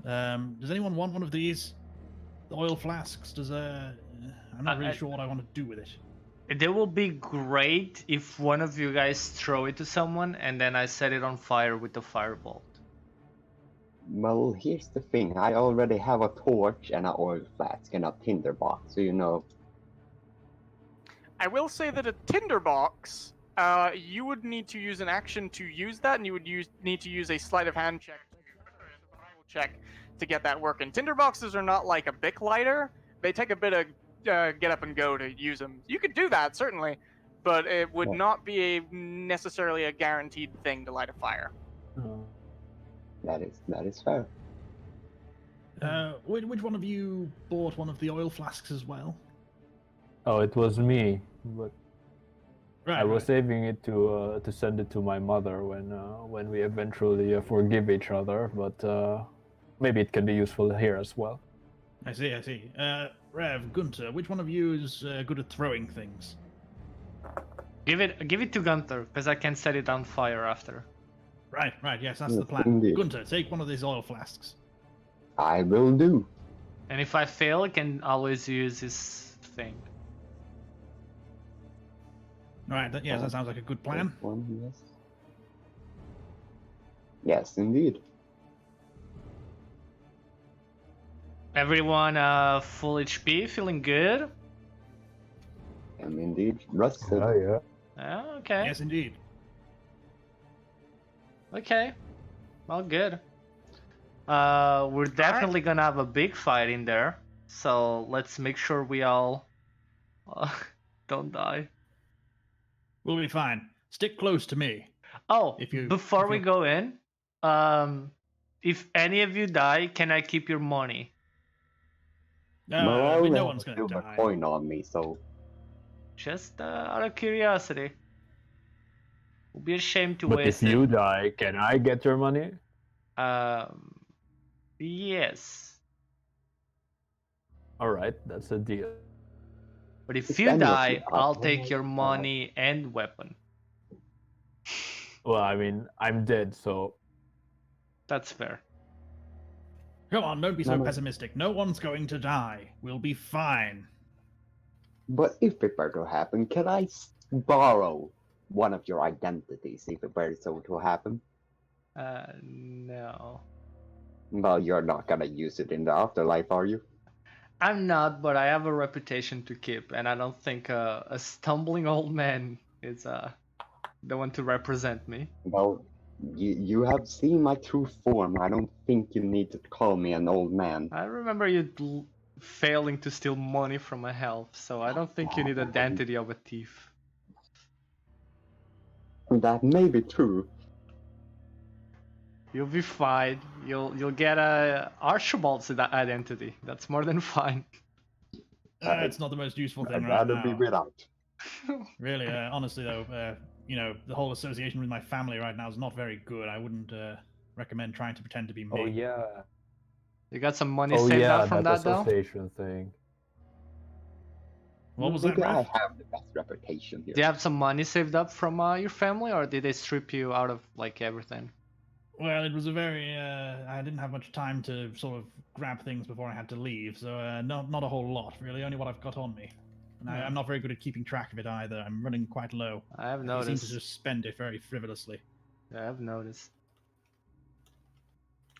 Does anyone want one of these? The oil flasks? I'm not really sure what I want to do with it. It will be great if one of you guys throw it to someone and then I set it on fire with the firebolt. Well, here's the thing. I already have a torch and an oil flask and a tinderbox, so you know. I will say that a tinderbox, you would need to use an action to use that, and you would need to use a sleight of hand check, survival check, to get that working. Tinderboxes are not like a Bic lighter; they take a bit of get up and go to use them. You could do that certainly, but it would Yeah. not be necessarily a guaranteed thing to light a fire. That is fair. Which one of you bought one of the oil flasks as well? Oh, it was me, but Right, I was right. saving it to send it to my mother when we eventually forgive each other. But maybe it can be useful here as well. I see. Rev, Gunter, which one of you is good at throwing things? Give it to Gunther, because I can set it on fire after. Right, yes, that's the Yes, plan. indeed. Gunter, take one of these oil flasks. I will do. And if I fail, I can always use this thing. Alright, that sounds like a good plan. First one, yes. Yes, indeed. Everyone full HP, feeling good? I'm indeed rusted. yeah. Okay. Yes, indeed. Okay. Well, good. We're definitely gonna have a big fight in there. So let's make sure we all don't die. We'll be fine. Stick close to me. Oh, If you- before if we you- go in, if any of you die, can I keep your money? Well, I no only one's have a gonna silver die. coin on me, so Just out of curiosity. Would be a shame to But if waste you it. die, can I get your money? Yes. All right, that's a deal. But if If you any of die, you die, I'll then take I your die. money and weapon. Well, I mean, I'm dead, so That's fair. Come on, don't be so No. pessimistic. No one's going to die. We'll be fine. But if it were to happen, can I borrow one of your identities if it were so to happen? No. Well, you're not gonna use it in the afterlife, are you? I'm not, but I have a reputation to keep, and I don't think a stumbling old man is the one to represent me. Well, you have seen my true form. I don't think you need to call me an old man. I remember you failing to steal money from a elf, so I don't think you need identity of a thief. That may be true. You'll be fine. You'll get a Archibald's identity. That's more than fine. It's not the most useful thing I'd right rather now. be without. Really, honestly though, the whole association with my family right now is not very good. I wouldn't recommend trying to pretend to be me. oh yeah, You got some money oh saved yeah, up from that that though? association thing. What was that, Maybe I Rev? have the best reputation here. Do you have some money saved up from your family, or did they strip you out of like everything? Well, it was a very. I didn't have much time to sort of grab things before I had to leave, so not a whole lot really. Only what I've got on me, and Yeah. I'm not very good at keeping track of it either. I'm running quite low. I have I seem to noticed. just spend it very frivolously. Yeah, I've noticed.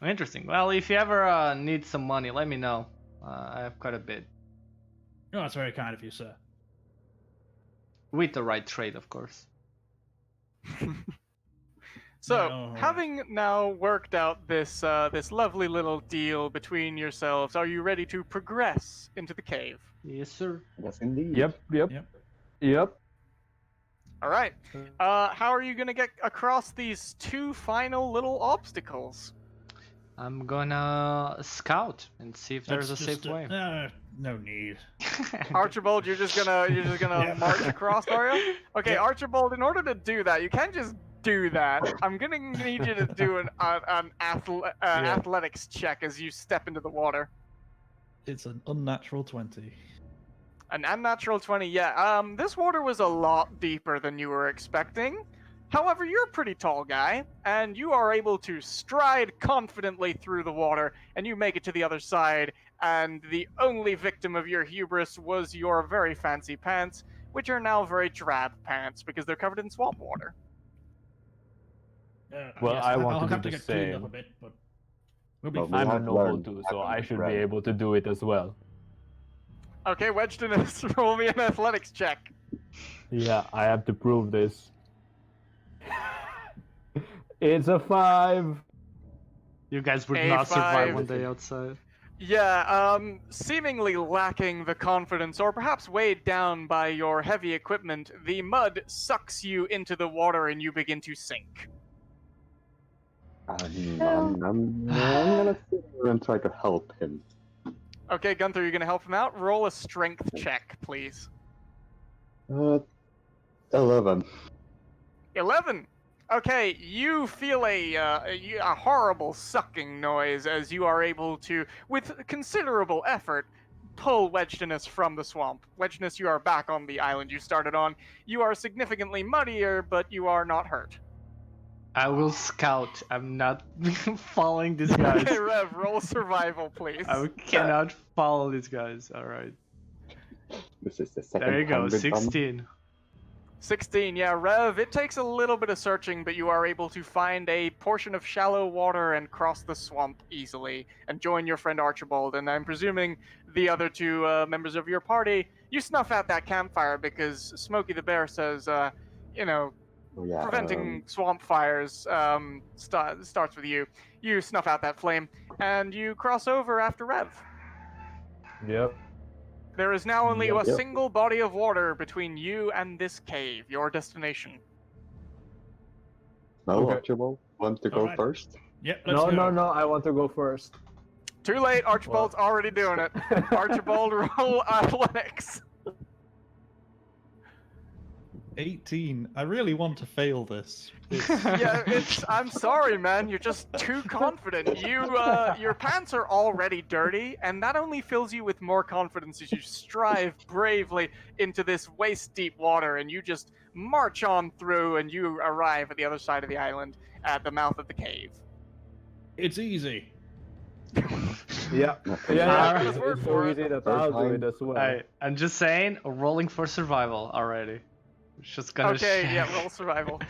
Interesting. Well, if you ever need some money, let me know. I have quite a bit. Oh, that's very kind of you, sir. With the right trade, of course. So, No. having now worked out this this lovely little deal between yourselves, are you ready to progress into the cave? Yes, sir. Yes, indeed. Yep. Yep. All right. How are you gonna get across these two final little obstacles? I'm gonna scout and see if there's That's a just, safe way. No need. Archibald, you're just gonna Yeah. march across, are you? Okay, Yeah. Archibald. In order to do that, you can't just do that. I'm gonna need you to do an athletics check as you step into the water. It's an unnatural 20. An unnatural 20, yeah. This water was a lot deeper than you were expecting. However, you're a pretty tall guy, and you are able to stride confidently through the water, and you make it to the other side, and the only victim of your hubris was your very fancy pants, which are now very drab pants because they're covered in swamp water. Well, I want I'll to do have to the get cleaned up same. a bit, but we'll be Well, we fine. I'm a have noble learned too, how so to I should be run. able to do it as well. Okay, Wedgedinus, roll me an athletics check. Yeah, I have to prove this. It's a 5. You guys would A5. not survive one day outside. Yeah, seemingly lacking the confidence, or perhaps weighed down by your heavy equipment, the mud sucks you into the water and you begin to sink. I'm gonna sit here and try to help him. Okay, Gunther, you're gonna help him out? Roll a strength check, please. 11. 11! Okay, you feel a horrible sucking noise as you are able to, with considerable effort, pull Wedgedinus from the swamp. Wedgedinus, you are back on the island you started on. You are significantly muddier, but you are not hurt. I will scout. I'm not following these guys. Okay, Rev, roll survival, please. I cannot follow these guys. All right. This is the second There you go. time we've done- 16. 16, yeah, Rev, it takes a little bit of searching, but you are able to find a portion of shallow water and cross the swamp easily and join your friend Archibald. And I'm presuming the other two members of your party, you snuff out that campfire because Smokey the Bear says, Oh, yeah, preventing swamp fires starts with you. You snuff out that flame, and you cross over after Rev. Yep. There is now only Yep. a single body of water between you and this cave, your destination. Well, Okay. Archibald, want to go Alright. first? Yep, let's go. No, I want to go first. Too late, Archibald's already doing it. Archibald, roll athletics. 18. I really want to fail this. Yeah, I'm sorry, man. You're just too confident. Your pants are already dirty, and that only fills you with more confidence as you strive bravely into this waist-deep water, and you just march on through, and you arrive at the other side of the island, at the mouth of the cave. It's easy. Yeah. Okay. Yeah, I'll it's word so for it. easy that Third I'll do time. it as well. I'm just saying, rolling for survival already. It's just gonna. Okay, yeah, roll survival.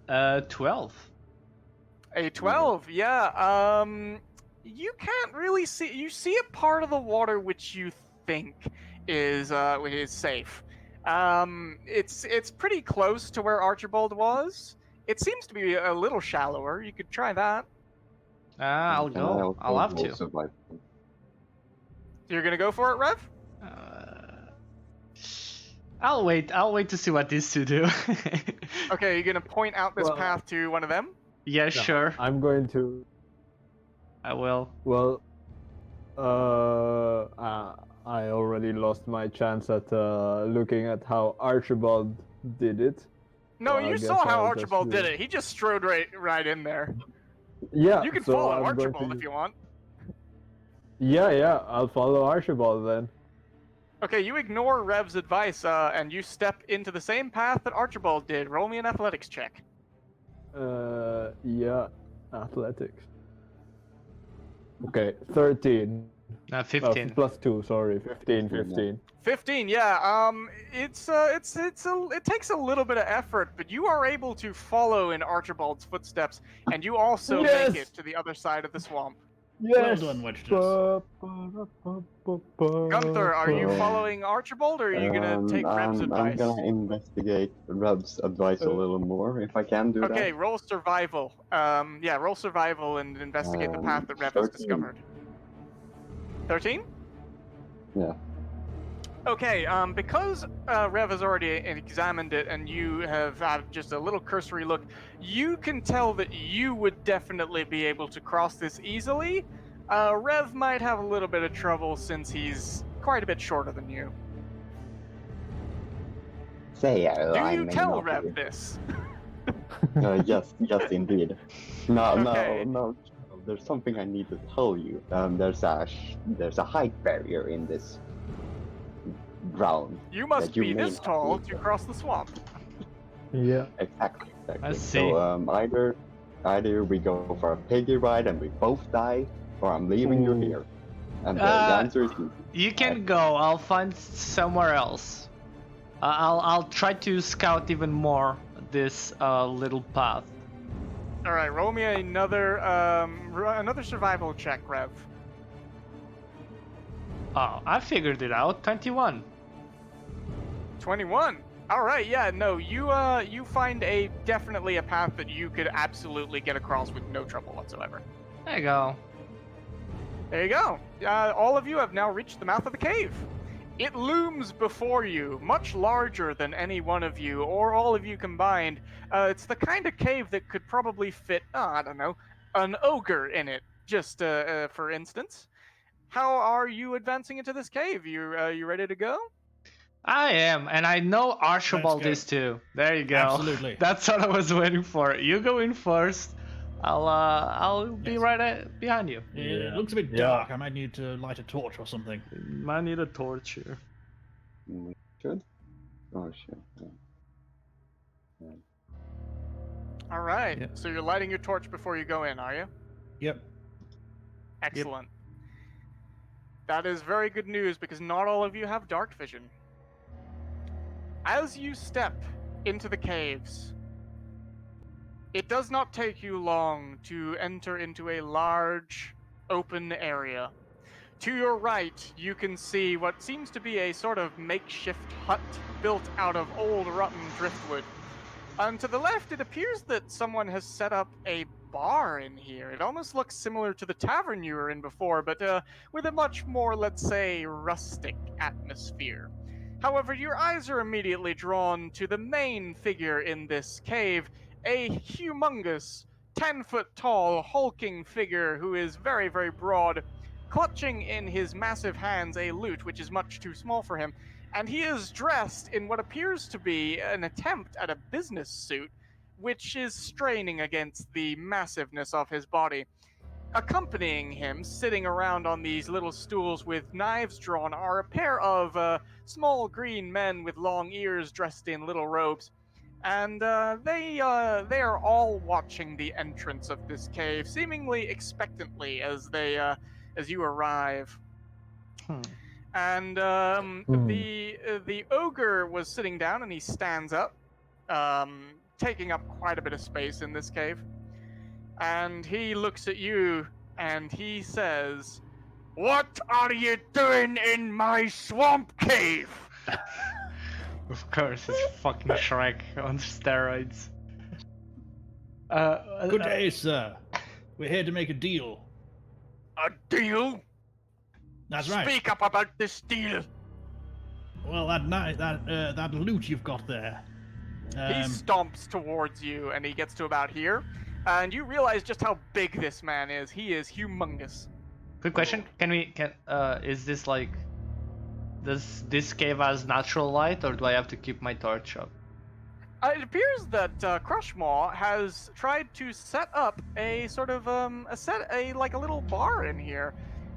12. A 12, yeah. You can't really see. You see a part of the water which you think is safe. It's pretty close to where Archibald was. It seems to be a little shallower. You could try that. I'll Can I go. also I'll have roll to. survival? You're gonna go for it, Rev? I'll wait. I'll wait to see what these two do. Okay, you're gonna point out this Well- path to one of them. Yeah, No, sure. I'm going to. I will. Well, I already lost my chance at looking at how Archibald did it. No, Well, I you guess saw how I'll just Archibald do did it. it. He just strode right in there. Yeah. You can so follow I'm going Archibald to- if you want. Yeah, I'll follow Archibald then. Okay, you ignore Rev's advice, and you step into the same path that Archibald did. Roll me an athletics check. Yeah, athletics. Okay, 13. 15. Plus 2, sorry, 15. 15, yeah. It takes a little bit of effort, but you are able to follow in Archibald's footsteps, and you also Yes! make it to the other side of the swamp. Yes! done, Wedge Gunther, are you Oh. following Archibald, or are you gonna take Rev's I'm advice? gonna investigate Reb's advice a little more, if I can do Okay, that. roll survival. Yeah, roll survival and investigate the path that Rev has 13. discovered. 13? Yeah. Okay, because Rev has already examined it and you have just a little cursory look, you can tell that you would definitely be able to cross this easily. Rev might have a little bit of trouble since he's quite a bit shorter than you. Say Do I you may tell not Rev be. this? Yes, indeed. No, Okay. no. There's something I need to tell you. There's a height barrier in this ground. You must That you be may this not tall be. to cross the swamp. Yeah. Exactly. I see. So either we go for a piggy ride and we both die, or I'm leaving you Ooh. here. And the Uh, answer is You can go. I'll find somewhere else. I'll try to scout even more this little path. All right, roll me another survival check, Rev. Oh, I figured it out. 21. 21. All right, yeah, no, you find definitely a path that you could absolutely get across with no trouble whatsoever. There you go. There you go. All of you have now reached the mouth of the cave. It looms before you, much larger than any one of you or all of you combined. It's the kind of cave that could probably fit, I don't know, an ogre in it, just for instance. How are you advancing into this cave? You ready to go? I am, and I know Archibald go. is too. There you go. Absolutely. That's what I was waiting for. You go in first. I'll be Yes. right behind you. It looks a bit Yeah. dark. I might need to light a torch or something. Might need a torch here. Should? Oh shit. Yeah. All right. Yeah. So you're lighting your torch before you go in, are you? Yep. Excellent. That is very good news because not all of you have dark vision. As you step into the caves, it does not take you long to enter into a large, open area. To your right, you can see what seems to be a sort of makeshift hut built out of old rotten driftwood. And to the left, it appears that someone has set up a bar in here. It almost looks similar to the tavern you were in before, but with a much more, let's say, rustic atmosphere. However, your eyes are immediately drawn to the main figure in this cave, a humongous, 10-foot tall, hulking figure who is very, very broad, clutching in his massive hands a lute, which is much too small for him, and he is dressed in what appears to be an attempt at a business suit, which is straining against the massiveness of his body. Accompanying him, sitting around on these little stools with knives drawn, are a pair of small green men with long ears dressed in little robes. And they are all watching the entrance of this cave, seemingly expectantly as you arrive. And the ogre was sitting down, and he stands up, taking up quite a bit of space in this cave. And he looks at you, and he says, "What are you doing in my swamp cave?" Of course, it's fucking Shrek on steroids. Good day, sir. We're here to make a deal. A deal? That's right. Speak up about this deal. Well, that loot you've got there. He stomps towards you, and he gets to about here. And you realize just how big this man is. He is humongous. Quick question: is this like, does this cave has natural light, or do I have to keep my torch up? It appears that Crushmaw has tried to set up a sort of like a little bar in here,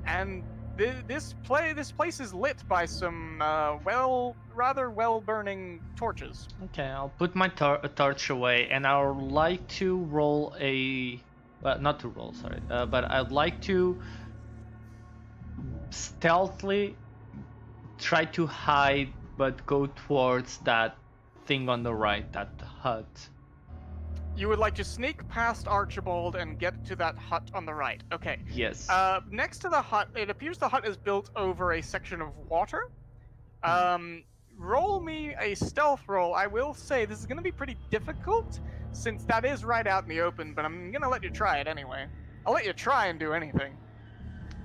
and this place is lit by some rather well burning torches. Okay, I'll put my torch away, and I would like to roll not to roll, sorry, but I'd like to stealthily try to hide, but go towards that thing on the right, that hut. You would like to sneak past Archibald and get to that hut on the right. Okay. Yes. Next to the hut, it appears the hut is built over a section of water. Roll me a stealth roll. I will say this is going to be pretty difficult since that is right out in the open, but I'm going to let you try it anyway. I'll let you try and do anything.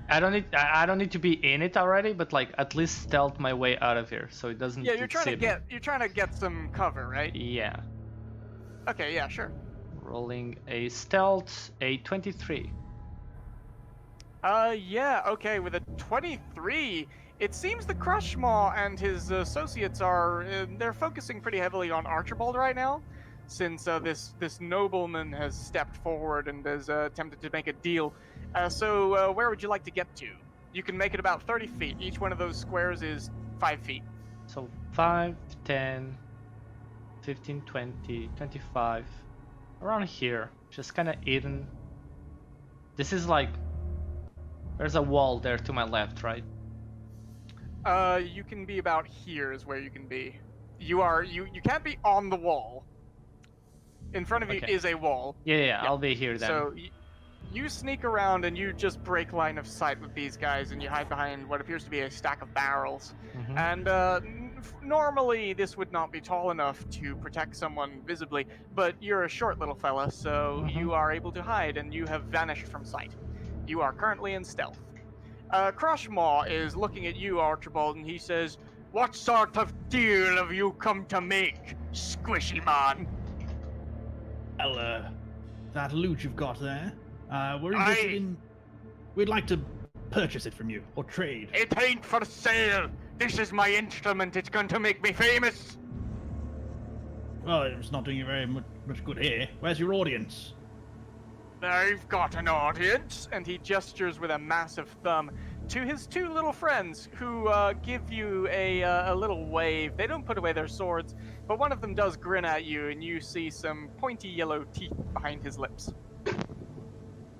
I don't need to be in it already, but like at least stealth my way out of here so it doesn't. Yeah, you're trying to get some cover, right? Yeah. Okay, yeah, sure. Rolling a stealth, a 23. Yeah, okay, with a 23, it seems the Crushmaw and his associates they're focusing pretty heavily on Archibald right now, since this nobleman has stepped forward and has attempted to make a deal. So where would you like to get to? You can make it about 30 feet. Each one of those squares is 5 feet. So 5, 10, 15, 20, 25. Around here. Just kind of hidden. This is like... There's a wall there to my left, right? You can be about here is where you can be. You can't be on the wall. In front of you is a wall. Yeah, I'll be here then. So you sneak around and you just break line of sight with these guys, and you hide behind what appears to be a stack of barrels. Mm-hmm. And normally this would not be tall enough to protect someone visibly, but you're a short little fella, so you are able to hide, and you have vanished from sight. You are currently in stealth. Crushmaw is looking at you, Archibald, and he says, "What sort of deal have you come to make, squishy man?" Well, that loot you've got there, we're interested in... We'd like to purchase it from you, or trade. It ain't for sale! This is my instrument, it's going to make me famous! Well, it's not doing you very much good here. Where's your audience? I've got an audience, and he gestures with a massive thumb to his two little friends, who give you a little wave. They don't put away their swords, but one of them does grin at you, and you see some pointy yellow teeth behind his lips.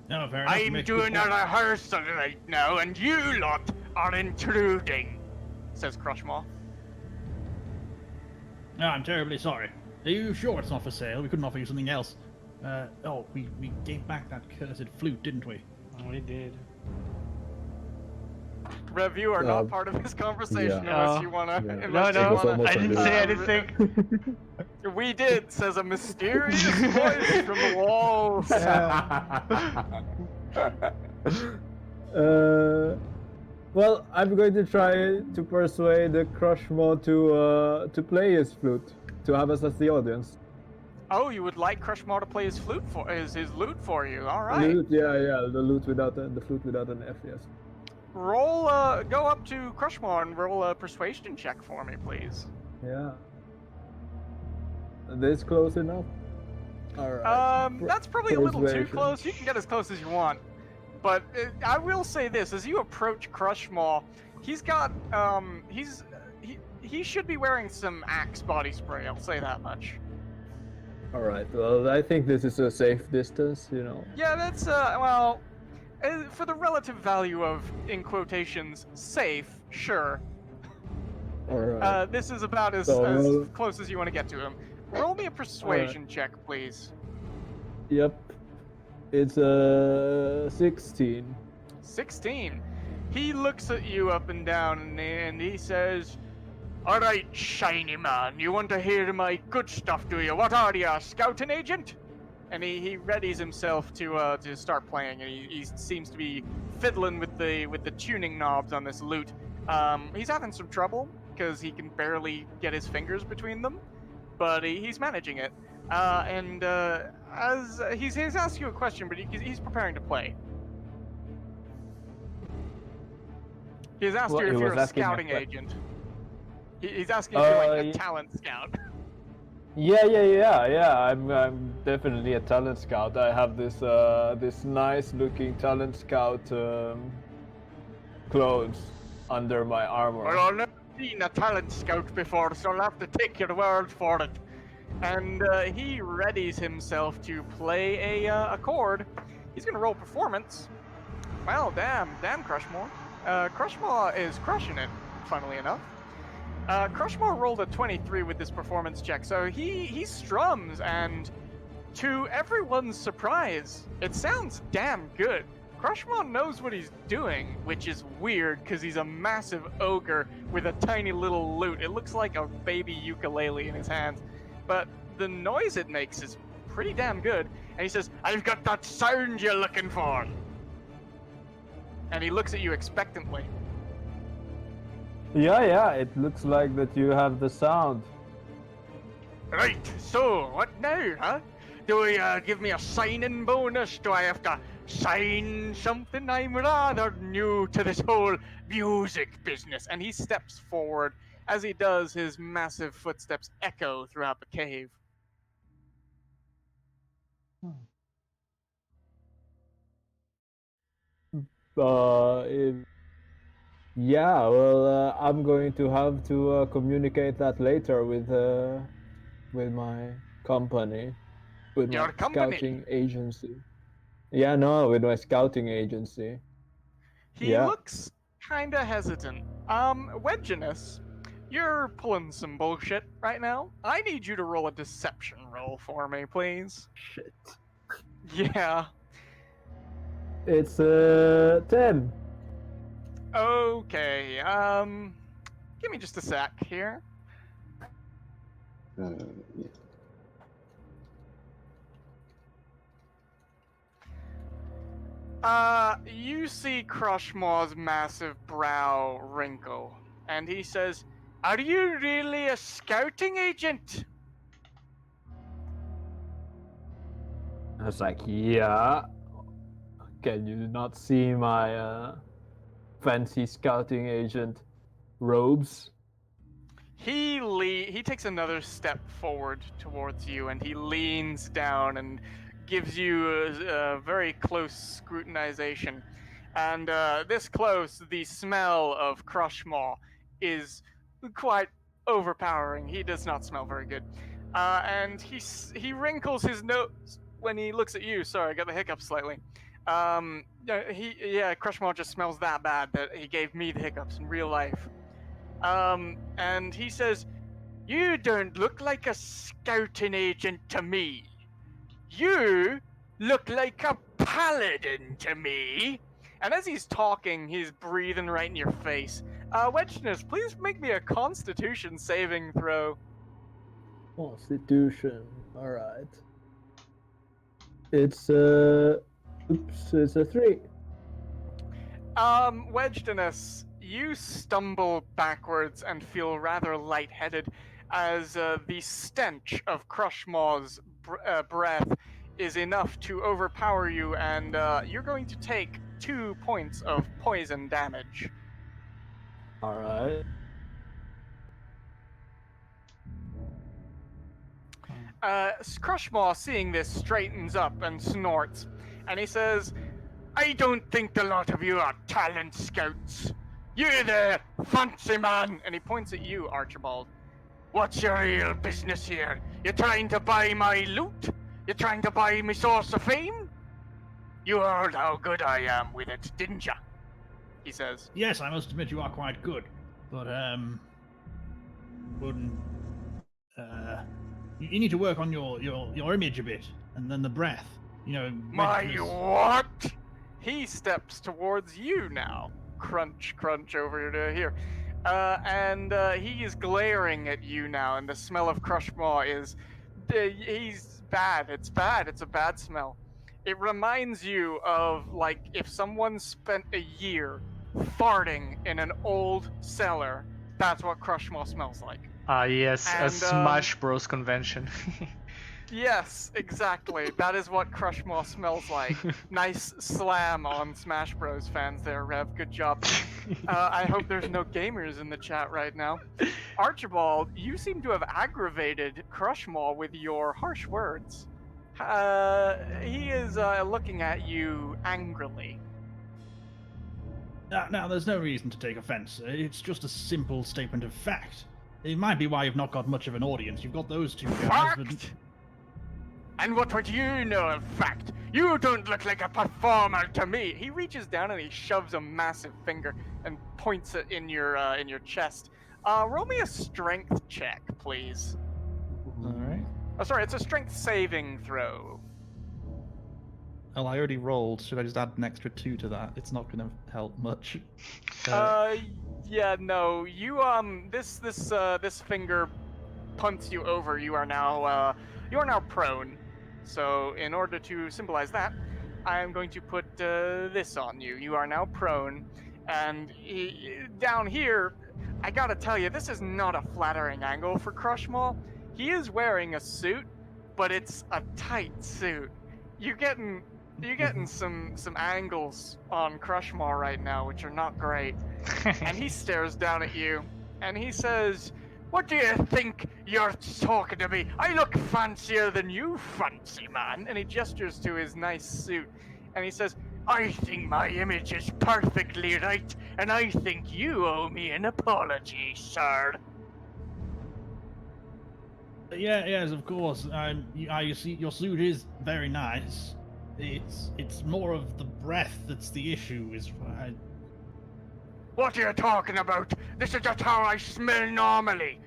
No, fair enough. I'm doing a rehearsal right now, and you lot are intruding, says Crushmaw. No, I'm terribly sorry. Are you sure it's not for sale? We couldn't offer you something else. We gave back that cursed flute, didn't we? We did. Rev, you are not Uh, part of this conversation yeah. unless No. you wanna. Yeah. Unless No, you no, was wanna. almost I a didn't little- say Uh, anything. We did, says a mysterious voice from the walls. Well, I'm going to try to persuade the Crushmaw to play his flute, to have us as the audience. Oh, you would like Crushmaw to play his his lute for you? All right. Lute, yeah, the lute without the flute without an F, yes. Roll. Go up to Crushmaw and roll a persuasion check for me, please. Yeah. This close enough? Alright. That's probably a little too Persuasion. close. You can get as close as you want. But I will say this: as you approach Crushmaw, he's got he should be wearing some Axe body spray. I'll say that much. Alright, well, I think this is a safe distance, you know. Yeah, that's well, for the relative value of, in quotations, safe. Sure. Alright. This is about as So- close as you want to get to him. Roll me a persuasion check, please. Yep. It's 16. 16. He looks at you up and down and he says, "All right, shiny man, you want to hear my good stuff, do you? What are you, a scouting agent?" And he readies himself to start playing, and he seems to be fiddling with the tuning knobs on this lute. He's having some trouble because he can barely get his fingers between them, but he's managing it. As he's asked you a question, but he's preparing to play. He's asked Well, you he if you're was a asking a scouting que- agent. He's asking if you're like a ye- talent scout. Yeah. I'm definitely a talent scout. I have this nice looking talent scout clothes under my armor. Well, I've never seen a talent scout before, so I'll have to take your word for it. And he readies himself to play a chord. He's gonna roll performance. Well, damn, Crushmaw. Crushmaw is crushing it, funnily enough. Crushmaw rolled a 23 with this performance check, so he strums, and to everyone's surprise, it sounds damn good. Crushmaw knows what he's doing, which is weird because he's a massive ogre with a tiny little lute. It looks like a baby ukulele in his hands, but the noise it makes is pretty damn good. And he says, "I've got that sound you're looking for." And he looks at you expectantly. Yeah, it looks like that you have the sound. Right, so what now, huh? Do we give me a signing bonus? Do I have to sign something? I'm rather new to this whole music business. And he steps forward. As he does, his massive footsteps echo throughout the cave. Yeah, well, I'm going to have to communicate that later with my company, with Your my company? scouting agency. Yeah, no, with my scouting agency. He Yeah. looks kinda hesitant. Wedginus, you're pulling some bullshit right now. I need you to roll a deception roll for me, please. Shit. Yeah. It's 10. Okay, give me just a sec here. Yeah. You see Crushmaw's massive brow wrinkle, and he says, "Are you really a scouting agent?" I was like, yeah. Can you not see my fancy scouting agent robes? He takes another step forward towards you, and he leans down and gives you a very close scrutinization. And this close, the smell of Crushmaw is quite overpowering. He does not smell very good. And he wrinkles his nose when he looks at you. Sorry, I got the hiccups slightly. Crushmaw just smells that bad that he gave me the hiccups in real life. And he says, "You don't look like a scouting agent to me. You look like a paladin to me. And as he's talking, he's breathing right in your face. Wedgeness, please make me a Constitution saving throw. Constitution. All right. It's it's a 3. Wedgeness, you stumble backwards and feel rather lightheaded as the stench of Crushmaw's breath is enough to overpower you, and you're going to take 2 points of poison damage. All right. Crushmaw, seeing this, straightens up and snorts, and he says, I don't think the lot of you are talent scouts. You there, fancy man! And he points at you, Archibald. What's your real business here? You trying to buy my loot? You trying to buy me source of fame? You heard how good I am with it, didn't ya? He says. Yes, I must admit you are quite good, but wouldn't. You need to work on your image a bit, and then the breath. You know. My redness. what? He steps towards you now. Crunch, crunch over to here. And he is glaring at you now, and the smell of Crushmaw is... he's bad. It's bad. It's a bad smell. It reminds you of, like, if someone spent a year farting in an old cellar. That's what Crushmaw smells like. Yes, a And, Smash Bros convention. Yes, exactly. That is what Crushmaw smells like. Nice slam on Smash Bros fans there, Rev. Good job. I hope there's no gamers in the chat right now. Archibald, you seem to have aggravated Crushmaw with your harsh words. He is looking at you angrily. Now, there's no reason to take offense. It's just a simple statement of fact. It might be why you've not got much of an audience. You've got those two guys, but... Fact? And what would you know of fact? You don't look like a performer to me. He reaches down and he shoves a massive finger and points it in your chest. Roll me a strength check, please. All right. Oh, sorry, it's a strength saving throw. Well, I already rolled. Should I just add an extra 2 to that? It's not going to help much. Yeah, no. You this finger punts you over. You are now prone. So in order to symbolize that, I am going to put this on you. You are now prone, and down here, I gotta tell you, this is not a flattering angle for Crushmaw. He is wearing a suit, but it's a tight suit. You're getting some angles on Crushmaw right now, which are not great. And he stares down at you, and he says, what do you think you're talking to me? I look fancier than you, fancy man. And he gestures to his nice suit, and he says, I think my image is perfectly right, and I think you owe me an apology, sir. Yes, of course. You see, your suit is very nice. It's more of the breath that's the issue. What are you talking about? This is just how I smell normally.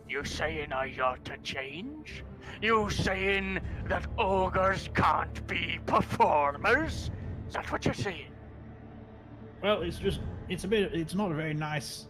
You saying I ought to change? You saying that ogres can't be performers? Is that what you're saying? Well, it's not a very nice.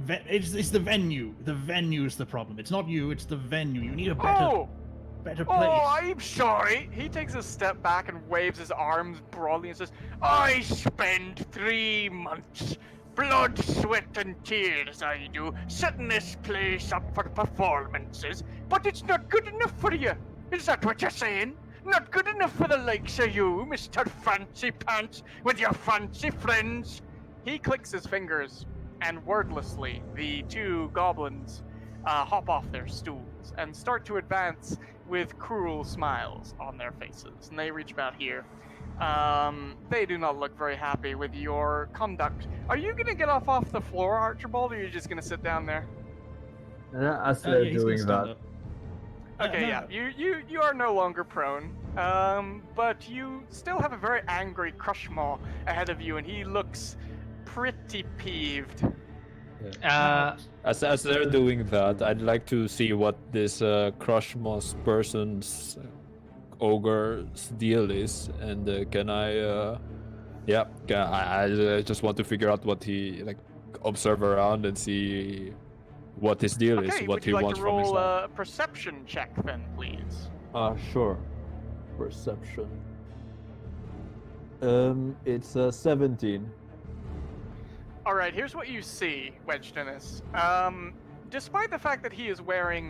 It's the venue. The venue's the problem. It's not you. It's the venue. You need a better place. Oh, I'm sorry. He takes a step back and waves his arms broadly and says, I spend 3 months, blood, sweat, and tears I do, setting this place up for performances, but it's not good enough for you. Is that what you're saying? Not good enough for the likes of you, Mr. Fancy Pants, with your fancy friends? He clicks his fingers, and wordlessly, the 2 goblins hop off their stools and start to advance with cruel smiles on their faces. And they reach about here. They do not look very happy with your conduct. Are you going to get off the floor, Archibald, or are you just going to sit down there? As they're doing that. Okay, no. You are no longer prone, but you still have a very angry Crushmaw ahead of you, and he looks pretty peeved. As they're doing that, I'd like to see what this Crushmaw's person's ogre's deal is, and can I Yeah, I just want to figure out what he like, observe around and see what his deal is, Okay, what would he you like wants to from his roll life. a perception check then, please? Sure. Perception. It's 17. Alright, here's what you see, Wedge Dennis. Despite the fact that he is wearing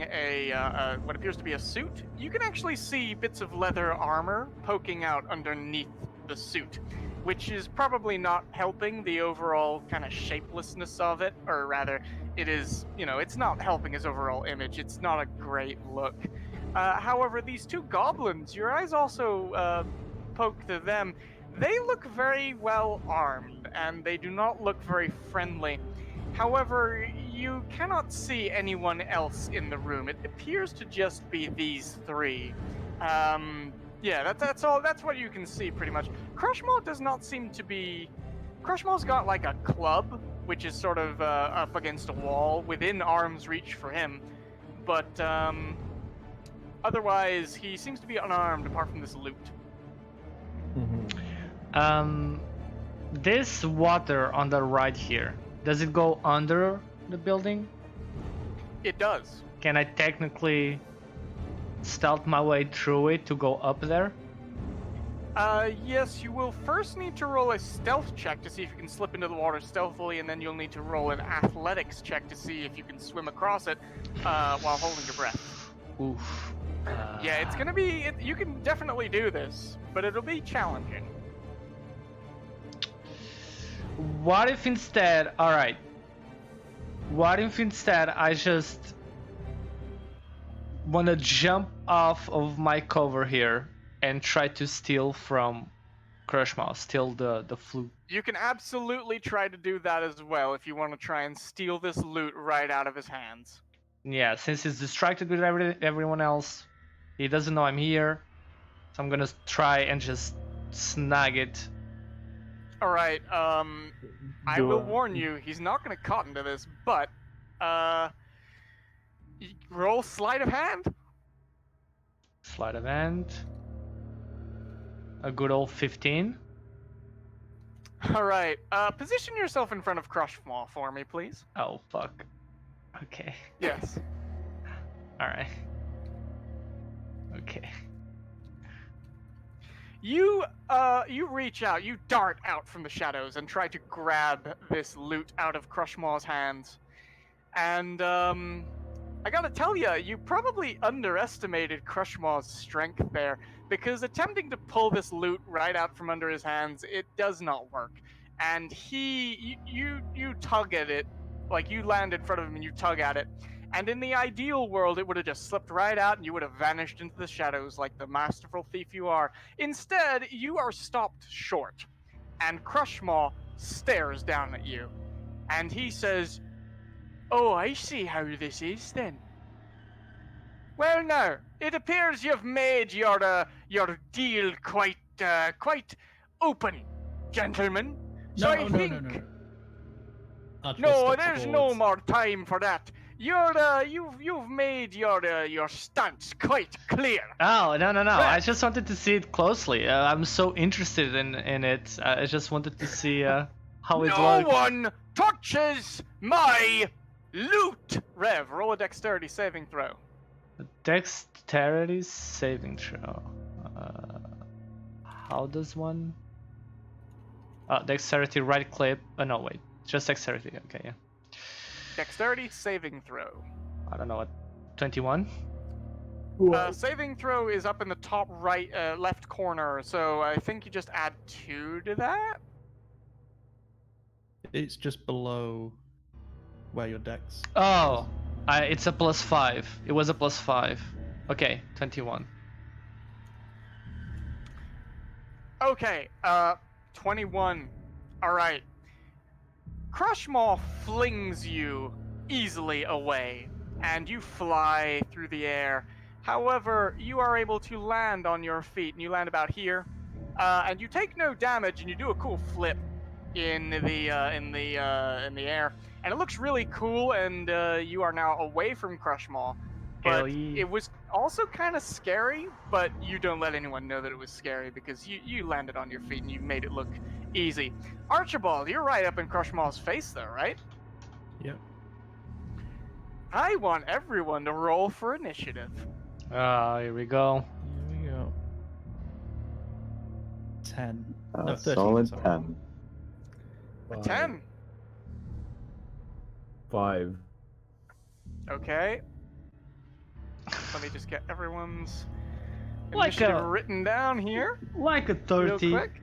what appears to be a suit, you can actually see bits of leather armor poking out underneath the suit, which is probably not helping the overall kind of shapelessness of it, or rather, it is, it's not helping his overall image. It's not a great look. However, these two goblins, your eyes also poke to them. They look very well armed, and they do not look very friendly. However, you cannot see anyone else in the room. It appears to just be these three. Yeah, that's all. That's what you can see, pretty much. Crushmaw does not seem to be. Crushmaw's got like a club, which is sort of up against a wall, within arm's reach for him. But otherwise, he seems to be unarmed, apart from this loot. This water on the right here, does it go under the building? It does. Can I technically stealth my way through it to go up there? Yes, you will first need to roll a stealth check to see if you can slip into the water stealthily, and then you'll need to roll an athletics check to see if you can swim across it while holding your breath. Oof. Yeah, it's gonna be. You can definitely do this, but it'll be challenging. What if instead, alright. What if instead I just wanna jump off of my cover here and try to steal from Crushmaw, steal the flute? You can absolutely try to do that as well if you want to try and steal this loot right out of his hands. Yeah, since he's distracted with everyone else, he doesn't know I'm here, so I'm gonna try and just snag it. Alright, I will warn you, he's not gonna cotton to this, but, roll sleight of hand. Sleight of hand. A good old 15. Alright, position yourself in front of Crushmaw for me, please. Oh, fuck. Okay. Yes. Alright. Okay. You reach out, you dart out from the shadows and try to grab this loot out of Crushmaw's hands. And, I gotta tell you, you probably underestimated Crushmaw's strength there, because attempting to pull this loot right out from under his hands, it does not work. And you tug at it, like you land in front of him and you tug at it, and in the ideal world, it would have just slipped right out and you would have vanished into the shadows like the masterful thief you are. Instead, you are stopped short, and Crushmaw stares down at you, and he says, "Oh, I see how this is then. Well, now, it appears you've made your deal quite open, gentlemen. So I think no, there's no more time for that. You've made your stance quite clear." Oh, no. Well, I just wanted to see it closely. I'm so interested in it. I just wanted to see how it No looks. one touches my loot. Rev, roll a dexterity saving throw. Dexterity saving throw. How does one? Dexterity right click. Oh no, wait. Just dexterity. Okay, yeah. Dexterity saving throw. I don't know what. 21. Saving throw is up in the top right, left corner. So I think you just add 2 to that. It's just below where your dex. Oh, it's a +5. It was a +5. Okay, 21. Okay, 21. Alright. Crushmaw flings you easily away, and you fly through the air. However, you are able to land on your feet, and you land about here, and you take no damage, and you do a cool flip in the air, and it looks really cool. And you are now away from Crushmaw. Hell But yeah. it was also kind of scary, but you don't let anyone know that it was scary because you landed on your feet and you made it look Easy. Archibald, you're right up in Crushmaw's face though, right? Yep. I want everyone to roll for initiative. Here we go. Here we go. 10. No, A 13. solid sorry. 10. A 10. 5. Okay. Let me just get everyone's Like initiative a- written down here Like a real 30. quick.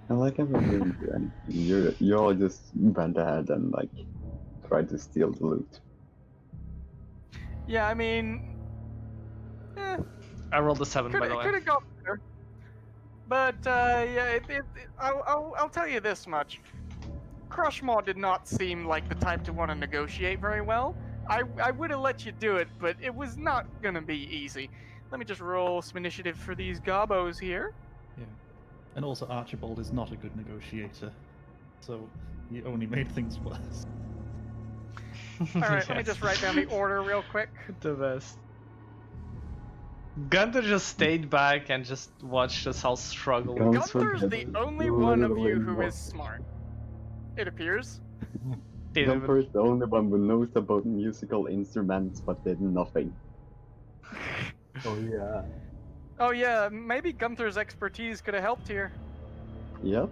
I like everyone didn't do anything. You all just went ahead and like tried to steal the loot. Yeah, I mean, I rolled a 7, by could the way. have gone better. But yeah, I'll tell you this much: Crushmaw did not seem like the type to want to negotiate very well. I would have let you do it, but it was not gonna be easy. Let me just roll some initiative for these gobos here. Yeah. And also, Archibald is not a good negotiator, so he only made things worse. All right, let me Yes. just write down the order real quick. The best. Gunther just stayed back and just watched us all struggle. Gun- Gunther's the Forget only it. one of you who Literally is smart. It appears. Didn't Jumper is the only one who knows about musical instruments but did nothing. Oh yeah. Oh yeah, maybe Gunther's expertise could have helped here. Yep.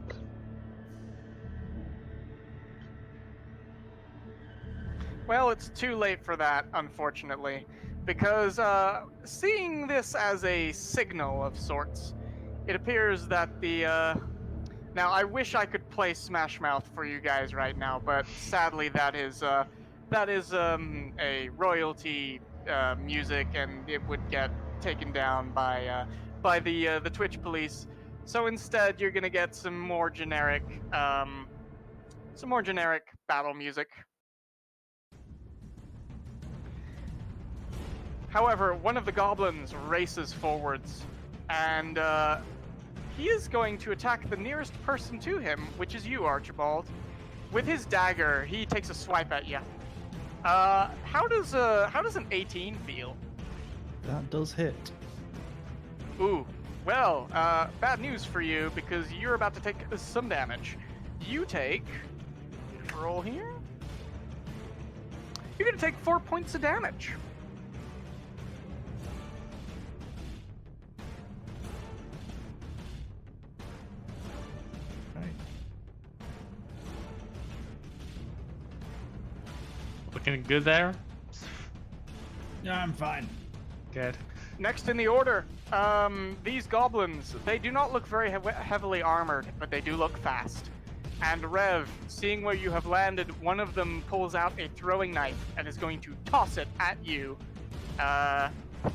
Well, it's too late for that, unfortunately, because seeing this as a signal of sorts, it appears that the now I wish I could play Smash Mouth for you guys right now, but sadly that is a royalty music, and it would get taken down by the Twitch police. So instead, you're gonna get some more generic battle music. However, one of the goblins races forwards, and he is going to attack the nearest person to him, which is you, Archibald. With his dagger, he takes a swipe at you. How does an 18 feel? That does hit. Ooh, well, bad news for you because you're about to take some damage. You take, roll here. You're gonna take 4 points of damage. Right. Looking good there. Yeah, I'm fine. Good. Next in the order, these goblins, they do not look very heavily armored, but they do look fast. And Rev, seeing where you have landed, one of them pulls out a throwing knife and is going to toss it at you.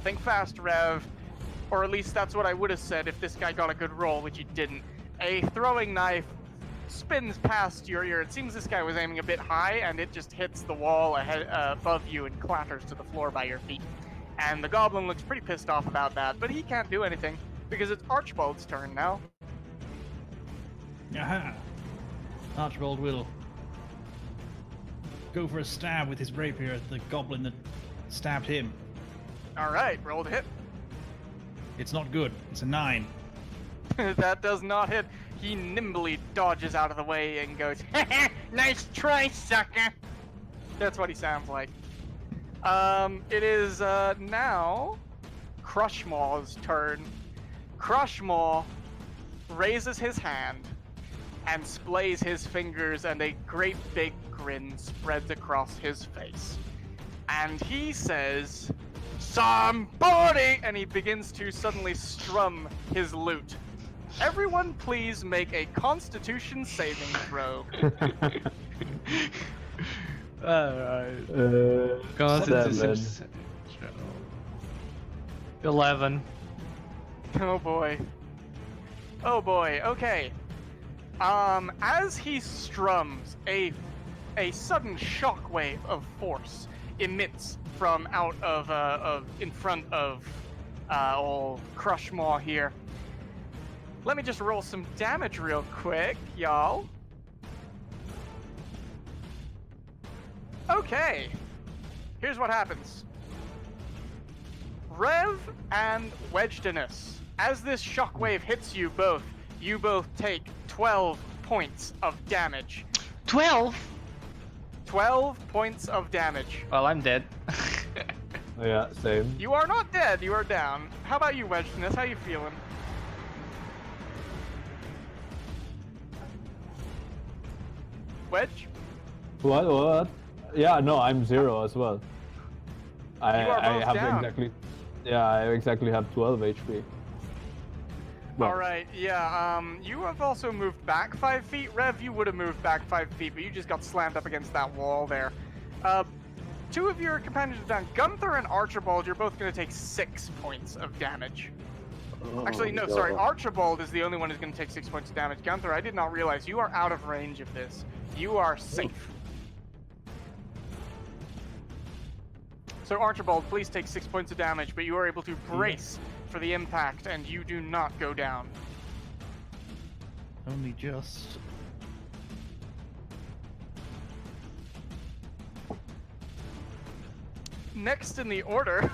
Think fast, Rev. Or at least that's what I would have said if this guy got a good roll, which he didn't. A throwing knife spins past your ear. It seems this guy was aiming a bit high, and it just hits the wall ahead, above you and clatters to the floor by your feet. And the goblin looks pretty pissed off about that, but he can't do anything because it's Archibald's turn now. Aha! Archibald will go for a stab with his rapier at the goblin that stabbed him. All right, roll to hit. It's not good. It's a 9. That does not hit. He nimbly dodges out of the way and goes, "Nice try, sucker." That's what he sounds like. It is now Crushmaw's turn. Crushmaw raises his hand and splays his fingers, and a great big grin spreads across his face. And he says, "Somebody!" And he begins to suddenly strum his lute. Everyone please make a Constitution saving throw. Alright. Constitution. 11. Oh boy. Oh boy, okay. As he strums, a sudden shockwave of force emits from out of in front of old Crushmaw here. Let me just roll some damage real quick, y'all. Okay. Here's what happens. Rev and Wedgedinus, as this shockwave hits you both, You both take 12 points of damage. 12. 12 points of damage. Well, I'm dead. Yeah, same. You are not dead, you are down. How about you, Wedgeness? How you feeling? Wedge? What? Yeah, no, I'm 0 as well. I You are both have down. exactly. Yeah, I exactly have 12 HP. Well, Alright, yeah, you have also moved back 5 feet. Rev, you would have moved back 5 feet, but you just got slammed up against that wall there. 2 of your companions are down. Gunther and Archibald, you're both going to take 6 points of damage. Oh, Actually, no, God. sorry. Archibald is the only one who's going to take 6 points of damage. Gunther, I did not realize you are out of range of this. You are safe. So Archibald, please take 6 points of damage, but you are able to brace for the impact, and you do not go down. Only just. Next in the order,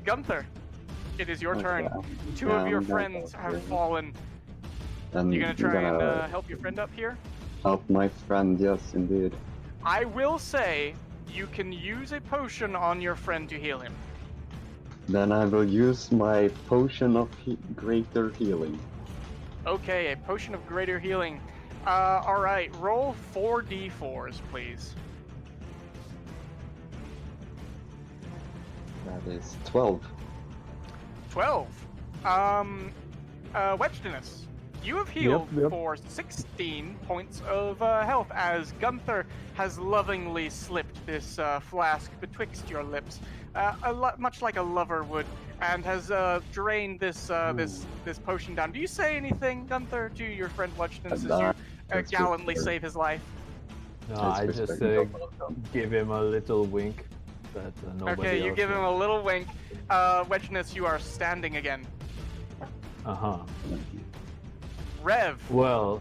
Gunther. It is your turn. Okay. 2 Yeah, of your I'm gonna friends go have here. fallen. And You gonna try I'm and help your friend up here? help my friend, yes, indeed. I will say you can use a potion on your friend to heal him. Then I will use my potion of greater healing. Okay, a potion of greater healing. Alright, roll 4d4s, please. That is 12. 12. Wedgeness, you have healed Yep. for 16 points of health as Gunther has lovingly slipped this flask betwixt your lips, much like a lover would, and has drained this this potion down. Do you say anything, Gunther, to your friend Wedgeness as you That's gallantly good. save his life? no, That's I good, just very welcome. give him a little wink. That nobody Okay, you else give him knows. a little wink. Wedgeness, you are standing again. Uh-huh. Rev. Well,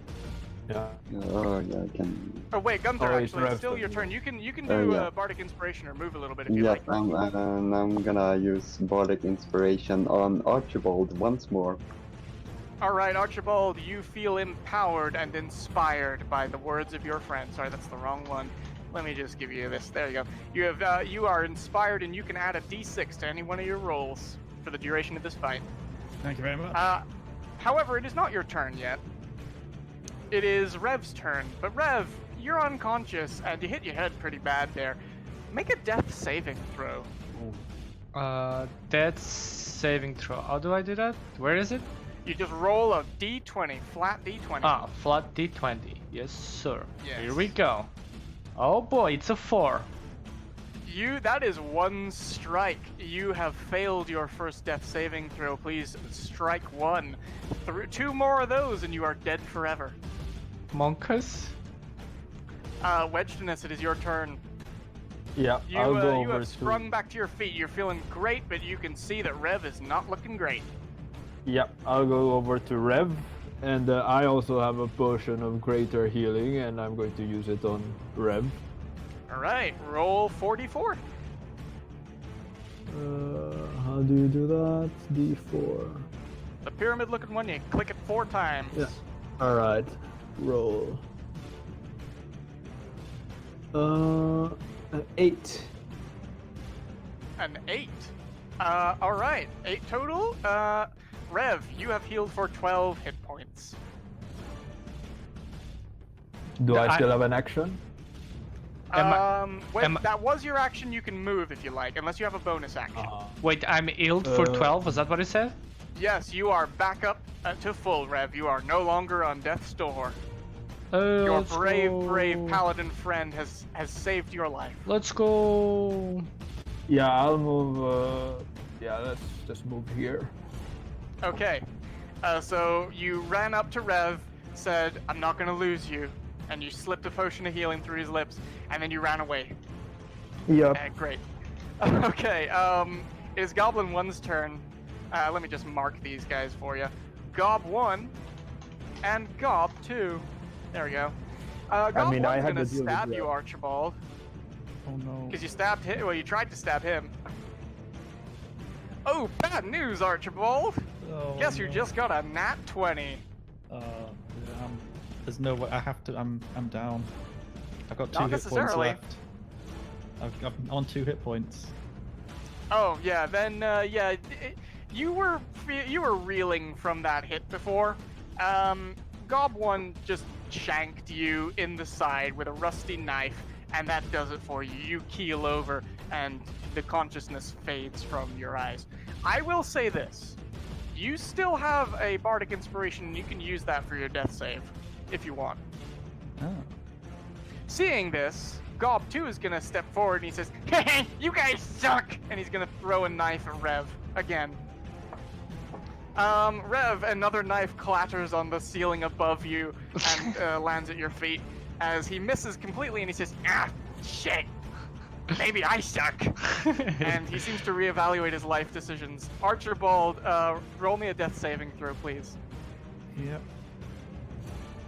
yeah. Oh, yeah, I can. Oh wait, Gunther. Oh, it's Actually, it's still Rev's your turn. turn. You can Oh, do yeah. bardic inspiration or move a little bit if you Yes, like. I'm gonna use Bardic Inspiration on Archibald once more. All right, Archibald, you feel empowered and inspired by the words of your friend. Sorry, that's the wrong one. Let me just give you this. There you go. You have you are inspired, and you can add a d6 to any one of your rolls for the duration of this fight. Thank you very much. However, it is not your turn yet. It is Rev's turn. But Rev, you're unconscious, and you hit your head pretty bad there. Make a death saving throw. That's saving throw. How do I do that? Where is it? You just roll a d20, flat d20. Ah, flat d20. Yes, sir. Yes. Here we go. Oh boy, it's a 4. That is one strike. You have failed your first death saving throw. Please strike 1. 2 more of those, and you are dead forever. Monkus? Wedgeness, it is your turn. Yeah, You, I'll go you over have to. sprung back to your feet. You're feeling great, but you can see that Rev is not looking great. Yep, I'll go over to Rev, and I also have a potion of greater healing, and I'm going to use it on Rev. All right, roll 4d4. How do you do that? D4. The pyramid-looking one. You click it 4 times. Yeah. All right, roll. An 8. An 8. All right, 8 total. Rev, you have healed for 12 hit points. Do No, I I- still have an action? Wait, am I- that was your action. You can move if you like, unless you have a bonus action. Wait, I'm healed for 12, is that what it said? Yes, you are back up to full, Rev. You are no longer on death's door. Oh, Your let's brave, go. brave paladin friend has saved your life. Let's go. Yeah, I'll move. Yeah, let's just move here. Okay, so you ran up to Rev, said, "I'm not gonna lose you," and you slipped a potion of healing through his lips, and then you ran away. Yep. Great. Okay, it is Goblin 1's turn. Let me just mark these guys for you. Gob 1 and Gob 2. There we go. Gob I 1's had gonna to deal with stab that. you, Archibald, Oh no. because you stabbed him. Well, you tried to stab him. Oh, bad news, Archibald. Oh, Guess you no. just got a nat 20. There's no way. I have to. I'm down. I've got 2 Not hit points necessarily. left. I'm on 2 hit points. Oh yeah, then you were reeling from that hit before. Gob 1 just shanked you in the side with a rusty knife, and that does it for you. You keel over, and the consciousness fades from your eyes. I will say this: you still have a bardic inspiration, and you can use that for your death save if you want. Oh. Seeing this, Gob 2 is gonna step forward and he says, "Hey, you guys suck!" And he's gonna throw a knife at Rev again. Rev, another knife clatters on the ceiling above you and lands at your feet as he misses completely and he says, "Ah, shit! Maybe I suck!" And he seems to reevaluate his life decisions. Archibald, roll me a death saving throw, please. Yep.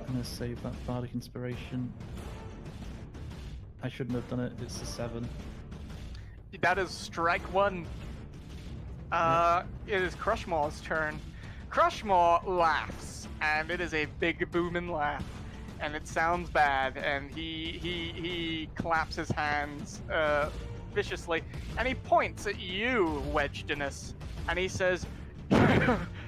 I'm gonna save that bardic inspiration. I shouldn't have done it. It's a 7. That is strike 1. It is Crushmaw's turn. Crushmaw laughs, and it is a big booming laugh, and it sounds bad. And he claps his hands viciously, and he points at you, Wedgedinus, and he says,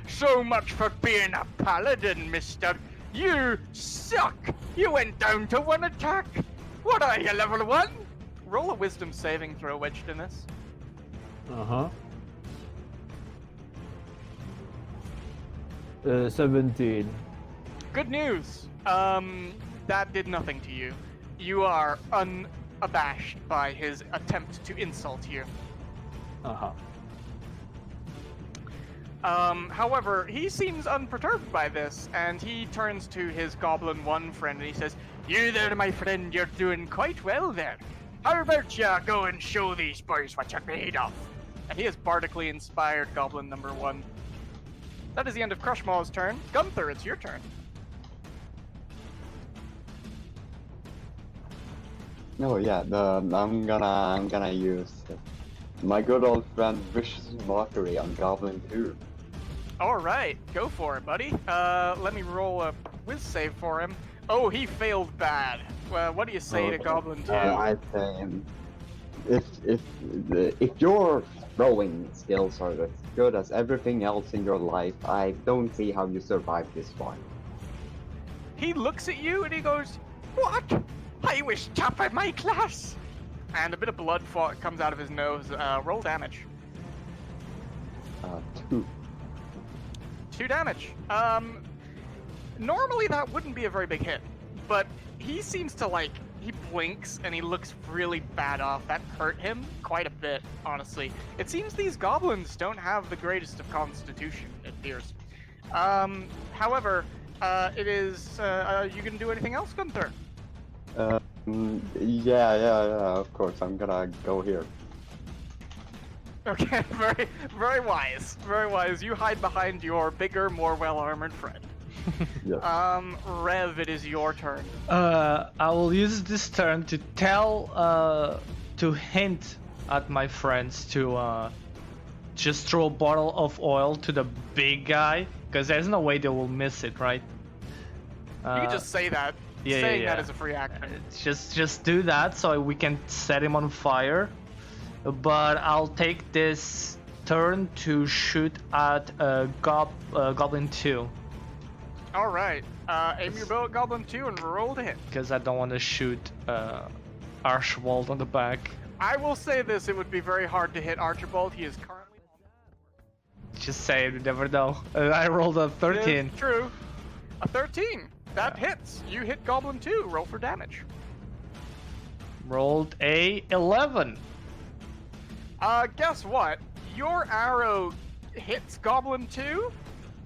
"So much for being a paladin, Mister. You suck. You went down to 1 attack. What are you, level 1? Roll a wisdom saving throw, Wedgedinus. Uh-huh. 17. Good news. That did nothing to you. You are unabashed by his attempt to insult you. Uh-huh. However, he seems unperturbed by this, and he turns to his Goblin 1 friend and he says, "You there, my friend, you're doing quite well there. How about ya go and show these boys what you're made of?" And he has bardically inspired Goblin number 1. That is the end of Crushmaw's turn. Gunther, it's your turn. Oh yeah, I'm gonna use my good old friend Vicious Mockery on Goblin 2. Alright, go for it, buddy. Let me roll a whiz save for him. Oh, he failed bad. Well, what do you say to Goblin 2? I say, if your throwing skills are as good as everything else in your life, I don't see how you survive this one. He looks at you and he goes, "What? I was top of my class!" And a bit of blood comes out of his nose. Roll damage. 2. 2 damage. Normally that wouldn't be a very big hit, but he seems to he blinks and he looks really bad off. That hurt him quite a bit, honestly. It seems these goblins don't have the greatest of constitution, it appears. However, it is, you gonna do anything else, Gunther? Yeah, of course, I'm gonna go here. Okay, very, very wise. Very wise. You hide behind your bigger, more well-armored friend. Yes. Rev, it is your turn. I will use this turn to to hint at my friends to just throw a bottle of oil to the big guy, because there's no way they will miss it, right? You can just say that. yeah, Saying yeah. that is a free action. Just do that so we can set him on fire. But I'll take this turn to shoot at Goblin 2. Alright, aim your bow at Goblin 2 and roll to hit. Because I don't want to shoot Archibald on the back. I will say this, it would be very hard to hit Archibald. He is currently... Just say it, you never know. I rolled a 13. Yeah, true. A 13. That hits. You hit Goblin 2. Roll for damage. Rolled a 11. Guess what? Your arrow hits Goblin 2,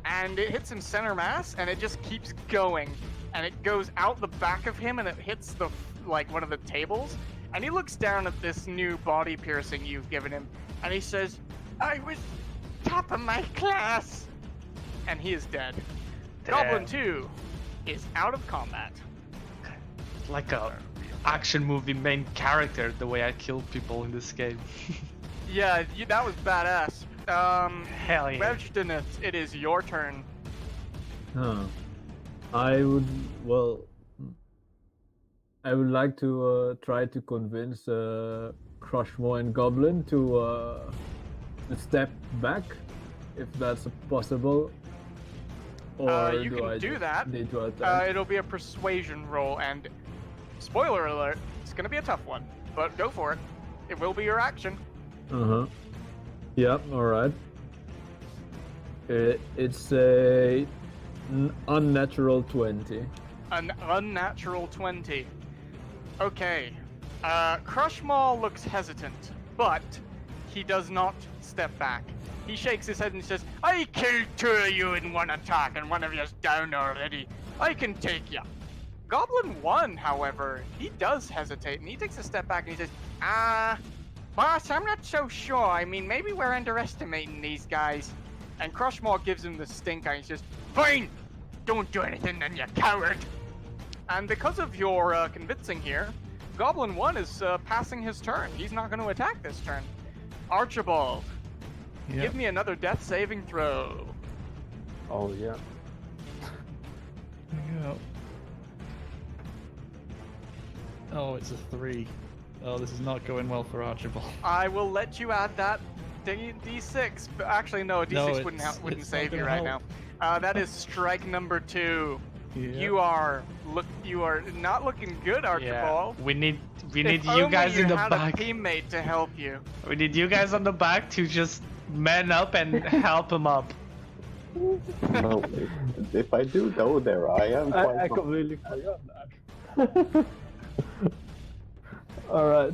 and it hits him center mass, and it just keeps going. And it goes out the back of him, and it hits one of the tables. And he looks down at this new body piercing you've given him, and he says, "I was top of my class!" And he is dead. Goblin 2 is out of combat. Like a action movie main character, the way I kill people in this game. Yeah, that was badass. Hell yeah. Revstinus, it is your turn. Huh. I would I would like to try to convince Crushmaw and Goblin to step back, if that's possible. Or You can I do just that. need to attack? It'll be a persuasion roll, and spoiler alert, it's gonna be a tough one, but go for it. It will be your action. Yep. All right. It's a unnatural 20. An unnatural 20. Okay. Crushmaw looks hesitant, but he does not step back. He shakes his head and says, I killed 2 of you in one attack, and one of you's down already. I can take ya. Goblin 1, however, he does hesitate, and he takes a step back and he says, boss, I'm not so sure. I mean, maybe we're underestimating these guys. And Crushmaw gives him the stink eye and he says, fine! Don't do anything then, you coward! And because of your convincing here, Goblin 1 is passing his turn. He's not going to attack this turn. Archibald, give me another death saving throw. Oh yeah. Yeah. Oh, it's a 3. Oh, this is not going well for Archibald. I will let you add that D6. But actually, no, a D6 wouldn't it's save not you gonna right help. now. That is strike number 2. Yeah. You are not looking good, Archibald. Yeah. We need If you only guys in the had back. a teammate to help you. We need you guys on the back to just man up and help him up. Well, if I do go there, I am quite. I completely forgot that. All right.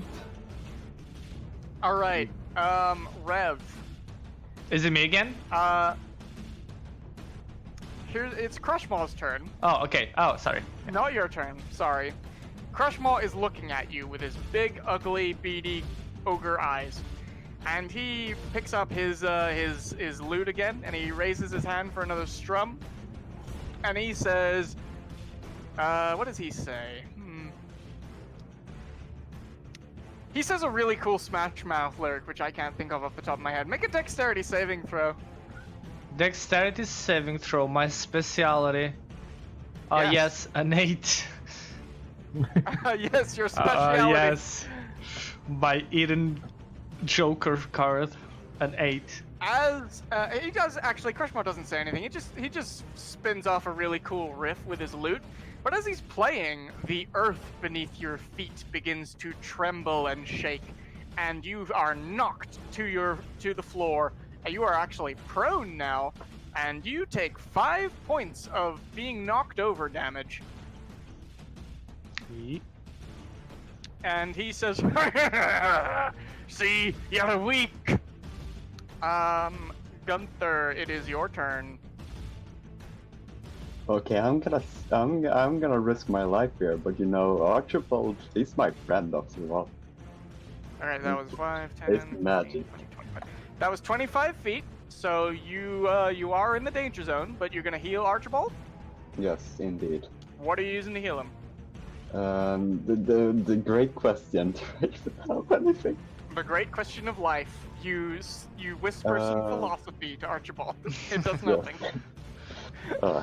All right, Rev. Is it me again? It's Crushmaw's turn. Oh, okay. Oh, sorry. Not your turn. Sorry. Crushmaw is looking at you with his big, ugly, beady ogre eyes, and he picks up his lute again, and he raises his hand for another strum, and he says, what does he say? He says a really cool Smash Mouth lyric, which I can't think of off the top of my head. Make a dexterity saving throw. Dexterity saving throw, my speciality. Oh, yes, an 8. Yes, your speciality. Yes. My Eden Joker card, an 8. As he does, actually, Crushmaw doesn't say anything. He just spins off a really cool riff with his lute. But as he's playing, the earth beneath your feet begins to tremble and shake, and you are knocked to the floor. And you are actually prone now, and you take 5 points of being knocked over damage. And he says, "See, you're weak." Gunther, it is your turn. Okay, I'm gonna risk my life here, but you know, Archibald, he's my friend after all. All right, that was 5, 10, It's 15, magic. 20, 25. That was 25 feet. So you are in the danger zone, but you're gonna heal Archibald. Yes, indeed. What are you using to heal him? The great question. Anything? The great question of life. You whisper some philosophy to Archibald. It does nothing.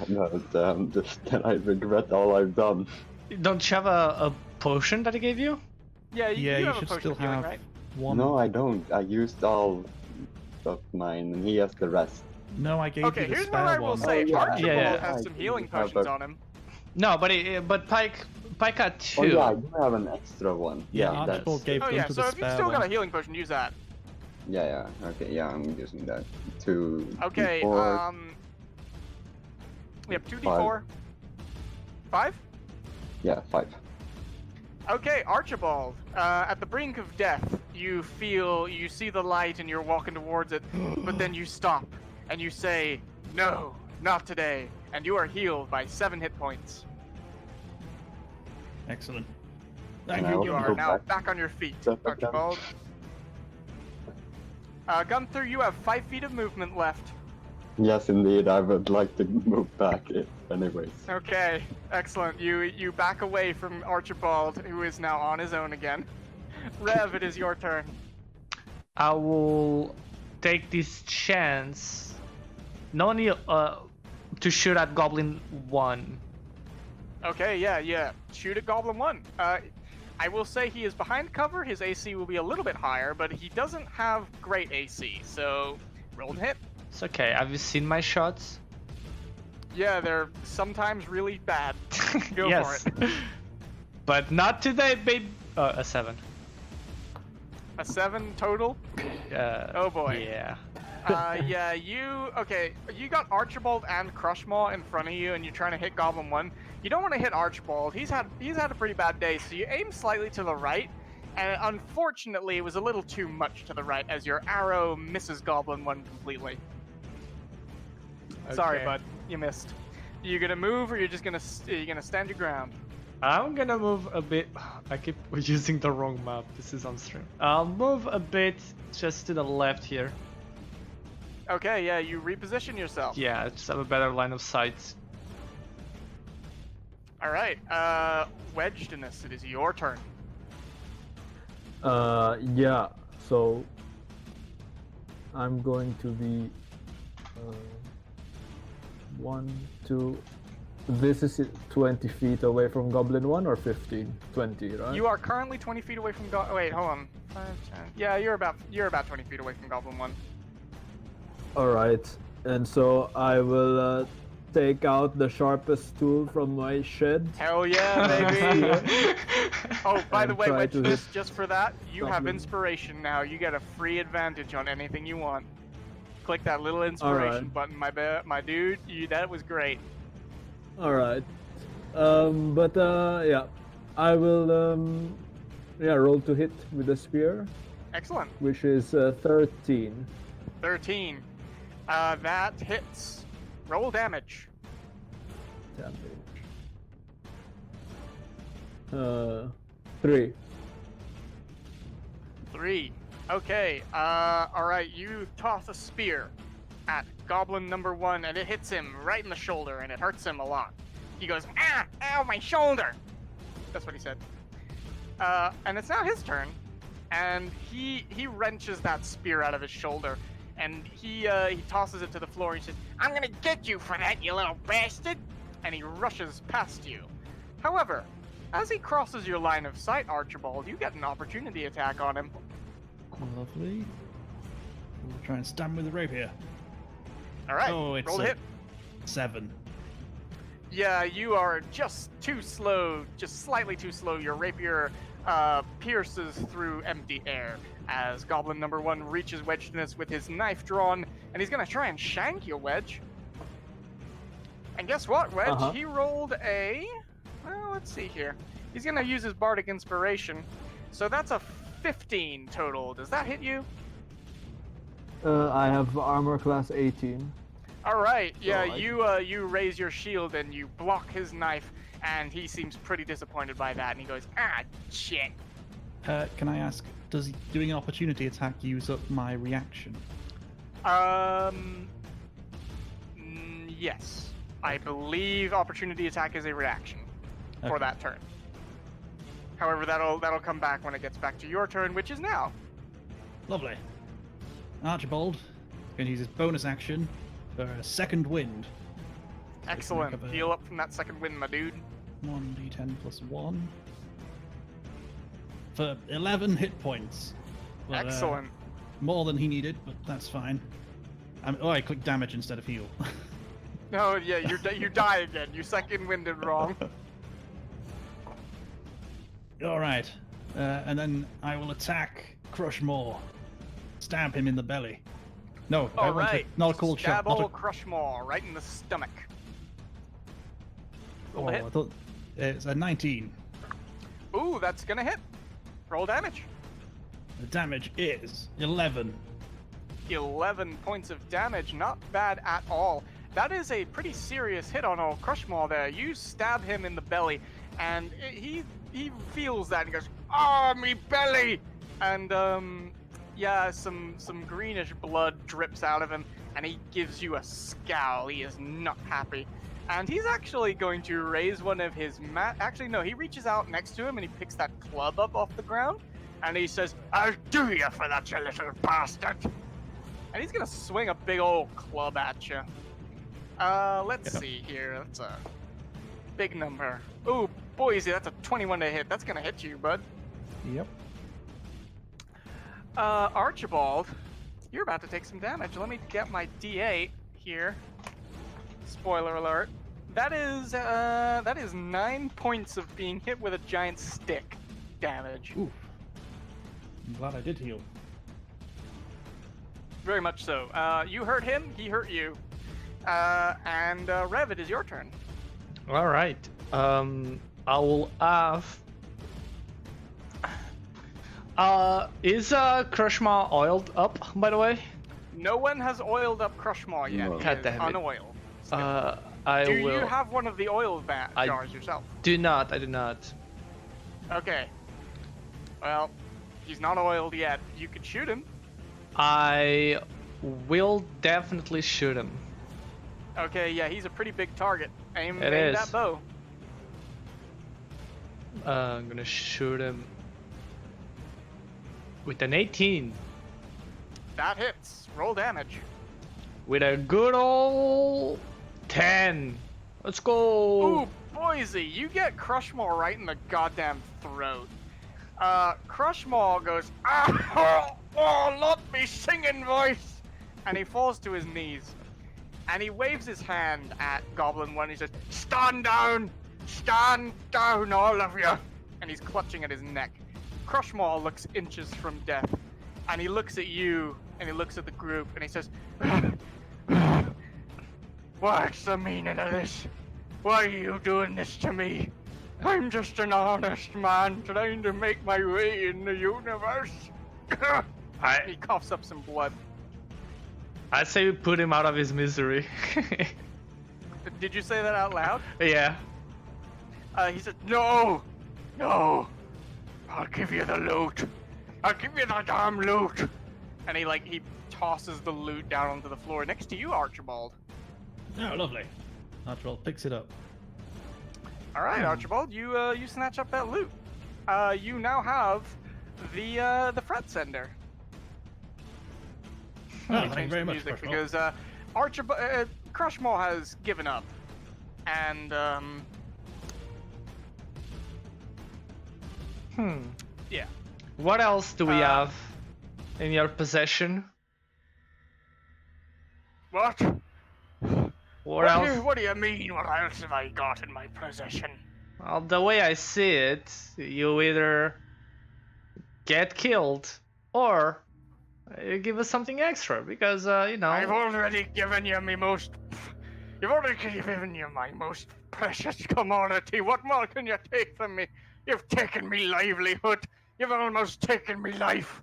No, just that I regret all I've done. Don't you have a potion that he gave you? Yeah, you you have a should potion still of healing, have right? one. No, I don't. I used all of mine, and he has the rest. No, I gave Okay, you the here's spare what I will one. say. Oh, yeah. Archibald Yeah. has some healing I have potions a- on him. No, but Pike got 2. Oh yeah, I do have an extra one. Yeah, that's... Archibald gave Oh them yeah, to so the if you've spare still got a one. healing potion, use that. Yeah. Okay, yeah, I'm using that. 2. Okay, D4. Yep, 2d4. 5? Yeah, 5. Okay, Archibald. At the brink of death, you see the light and you're walking towards it, but then you stop and you say, "No, not today," and you are healed by 7 hit points. Excellent. And Thank I you. will You go are now back. back on your feet, Step back down. Archibald. Gunther, you have 5 feet of movement left. Yes, indeed. I would like to move back, anyways. Okay, excellent. You back away from Archibald, who is now on his own again. Rev, it is your turn. I will take this chance. No need to shoot at Goblin 1. Okay, yeah. Shoot at Goblin 1. I will say he is behind cover. His AC will be a little bit higher, but he doesn't have great AC, so roll to hit. It's okay. Have you seen my shots? Yeah, they're sometimes really bad. Go Yes. for it. But not today, babe. A 7. A 7 total? Oh boy. Yeah. Yeah, you got Archibald and Crushmaw in front of you, and you're trying to hit Goblin 1. You don't want to hit Archibald. He's had a pretty bad day, so you aim slightly to the right, and unfortunately, it was a little too much to the right as your arrow misses Goblin 1 completely. Sorry, Okay. bud, you missed. You gonna move, or you're just gonna stand your ground? I'm gonna move a bit. I keep using the wrong map. This is on stream. I'll move a bit just to the left here. Okay, yeah, you reposition yourself. Yeah, just have a better line of sight. All right, Wedgedness, it is your turn. Yeah. So I'm going to be 1, 2. This is 20 feet away from Goblin 1 or 15? 20, right? You are currently 20 feet away from wait, hold on. 5, 10. Yeah, you're about 20 feet away from Goblin 1. Alright. And so I will take out the sharpest tool from my shed. Hell yeah, baby! Oh, by the And way, try to Wedgedness, hit just for that, you have Goblin. inspiration now. You get a free advantage on anything you want. Click that little inspiration button, my dude. That was great. Alright. Yeah. I will roll to hit with the spear, Excellent. which is 13. 13. That hits. Roll damage. Damage. 3. 3. Okay. All right. You toss a spear at Goblin number 1, and it hits him right in the shoulder, and it hurts him a lot. He goes, "Ah! Ow, my shoulder!" That's what he said. And it's now his turn, and he wrenches that spear out of his shoulder, and he tosses it to the floor. He says, "I'm gonna get you for that, you little bastard!" And he rushes past you. However, as he crosses your line of sight, Archibald, you get an opportunity attack on him. Lovely. We'll try and stab him with the rapier. All right, Oh, it's roll to a hit. 7. Yeah, you are just too slow, just slightly too slow. Your rapier pierces through empty air as Goblin number 1 reaches Wedgedness with his knife drawn, and he's gonna try and shank you, Wedge. And guess what, Wedge? He rolled a... Well, let's see here. He's gonna use his Bardic Inspiration, so that's a 15 total. Does that hit you? I have armor class 18. All right, yeah, So you raise your shield and you block his knife, and he seems pretty disappointed by that, and he goes, "Ah, shit." Can I ask, does doing an opportunity attack use up my reaction? Yes. I believe opportunity attack is a reaction for Okay. that turn. However, that'll come back when it gets back to your turn, which is now. Lovely. Archibald can use his bonus action for a second wind. Excellent. recover. Heal up from that second wind, my dude. 1d10 plus 1. For 11 hit points. But, Excellent. more than he needed, but that's fine. I clicked damage instead of heal. No, yeah, you die again. You second winded wrong. Alright. And then I will attack Crushmaw. Stab him in the belly. No, I All want right. to, not a cold shot. Stab Not a, old Crushmaw right in the stomach. Roll to oh, hit. I thought it's a 19. Ooh, that's gonna hit. Roll damage. The damage is 11. 11 points of damage, not bad at all. That is a pretty serious hit on old Crushmaw there. You stab him in the belly, and he feels that and goes, "Oh, me belly!" And yeah, some greenish blood drips out of him, and he gives you a scowl. He is not happy. And he's actually going to raise one of his actually, no, he reaches out next to him and he picks that club up off the ground, and he says, "I'll do you for that, you little bastard." and he's gonna swing a big old club at you. Let's see here. That's a big number. Ooh, Boise, that's a 21 to hit. That's gonna hit you, bud. Yep. Archibald, you're about to take some damage. Let me get my D8 here. Spoiler alert. That is 9 points of being hit with a giant stick damage. Oof. I'm glad I did heal. Very much so. You hurt him, he hurt you. And Rev, it is your turn. All right. I will have. Is Crushmaw oiled up, by the way? No one has oiled up Crushmaw yet. No. He God is damn it. unoiled. I Do will. you have one of the oil I jars yourself? Do not. I do not. Okay. Well, he's not oiled yet. You could shoot him. I will definitely shoot him. Okay, yeah, he's a pretty big target. Aim It is. that bow. I'm gonna shoot him with an 18. That hits. Roll damage. With a good old 10. Let's go. Ooh, Boise, you get Crushmaw right in the goddamn throat. Crushmaw goes, not me singing voice! And he falls to his knees. And he waves his hand at Goblin 1. He says, stand down! Stand down, all of you! And he's clutching at his neck. Crushmaw looks inches from death. And he looks at you, and he looks at the group, and he says, what's the meaning of this? Why are you doing this to me? I'm just an honest man trying to make my way in the universe. He coughs up some blood. I say we put him out of his misery. Did you say that out loud? Yeah. He said, no! No! I'll give you the loot! I'll give you the damn loot! And he tosses the loot down onto the floor next to you, Archibald. Oh, lovely. Archibald picks it up. Alright, Archibald, you snatch up that loot. You now have the fret sender. Oh, Let me thank you change very the much, music Crushmaw. because Archibald Crushmaw has given up. And yeah. What else do we have in your possession? What? What else? What do you mean? What else have I got in my possession? Well, the way I see it, you either get killed or you give us something extra because I've already given you my most. You've already given you my most precious commodity. What more can you take from me? You've taken me livelihood. You've almost taken me life.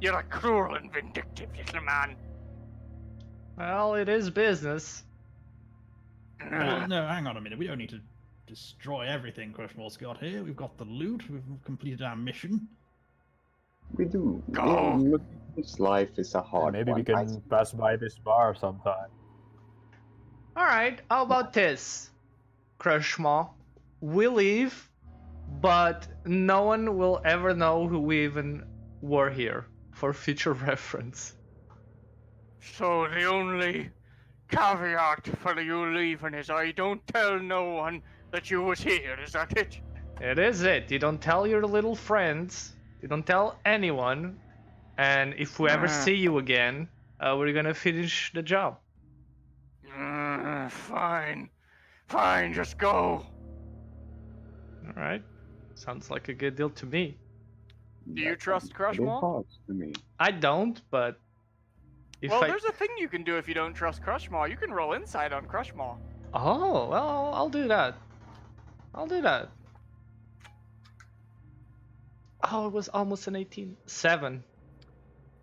You're a cruel and vindictive little man. Well, it is business. Well, no, hang on a minute. We don't need to destroy everything Crushmaw's got here. We've got the loot. We've completed our mission. We do. Go. This life is a hard Maybe one. we can pass by this bar sometime. Alright, how about this? Crushmaw, we leave, but no one will ever know who we even were here for future reference. So the only caveat for you leaving is I don't tell no one that you was here. Is that it? It is it. You don't tell your little friends, you don't tell anyone, and if we ever see you again, we're gonna finish the job. Fine. Fine, just go. Alright, sounds like a good deal to me. Do you trust It Crushmaw? hard to me. I don't, but if Well, I... there's a thing you can do if you don't trust Crushmaw. You can roll insight on Crushmaw. Oh, well, I'll do that. I'll do that. Oh, it was almost an 18. 7.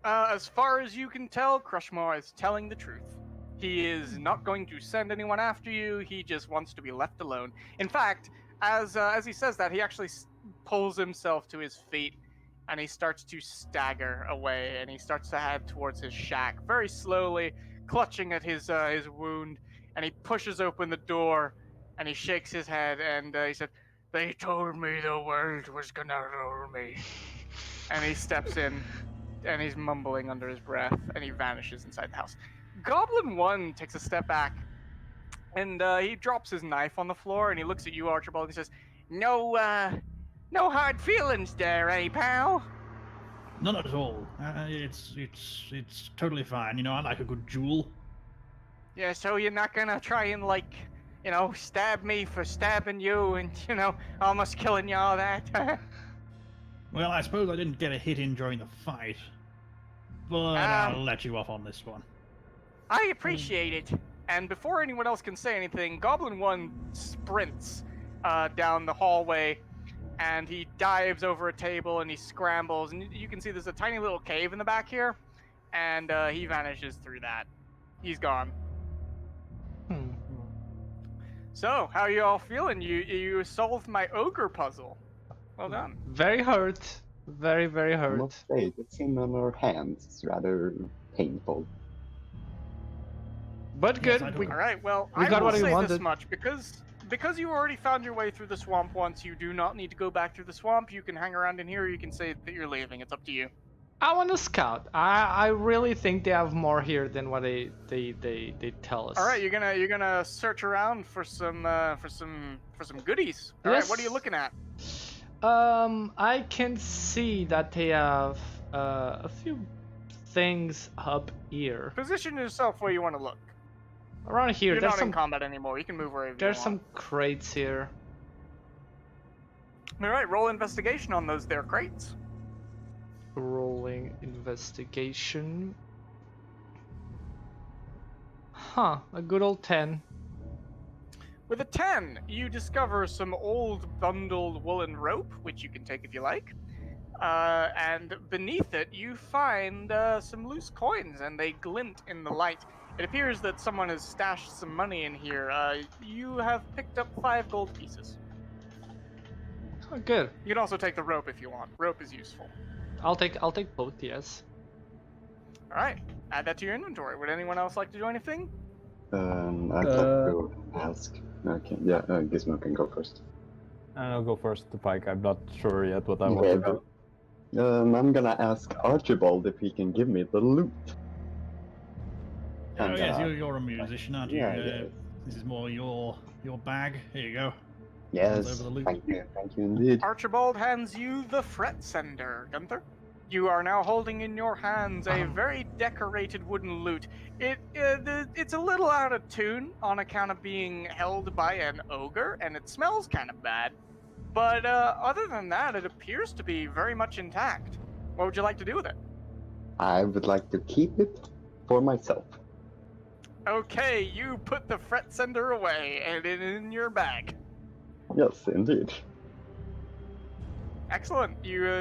As far as you can tell, Crushmaw is telling the truth. He is not going to send anyone after you. He just wants to be left alone. In fact, as he says that, he actually pulls himself to his feet, and he starts to stagger away, and he starts to head towards his shack very slowly, clutching at his wound. And he pushes open the door, and he shakes his head, and he said, "They told me the world was gonna roll me." And he steps in, he's mumbling under his breath, and he vanishes inside the house. Goblin 1 takes a step back, and he drops his knife on the floor, and he looks at you, Archibald, and he says, No hard feelings there, eh, pal? None at all. It's totally fine. You know, I like a good duel. Yeah, so you're not gonna try and, like, you know, stab me for stabbing you and, you know, almost killing you, all that? Well, I suppose I didn't get a hit in during the fight, but I'll let you off on this one. I appreciate it. And before anyone else can say anything, Goblin 1 sprints down the hallway, and he dives over a table and he scrambles, and you can see there's a tiny little cave in the back here, and he vanishes through that. He's gone. So, how are you all feeling? You solved my ogre puzzle. Well done. Very hurt. Very, very I hurt. must say, the scene on our hands is rather painful. But good. Yes, we, All right. Well, We I got will what we say this wanted. much because you already found your way through the swamp once. You do not need to go back through the swamp. You can hang around in here. Or you can say that you're leaving. It's up to you. I want to scout. I really think they have more here than what they tell us. All right. You're gonna search around for some goodies. All right. What are you Yes. looking at? I can see that they have a few things up here. Position yourself where you want to look. Around here, You're there's not in some combat anymore. You can move wherever there's you some want. crates here. All right. Roll investigation on those there crates. Rolling investigation. Huh, a good old 10. With a 10, you discover some old bundled woolen rope, which you can take if you like. And beneath it, you find some loose coins, and they glint in the light. It appears that someone has stashed some money in here. You have picked up 5 gold pieces. Oh, good. You can also take the rope if you want. Rope is useful. I'll take both, yes. All right, add that to your inventory. Would anyone else like to do anything? I'd like to ask. Okay, yeah, Guissmo can go first. I'll go first to Pike. I'm not sure yet what I want to do. I'm gonna ask Archibald if he can give me the loot. Oh And, yes, you're a musician, aren't you? yeah. This is more your bag. Here you go. Yes, over the loot. thank you indeed. Archibald hands you the fret sender, Gunther. You are now holding in your hands a very decorated wooden lute. It's a little out of tune on account of being held by an ogre, and it smells kind of bad. But other than that, it appears to be very much intact. What would you like to do with it? I would like to keep it for myself. Okay, you put the fret sender away and it in your bag. Yes, indeed. Excellent. You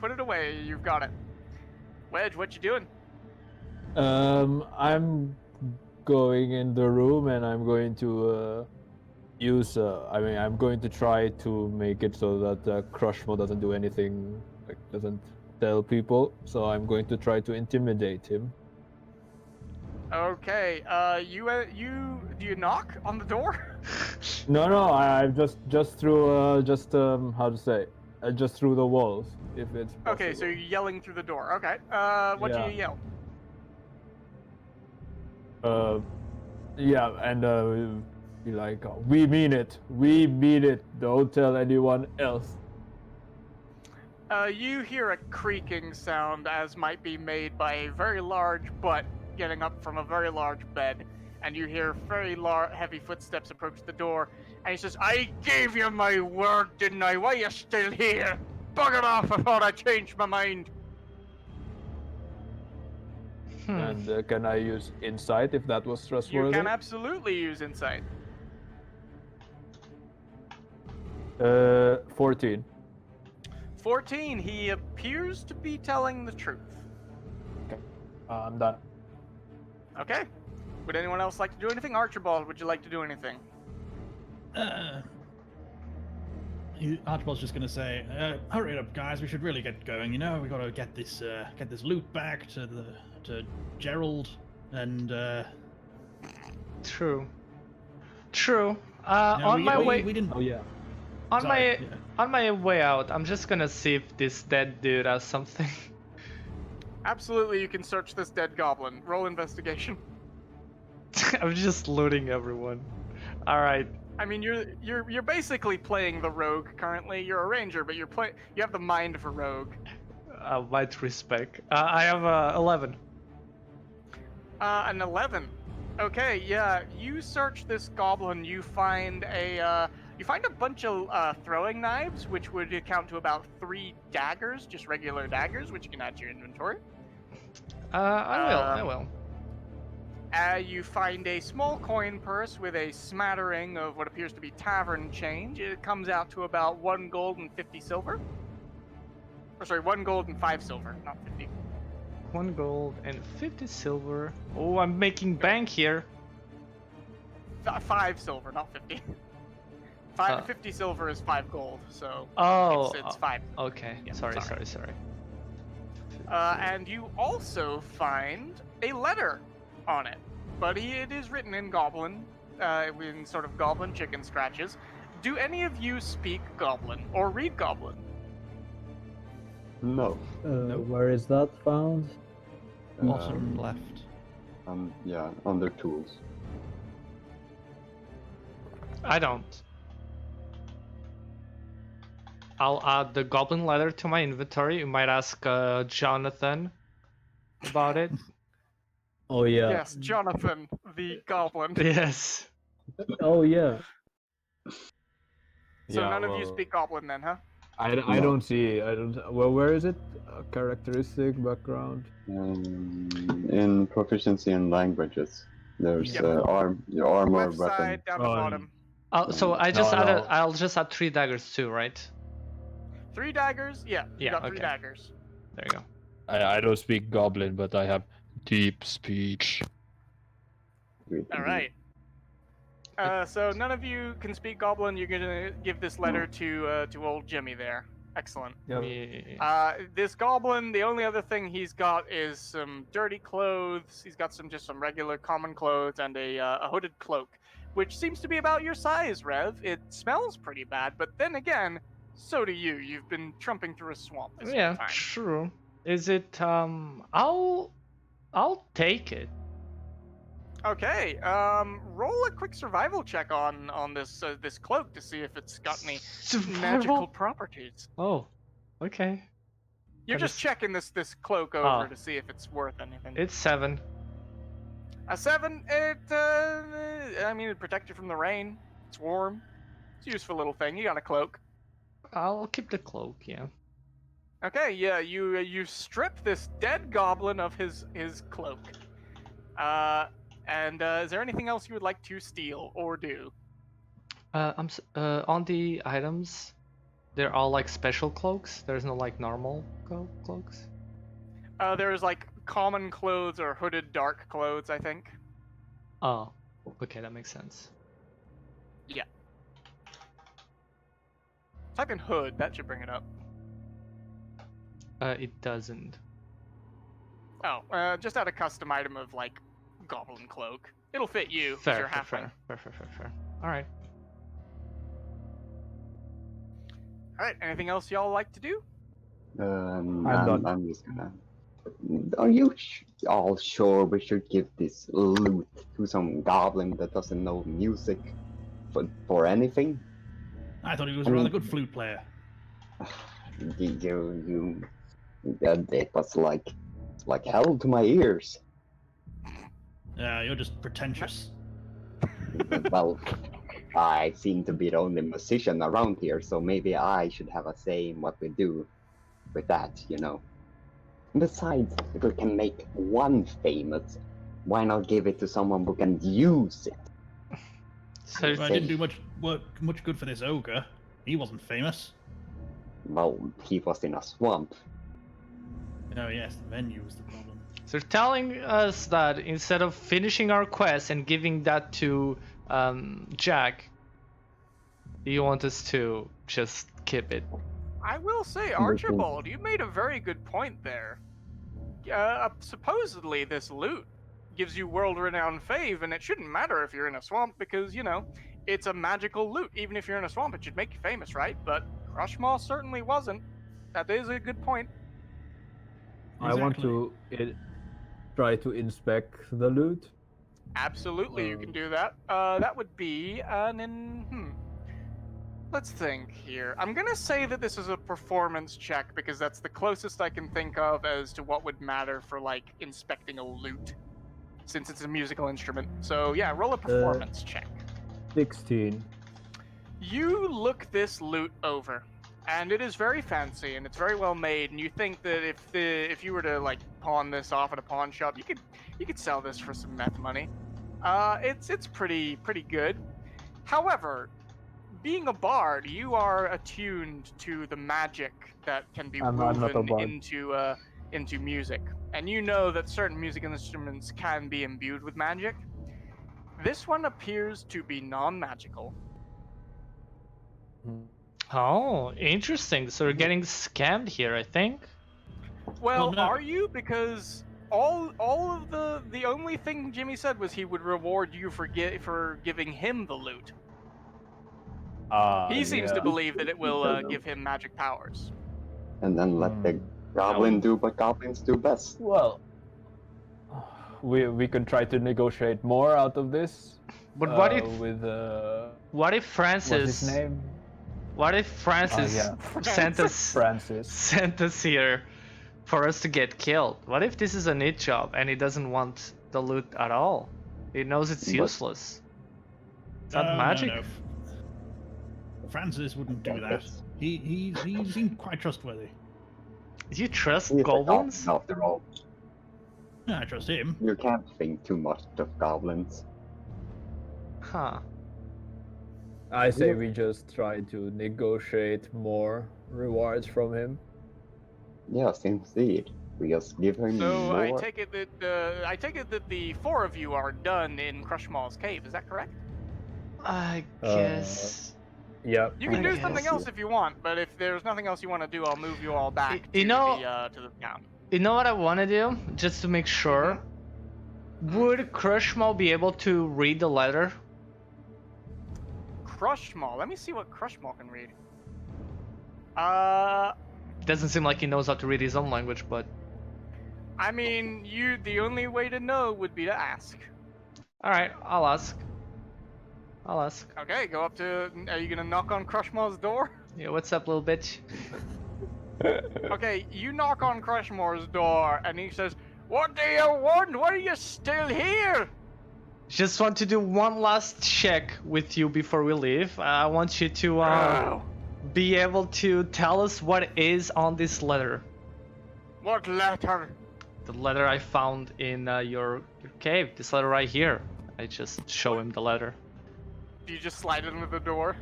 put it away. You've got it. Wedge, what you doing? I'm going in the room and I'm going to I'm going to try to make it so that Crushmaw doesn't do anything, like doesn't tell people. So I'm going to try to intimidate him. Okay. Do you knock on the door? No, I'm just through just through the walls if it's possible. Okay, so you're yelling through the door. Okay. What do Yeah. you yell? Yeah, and be like, we mean it. Don't tell anyone else. You hear a creaking sound as might be made by a very large butt getting up from a very large bed, and you hear very heavy footsteps approach the door, and he says, I gave you my word, didn't I? Why are you still here? Bugger off before I change my mind. And can I use insight if that was trustworthy? You can absolutely use insight. 14. 14, he appears to be telling the truth. I'm done. Okay. Would anyone else like to do anything? Archibald, would you like to do anything? Archibald's just gonna say, "Hurry up, guys! We should really get going. You know, we gotta get this loot back to Gerald and." True. No, On my way. we didn't. Oh yeah. On Sorry, my way out, I'm just gonna see if this dead dude has something. Absolutely, you can search this dead goblin. Roll investigation. I'm just looting everyone. All right. I mean, you're basically playing the rogue currently. You're a ranger, but you have the mind for rogue. Might respect. I have 11. An 11. Okay, yeah. You search this goblin. You find a bunch of throwing knives, which would account to about 3 daggers, just regular daggers, which you can add to your inventory. I will. You find a small coin purse with a smattering of what appears to be tavern change. It comes out to about 1 gold and 50 silver. Or sorry, 1 gold and 5 silver, not 50. 1 gold and 50 silver. Oh, I'm making bank here. 5 silver, not 50. 50 silver is 5 gold, so it's 5. Okay. Yeah, sorry. And you also find a letter on it, but it is written in Goblin, in sort of Goblin chicken scratches. Do any of you speak Goblin or read Goblin? No. Where is that found? Bottom left. Yeah, under tools. I don't. I'll add the goblin letter to my inventory. You might ask Jonathan about it. Oh yeah. Yes, Jonathan, the Goblin. Yes. Oh yeah. So Yeah, none of you well, speak Goblin then, huh? I No. don't see. I don't. Well, where is it? Characteristic background. In proficiency in languages, there's Yep. your armor, Left weapon. side, down the Oh, bottom. So I just No, added. no. I'll just add 3 daggers too, right? 3 daggers? Yeah, you Yeah, got 3 okay. daggers. There you go. I don't speak Goblin, but I have deep speech. All right. So none of you can speak Goblin. You're gonna give this letter to old Jimmy there. Excellent. Yeah. This goblin, the only other thing he's got is some dirty clothes. He's got just some regular common clothes and a hooded cloak, which seems to be about your size, Rev. It smells pretty bad, but then again, so do you. You've been trumping through a swamp this whole Yeah, time. true. Is it? I'll take it. Okay. Roll a quick survival check on this this cloak to see if it's got any magical properties. Oh, okay. You're That just is- checking this cloak over Oh. to see if it's worth anything. It's 7. A 7, I mean, it protects you from the rain. It's warm. It's a useful little thing. You got a cloak. I'll keep the cloak. Yeah. Okay, yeah, you strip this dead goblin of his cloak. And is there anything else you would like to steal or do? On the items. They're all like special cloaks. There's no like normal cloaks. There's like common clothes or hooded dark clothes, I think. Oh, okay, that makes sense. Type in hood, that should bring it up. It doesn't. Oh, just add a custom item of like goblin cloak. It'll fit you, 'cause you're halfling. Fair. All right. Alright, anything else y'all like to do? done. I'm just gonna. Are you all sure we should give this loot to some goblin that doesn't know music for anything? I thought he was a rather good flute player. It was like hell to my ears. You're just pretentious. Well, I seem to be the only musician around here, so maybe I should have a say in what we do with that, you know. Besides, if we can make one famous, why not give it to someone who can use it? So I didn't do much good for this ogre. He wasn't famous. Well, he was in a swamp. Oh yes, the menu was the problem. So you're telling us that instead of finishing our quest and giving that to Jack, you want us to just keep it? I will say, Archibald, you made a very good point there. Supposedly, this loot gives you world-renowned fave, and it shouldn't matter if you're in a swamp because, you know, it's a magical loot. Even if you're in a swamp, it should make you famous, right? But Crushmaw certainly wasn't. That is a good point. I want to try to inspect the loot. Absolutely, you can do that. That would be Let's think here. I'm gonna say that this is a performance check because that's the closest I can think of as to what would matter for like inspecting a lute, since it's a musical instrument. So yeah, roll a performance check. 16. You look this lute over, and it is very fancy and it's very well made. And you think that if you were to like pawn this off at a pawn shop, you could sell this for some meth money. It's pretty good. However, being a bard, you are attuned to the magic that can be I'm not a woven bard. into music, and you know that certain music instruments can be imbued with magic. This one appears to be non-magical. Oh, interesting. So we're getting scammed here, I think. Well, no. are you? Because all of the only thing Jimmy said was he would reward you for giving him the loot. He seems to believe that it will give him magic powers. And then let the goblin do what goblins do best. Well, we could try to negotiate more out of this. But what if with what if Francis? what's his name? What if Francis sent us sent us here for us to get killed? What if this is a neat job and he doesn't want the loot at all? He knows it's useless. It's not magic. No. Francis wouldn't do that. He seemed quite trustworthy. You trust He's a goblins? goblin after all. Yeah, I trust him. You can't think too much of goblins. Huh. I say we just try to negotiate more rewards from him. Yes, indeed. We just give him So more. I take it that the four of you are done in Crushmaw's cave. Is that correct? I guess. Yeah. You can do guess, something else if you want, but if there's nothing else you want to do, I'll move you all back You to know- the town. You know what I want to do, just to make sure. Would Crushmaw be able to read the letter? Crushmaw. Let me see what Crushmaw can read. Doesn't seem like he knows how to read his own language, but I mean, the only way to know would be to ask. all right, I'll ask. I'll ask. Okay, go up to. Are you gonna knock on Crushmaw's door? Yeah, what's up, little bitch? Okay, you knock on Crushmaw's door, and he says, "What do you want? Why are you still here?" Just want to do one last check with you before we leave. I want you to Oh, be able to tell us what is on this letter. what letter? The letter I found in your cave. This letter right here. I just show him the letter. Do you just slide it under the door?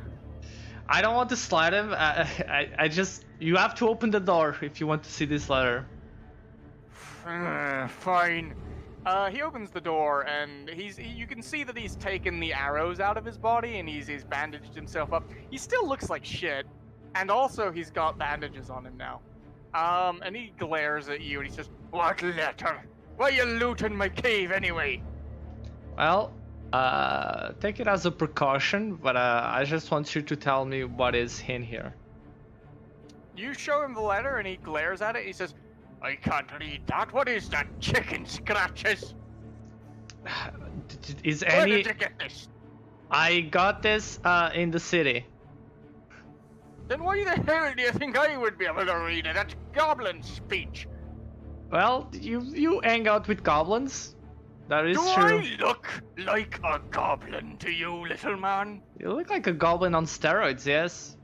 I don't want to slide him. I just. You have to open the door if you want to see this letter. Fine. He opens the door, and you can see that he's taken the arrows out of his body, and he's bandaged himself up. He still looks like shit, and also he's got bandages on him now. And he glares at you, and he says, "What letter? Why are you looting my cave anyway?" Well, take it as a precaution, but I just want you to tell me what is in here. You show him the letter, and he glares at it. He says, "I can't read that. What is that? Chicken scratches? Is Where any? did you get this? I got this in the city. Then why the hell do you think I would be able to read it? That's goblin speech. Well, you hang out with goblins. That is Do true. I look like a goblin to you, little man?" You look like a goblin on steroids, yes.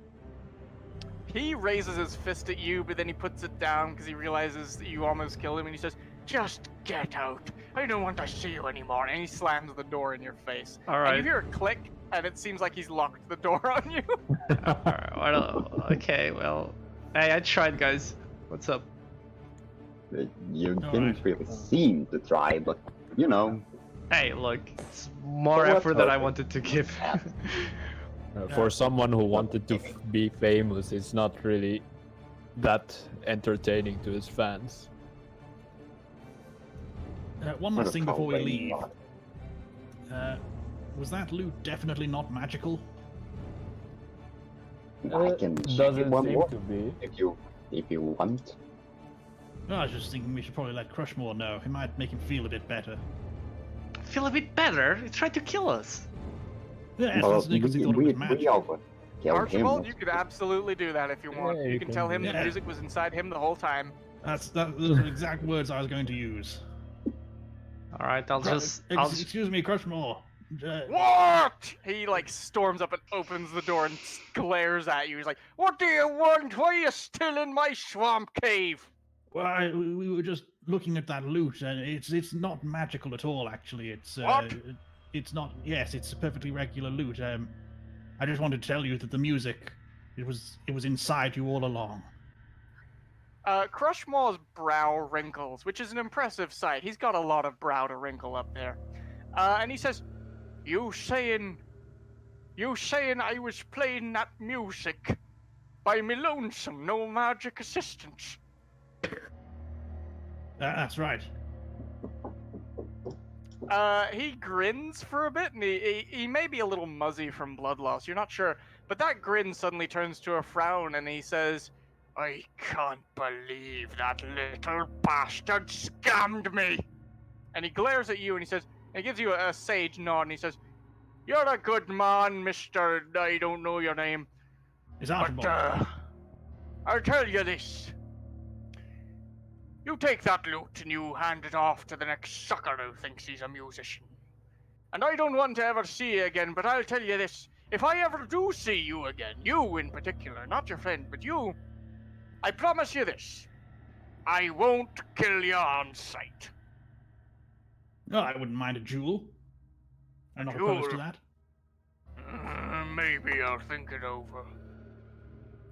He raises his fist at you, but then he puts it down because he realizes that you almost killed him, and he says, "Just get out. I don't want to see you anymore." And he slams the door in your face. All And right. you hear a click, and it seems like he's locked the door on you. Alright, well, okay, well, hey, I tried, guys. What's up? You All didn't right. really seem to try, but you know. Hey, look, it's more So what's effort that I open? wanted to give. For someone who wanted to be famous, it's not really that entertaining to his fans. One last thing before we Probably leave. not. Was that loot definitely not magical? I can check it Doesn't one seem more to be. if you want. No, I was just thinking we should probably let Crushmaw know. It might make him feel a bit better. Feel a bit better? He tried to kill us. Yeah, Well, that's because he thought it was we magic. all would kill Archibald, him. you could absolutely do that if you want. Yeah, You you can can tell do him the that. music was inside him the whole time. Those are the exact words I was going to use. All right, I'll just. Excuse me, Crushmaw. What? He like storms up and opens the door and glares at you. He's like, "What do you want? Why are you still in my swamp cave?" Well, we were just looking at that loot, and it's not magical at all. Actually, What? it's not. Yes, it's a perfectly regular loot. I just wanted to tell you that the music, it was inside you all along. Crushmaw's brow wrinkles, which is an impressive sight. He's got a lot of brow to wrinkle up there. And he says, You saying I was playing that music by me lonesome, no magic assistance? That's right. He grins for a bit, and he may be a little muzzy from blood loss, you're not sure, but that grin suddenly turns to a frown, and he says, I can't believe that little bastard scammed me! And he glares at you, and he gives you a sage nod, and he says, You're a good man, Mr. I don't know your name, It's but, Archibald. I'll tell you this. You take that loot and you hand it off to the next sucker who thinks he's a musician. And I don't want to ever see you again, but I'll tell you this. If I ever do see you again, you in particular, not your friend, but you, I promise you this. I won't kill you on sight. No, I wouldn't mind a duel. I'm not opposed to duel? that. Maybe I'll think it over.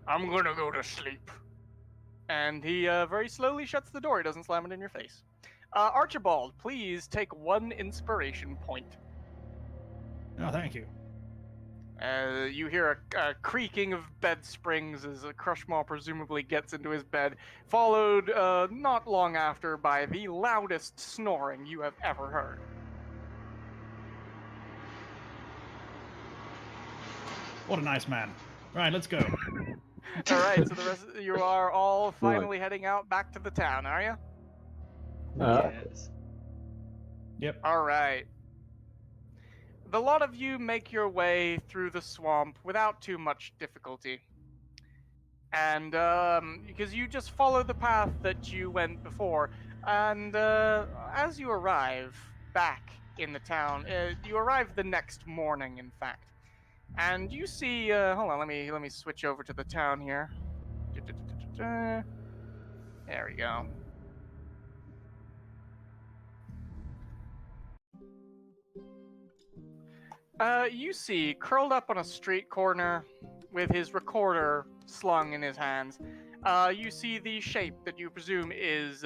I'm gonna go to sleep. And he very slowly shuts the door. He doesn't slam it in your face. Archibald, please take 1 inspiration point. Oh, thank you. You hear a creaking of bed springs as Crushmaw presumably gets into his bed, followed not long after by the loudest snoring you have ever heard. What a nice man. Right, let's go. All right, so the rest of you are all finally heading out back to the town, are you? Yes. Yep. All right. The lot of you make your way through the swamp without too much difficulty. And because you just follow the path that you went before, and as you arrive back in the town, you arrive the next morning, in fact. And you see, hold on, let me switch over to the town here. There we go. You see, curled up on a street corner with his recorder slung in his hands, you see the shape that you presume is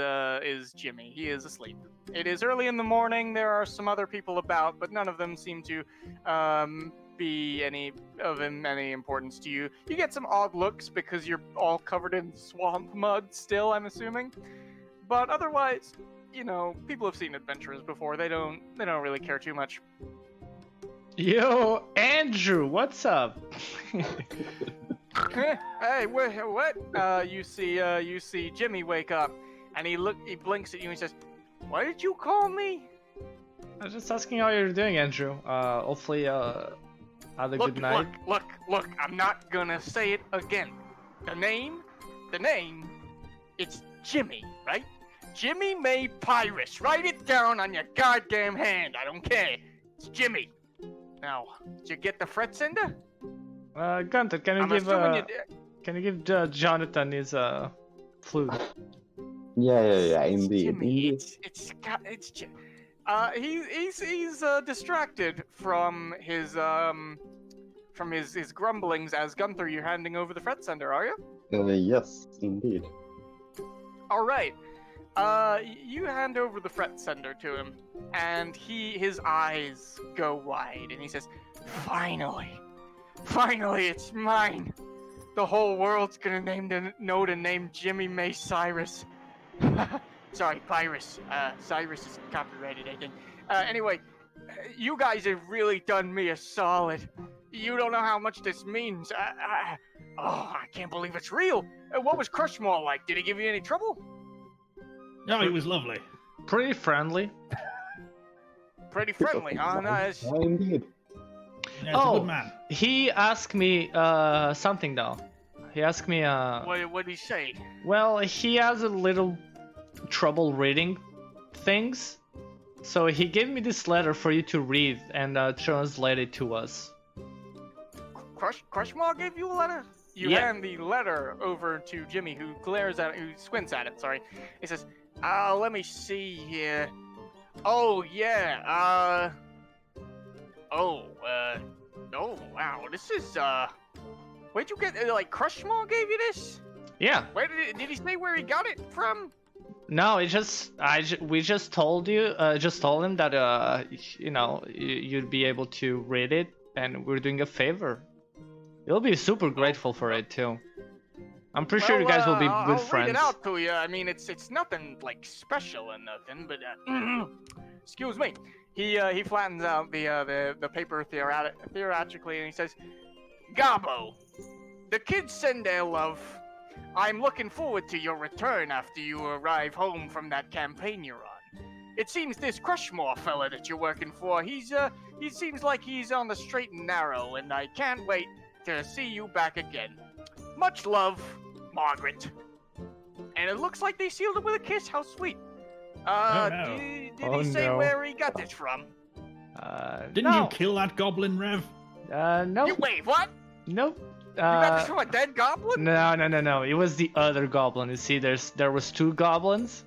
Jimmy. He is asleep. It is early in the morning. There are some other people about, but none of them seem to be any importance to you. You get some odd looks because you're all covered in swamp mud still, I'm assuming. But otherwise, you know, people have seen adventurers before. They don't really care too much. Yo, Andrew, what's up? Hey, what? You see Jimmy wake up, and he blinks at you and he says, "What did you call me?" I was just asking how you're doing, Andrew. Hopefully, had a good night. Look, I'm not gonna say it again. The name, it's Jimmy, right? Jimmy May Pyrus. Write it down on your goddamn hand. I don't care. It's Jimmy. Now, did you get the fret sender? Gunther, can you give Jonathan his flute? Yeah, It's indeed. Jimmy. Indeed. It's Jimmy. He's distracted from his grumblings as Gunther. You're handing over the fret sender, are you? Yes, indeed. All right. You hand over the fret sender to him, and his eyes go wide, and he says, Finally, it's mine. The whole world's gonna know to name Jimmy May Cyrus. Sorry, Pyrus. Cyrus is copyrighted, I think. Anyway, you guys have really done me a solid. You don't know how much this means. I can't believe it's real. What was Crushmaw like? Did he give you any trouble? No, he was lovely. Pretty friendly. Pretty friendly, huh? Nice. Yeah, indeed. Yeah, he's a Oh. good man. He asked me something though. He asked me What did he say? well, he has a little trouble reading things. So he gave me this letter for you to read and translate it to us. Crushmaw gave you a letter? You Yeah. hand the letter over to Jimmy, who squints at it. Sorry. He says, let me see here. Oh yeah. Oh wow. This is Where'd you get like Crushmaw gave you this? Yeah. Where did he say where he got it from? No, we just told him that you know you'd be able to read it, and we're doing a favor. You'll be super grateful for it too. I'm pretty sure you guys will be good I'll friends. read it out to you. I mean, it's nothing like special or nothing, but excuse me. He flattens out the paper theatrically, and he says, "Gabo, the kids send their love. I'm looking forward to your return after you arrive home from that campaign you're on. It seems this Crushmaw fella that you're working for, he seems like he's on the straight and narrow, and I can't wait to see you back again. Much love, Margaret." And it looks like they sealed it with a kiss. How sweet. Oh, no. Did he say where he got this from? Didn't you No. kill that goblin, Rev? No. Wait, what? Nope. You got this from a dead goblin? No. It was the other goblin. You see, there was two goblins.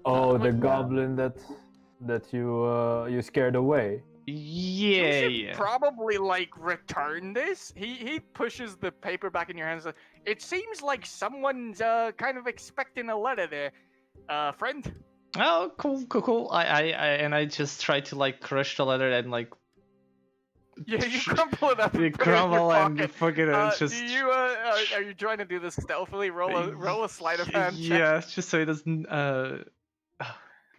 Oh, the goblin that you scared away. Yeah, You should probably like return this. He pushes the paper back in your hands. It seems like someone's kind of expecting a letter there, friend. Oh, cool. I just tried to like crush the letter and like Yeah, you crumple it up. you and put it in your crumble and pocket. fucking it's just Do you are you trying to do this stealthily? Roll a sleight of hand check. yeah, it's just so it doesn't oh,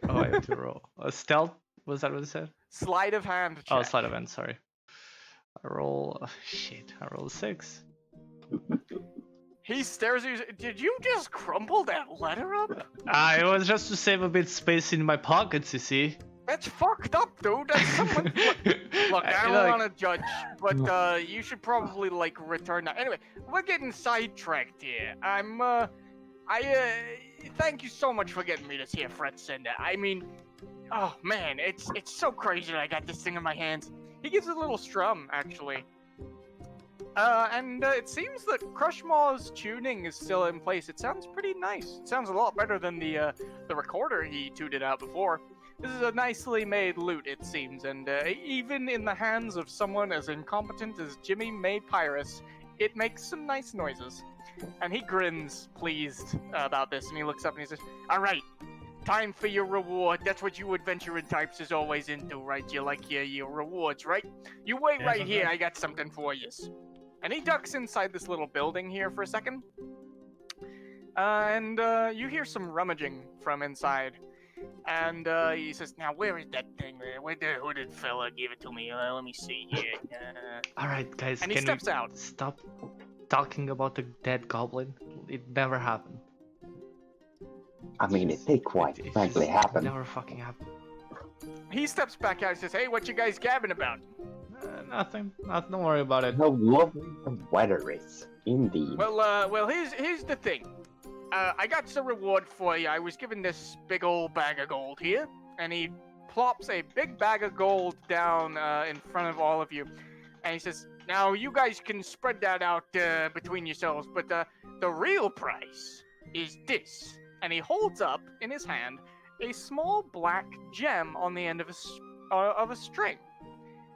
I have to roll a stealth. Was that what it said? Sleight of hand check. Oh, sleight of hand. Sorry. I roll. Oh, shit. I roll a 6. He stares at you. Did you just crumple that letter up? It was just to save a bit space in my pockets. You see. That's fucked up, dude. That's someone. Look, I don't want to judge, but you should probably like return that. Anyway, we're getting sidetracked here. Thank you so much for getting me this here Fred Sender. I mean, oh man, it's so crazy that I got this thing in my hands. He gives it a little strum, actually. And it seems that Crushmaw's tuning is still in place. It sounds pretty nice. It sounds a lot better than the recorder he tooted out before. This is a nicely made lute, it seems, and even in the hands of someone as incompetent as Jimmy May Pyrus, it makes some nice noises. And he grins, pleased about this, and he looks up and he says, "All right, time for your reward. That's what you adventuring types is always into, right? You like your rewards, right? You wait Yes, right I here, do. I got something for you." And he ducks inside this little building here for a second. And you hear some rummaging from inside. And he says, "Now, where is that thing? Where the hooded fella gave it to me? Let me see here." All right, guys. And he can steps we out. Stop talking about the dead goblin. It never happened. I mean, it did quite frankly happen. Never fucking happened. He steps back out and says, "Hey, what you guys gabbing about?" Nothing. Don't worry about it. How lovely the weather is, indeed. Well, here's the thing. I got some reward for you. I was given this big old bag of gold here, and he plops a big bag of gold down in front of all of you, and he says, "Now you guys can spread that out between yourselves, but the real price is this." And he holds up in his hand a small black gem on the end of a string,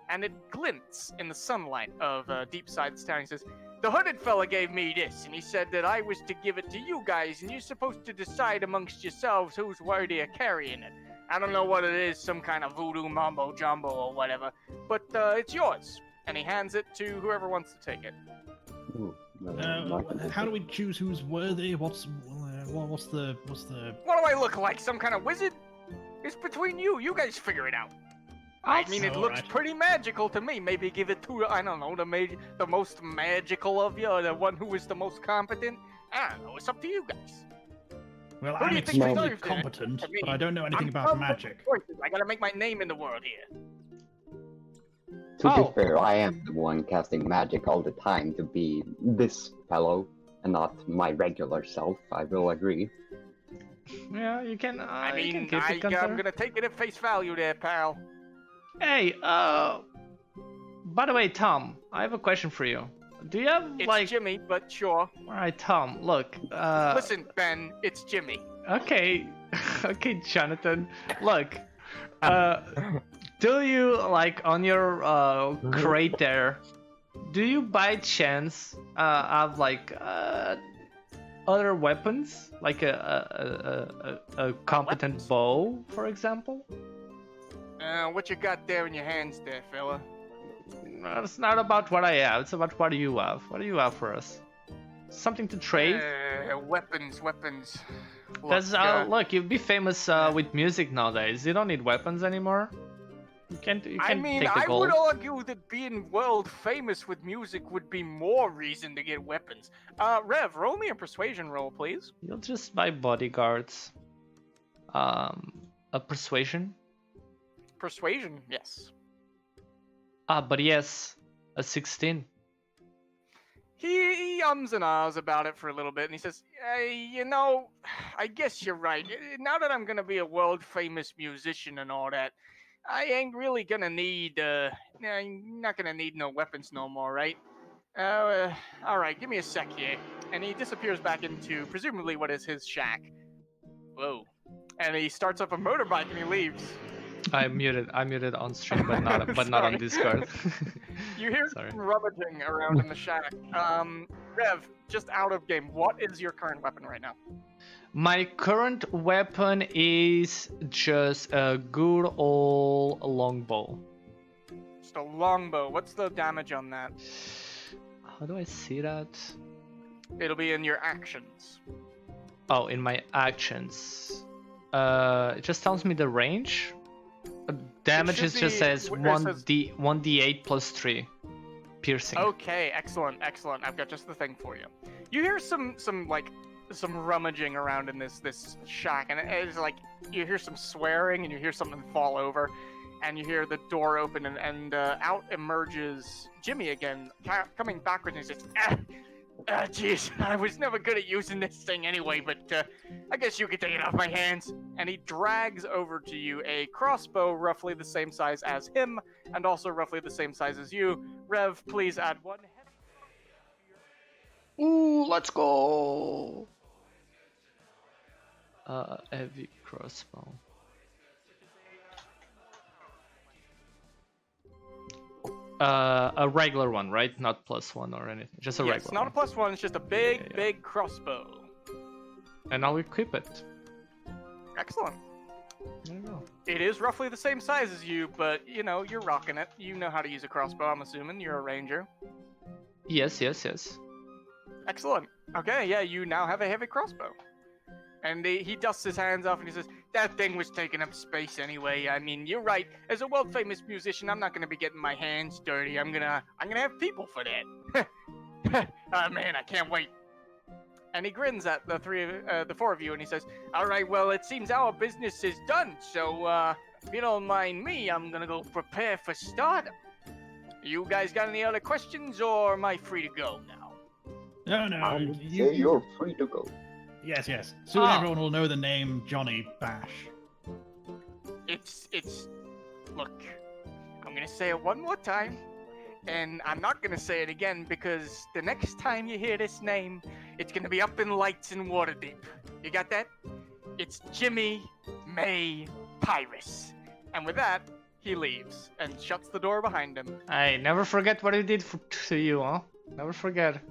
and it glints in the sunlight of Deepside's town. He says, "The hooded fella gave me this, and he said that I was to give it to you guys, and you're supposed to decide amongst yourselves who's worthy of carrying it. I don't know what it is, some kind of voodoo mambo jumbo or whatever, but it's yours." And he hands it to whoever wants to take it. How do we choose who's worthy? What's the What do I look like, some kind of wizard? It's between you. You guys figure it out. I mean, it looks Alright. pretty magical to me. Maybe give it to, I don't know, the most magical of you, or the one who is the most competent. I don't know. It's up to you guys. Well, Who do I'm you think you're extremely serving? competent, I mean, but I don't know anything I'm about from magic. Choices. I gotta make my name in the world here. To Oh. be fair, I am the one casting magic all the time to be this fellow, and not my regular self, I will agree. Yeah, you can. I You can mean, keep it, Gunther. I'm gonna take it at face value there, pal. Hey, by the way, Tom, I have a question for you. Do you have It's like? Jimmy, but sure. All right, Tom. Look. Listen, Ben, it's Jimmy. Okay, okay, Jonathan. Look. Do you like on your crate there? Do you by chance have like other weapons, like a competent Weapons? bow, for example? What you got there in your hands there, fella? No, it's not about what I have. It's about what do you have. What do you have for us? Something to trade? Weapons. Because look, you'd be famous with music nowadays. You don't need weapons anymore. You can I mean, take the I gold. would argue that being world famous with music would be more reason to get weapons. Rev, roll me a persuasion roll, please. You'll just buy bodyguards. A persuasion. Persuasion, yes. But yes, a 16. He ums and ahs about it for a little bit, and he says, I guess you're right. Now that I'm gonna be a world famous musician and all that, I ain't really gonna need, I'm not gonna need no weapons no more, right? Alright, give me a sec here. And he disappears back into, presumably, what is his shack. Whoa. And he starts up a motorbike and he leaves. I muted on stream, but not on Sorry. Discord. You hear Sorry. some rummaging around in the shack. Rev, just out of game, what is your current weapon right now? My current weapon is just a good old longbow. Just a longbow. What's the damage on that? How do I see that? It'll be in your actions. Oh, in my actions. It just tells me the range. Damage should is just be- says it says- 1d8 plus 3 piercing. Okay, excellent. I've got just the thing for you. You hear some rummaging around in this shack, and it's like you hear some swearing, and you hear something fall over, and you hear the door open, and out emerges Jimmy again, coming backwards, and he says, jeez, I was never good at using this thing anyway, but I guess you can take it off my hands. And he drags over to you a crossbow roughly the same size as him, and also roughly the same size as you. Rev, please add one. Ooh, let's go. Heavy crossbow. A regular one, right? Not +1 or anything. Just a Yes, regular not a one. +1, it's just a big crossbow. And I'll equip it. Excellent. There you go. It is roughly the same size as you, but you're rocking it. You know how to use a crossbow, I'm assuming. You're a ranger. Yes. Excellent. Okay, yeah, you now have a heavy crossbow. And he dusts his hands off and he says, that thing was taking up space anyway. I mean, you're right. As a world famous musician, I'm not gonna be getting my hands dirty. I'm gonna have people for that. Oh man, I can't wait. And he grins at the four of you and he says, all right, well, it seems our business is done. So, if you don't mind me, I'm gonna go prepare for stardom. You guys got any other questions, or am I free to go now? No, I would say you're free to go. Yes. Soon everyone will know the name Johnny Bash. It's look, I'm gonna say it one more time, and I'm not gonna say it again because the next time you hear this name, it's gonna be up in lights in Waterdeep. You got that? It's Jimmy May Pyrus. And with that, he leaves and shuts the door behind him. Hey, never forget what he did to you, huh? Never forget.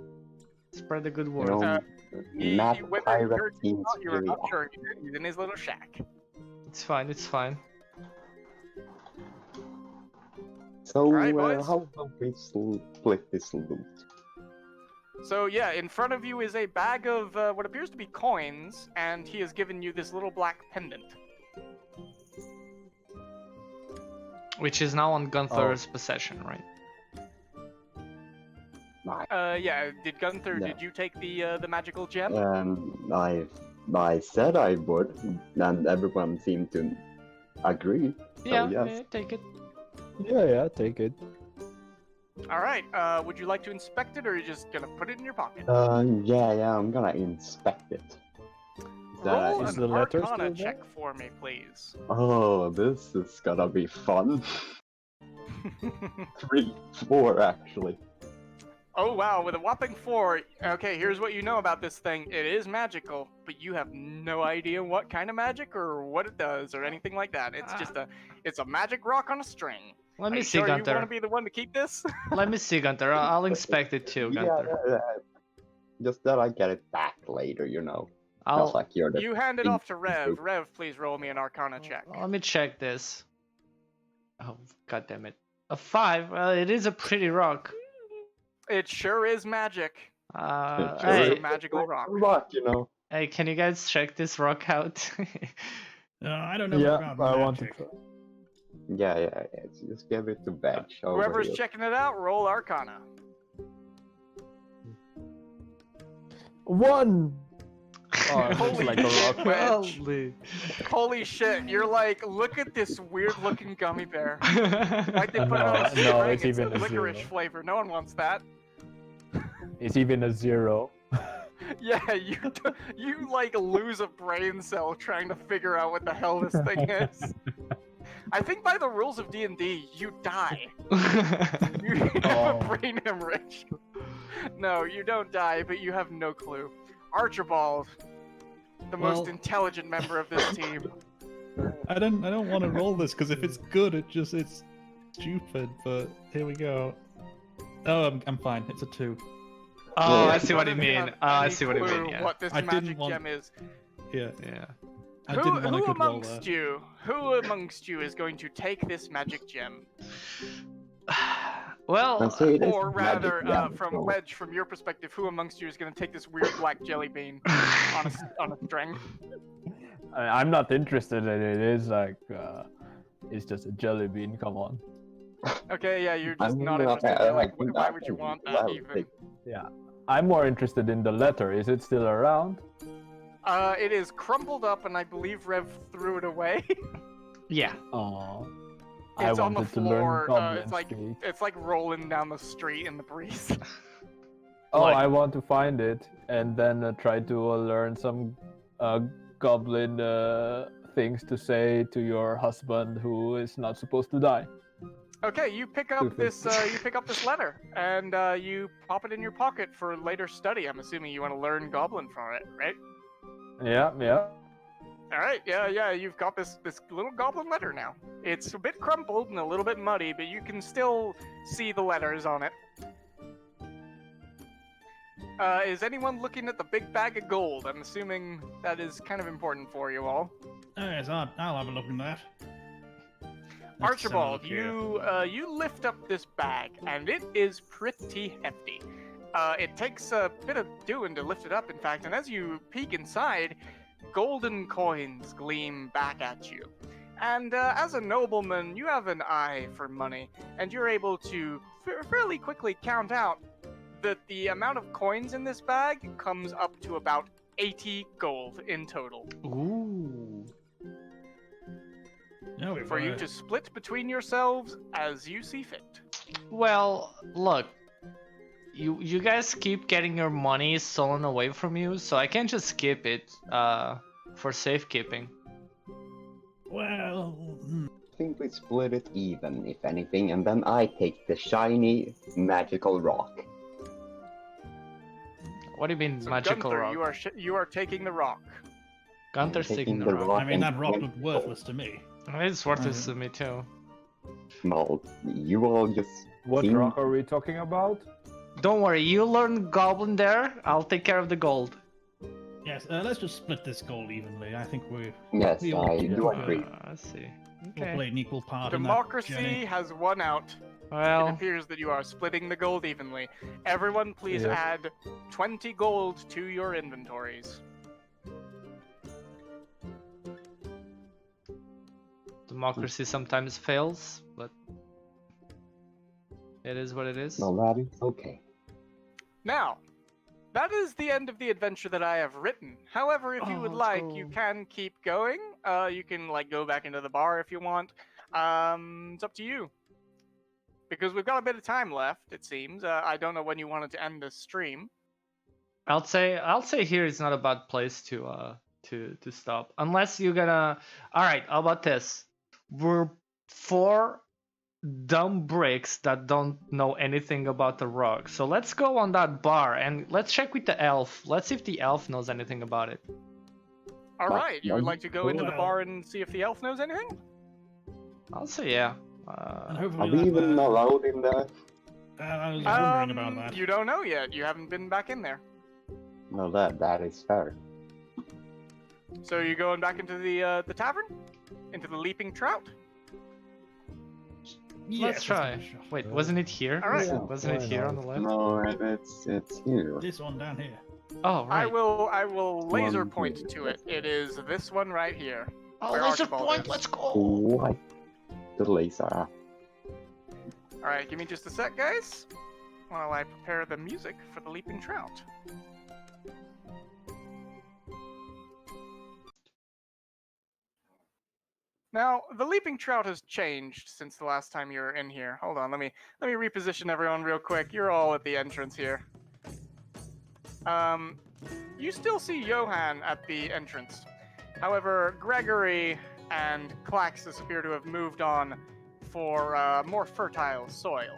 Spread the good word. Matt Whether Pirate you're seems you're really not sure, he's in his little shack. It's fine. So, Alright, boys. how about we split this loot? So yeah, in front of you is a bag of what appears to be coins, and he has given you this little black pendant. Which is now on Gunther's possession, right? Right. Yeah. Did Gunther? No. Did you take the magical gem? I've I said I would, and everyone seemed to agree. Yeah, yes. yeah, take it. Yeah, take it. All right. Would you like to inspect it, or are you just gonna put it in your pocket? Yeah, I'm gonna inspect it. Roll is an the letter Arcana still there? check for me, please. Oh, this is gonna be fun. 3, 4 actually. Oh wow, with a whopping 4. Okay, here's what you know about this thing. It is magical, but you have no idea what kind of magic or what it does or anything like that. It's a magic rock on a string. Let Are me you see, sure you Gunter. want to be the one to keep this? Let me see, Gunter. I'll inspect it too, Yeah, Gunter. just that I get it back later, you know. Not I'll like you're the You hand it thing- off to Rev. Rev, please roll me an Arcana check. let me check this. Oh, god damn it. A 5. Well, it is a pretty rock. It sure is magic. Sure Hey, is. a magical rock. Rock, you know. Hey, can you guys check this rock out? I don't know Yeah, about I want to magic. try. Yeah. Just give it to Veg over Whoever's here. checking it out, roll Arcana. 1! Oh, it looks Holy like a shit, rock. Wedge. Holy. Holy shit, you're like, look at this weird looking gummy bear. Why'd they put it on a No, string? no, it's It's even a licorice 0. flavor. No one wants that. It's even a 0. Yeah, you like lose a brain cell trying to figure out what the hell this thing is. I think by the rules of D&D, you die. You have Oh. a brain hemorrhage. No, you don't die, but you have no clue. Archibald, the most Well- intelligent member of this team. I don't want to roll this because if it's good, it's stupid. But here we go. Oh, I'm fine. It's a 2. Oh, Yeah. I see what you Doesn't mean. have I any see what you clue mean, yeah. What this I didn't magic want- gem is. Yeah. Yeah. I didn't want a Who good roll amongst there. who amongst you is going to take this magic gem? Well, So it is Or magic, rather, yeah, from so- Wedge, from your perspective, who amongst you is going to take this weird black jelly bean on a string? I'm not interested in it. It's like, it's just a jelly bean. Come on. Okay, yeah, you're just I'm not not- interested. I You're like, think why I would you think want I that would even? think- I'm more interested in the letter. Is it still around? It is crumpled up, and I believe Rev threw it away. yeah. Oh. It's I on the wanted to learn floor. goblin It's like speak. it's like rolling down the street in the breeze. Oh, Like- I want to find it and then try to learn some goblin things to say to your husband who is not supposed to die. Okay, you pick up this letter, and you pop it in your pocket for later study. I'm assuming you want to learn Goblin from it, right? Yeah. All right, yeah. You've got this little Goblin letter now. It's a bit crumpled and a little bit muddy, but you can still see the letters on it. Is anyone looking at the big bag of gold? I'm assuming that is kind of important for you all. Oh, yes, I'll have a look at that. Let's have a Archibald, look here. you lift up this bag, and it is pretty hefty. It takes a bit of doing to lift it up, in fact, and as you peek inside, golden coins gleam back at you. And as a nobleman, you have an eye for money, and you're able to fairly quickly count out that the amount of coins in this bag comes up to about 80 gold in total. Ooh. No, we've For you got to split between yourselves as you see fit. Well, look. You guys keep getting your money stolen away from you, so I can't just skip it for safekeeping. Well, I think we split it even, if anything, and then I take the shiny magical rock. What do you mean So magical Gunther, rock? you are taking the rock. Gunther's taking the rock. I mean, that rock looked worthless to me. It's worthless to me too. Well, you all just What King- rock are we talking about? Don't worry, you learn goblin there. I'll take care of the gold. Yes, let's just split this gold evenly. I think yes, We all I get do it. agree. I see. we'll Okay. play an equal part in that Democracy journey. has won out. It Well, appears that you are splitting the gold evenly. Everyone, please Yep. add 20 gold to your inventories. democracy sometimes fails, but it is what it is. Well, that is okay. Now, That is the end of the adventure that I have written. However, if you would let's like, you go. can keep going. You can like go back into the bar if you want. It's up to you. Because we've got a bit of time left, it seems. I don't know when you wanted to end this stream. I'll say here is not a bad place to stop. Unless you're gonna. All right. How about this? We're 4 dumb bricks that don't know anything about the rock. So let's go on that bar and let's check with the elf. Let's see if the elf knows anything about it. All right, you would like to go into the Well- bar and see if the elf knows anything? I'll say yeah. And Are hopefully we that, even allowed in there? I was wondering about that. You don't know yet. You haven't been back in there. No, that is fair. So you're going back into the tavern? Into the Leaping Trout? Let's try. Wait, wasn't it here? All right. Wasn't it Why here not? on the left? No, it's here. This one down here. Oh, right. I will laser One, point two, to it. It is this one right here. Oh, Where laser Archibald point. is. Let's go. What? The laser. All right, give me just a sec, guys, while I prepare the music for the Leaping Trout. Now, the Leaping Trout has changed since the last time you were in here. Hold on, let me reposition everyone real quick. You're all at the entrance here. You still see Johan at the entrance. However, Gregory and Klaxus appear to have moved on for more fertile soil.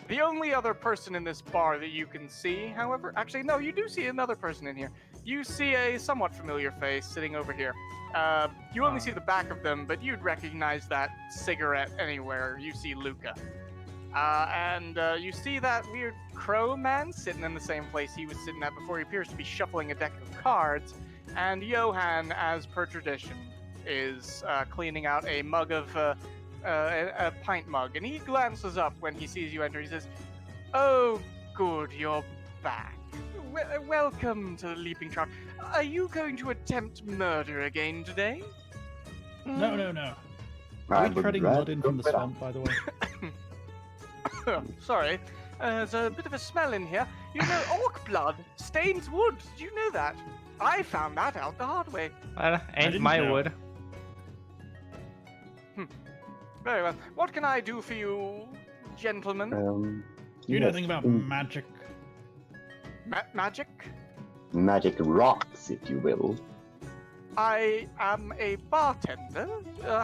The only other person in this bar that you can see, however, actually, no, you do see another person in here. You see a somewhat familiar face sitting over here. You only see the back of them, but you'd recognize that cigarette anywhere. You see Luca. And you see that weird crow man sitting in the same place he was sitting at before. He appears to be shuffling a deck of cards. And Johan, as per tradition, is cleaning out a mug of a pint mug. And he glances up when he sees you enter. He says, "Oh, good, you're back. Welcome to the Leaping Trout. Are you going to attempt murder again today?" No. I Are we would treading rather blood in from the go swamp, by the way? Sorry, there's a bit of a smell in here. You know, orc blood stains wood. Did you know that? I found that out the hard way. Ain't didn't my know. wood. Very well. What can I do for you, gentlemen? You know yes, anything about mm, magic? Magic? magic rocks, if you will. I am a bartender.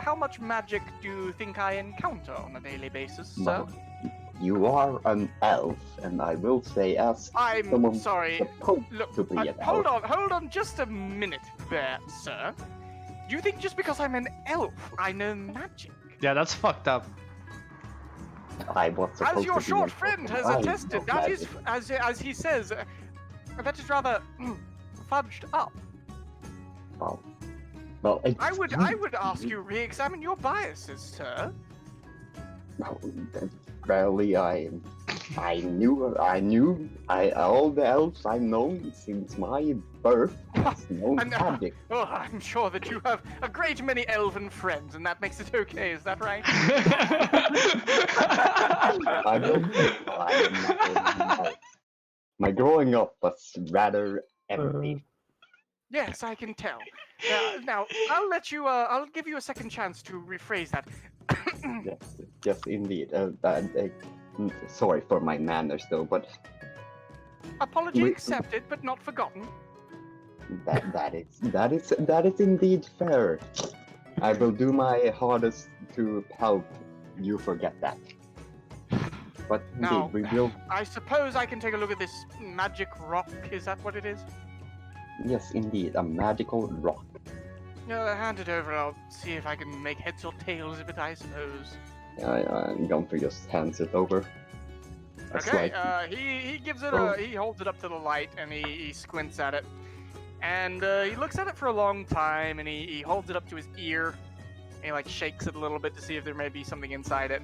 How much magic do you think I encounter on a daily basis, sir? Well, you are an elf, and I will say, as I'm someone sorry. supposed Look, to be an hold elf, on just a minute there, sir. Do you think just because I'm an elf, I know magic? Yeah, that's fucked up. I was supposed As your to be short an friend elf, has and I attested, know that is, magic. as he says, that is rather fudged up. Well, I would ask you re-examine your biases, sir. Rarely, I knew all the elves I've known since my birth has known And, magic. Oh, I'm sure that you have a great many elven friends, and that makes it okay. Is that right? I don't know. My growing up was rather empty. Yes, I can tell. Now, I'll let you. I'll give you a second chance to rephrase that. Yes, indeed. Sorry for my manners, though, but Apology We- accepted, but not forgotten. that is indeed fair. I will do my hardest to help you forget that. But indeed, Now- we will. I suppose I can take a look at this magic rock. Is that what it is? Yes, indeed, a magical rock. Hand it over. I'll see if I can make heads or tails of it. I suppose. Gunther just hands it over. It's Okay. like- He gives it Oh. a. He holds it up to the light and he squints at it, and he looks at it for a long time and he holds it up to his ear. And he like shakes it a little bit to see if there may be something inside it,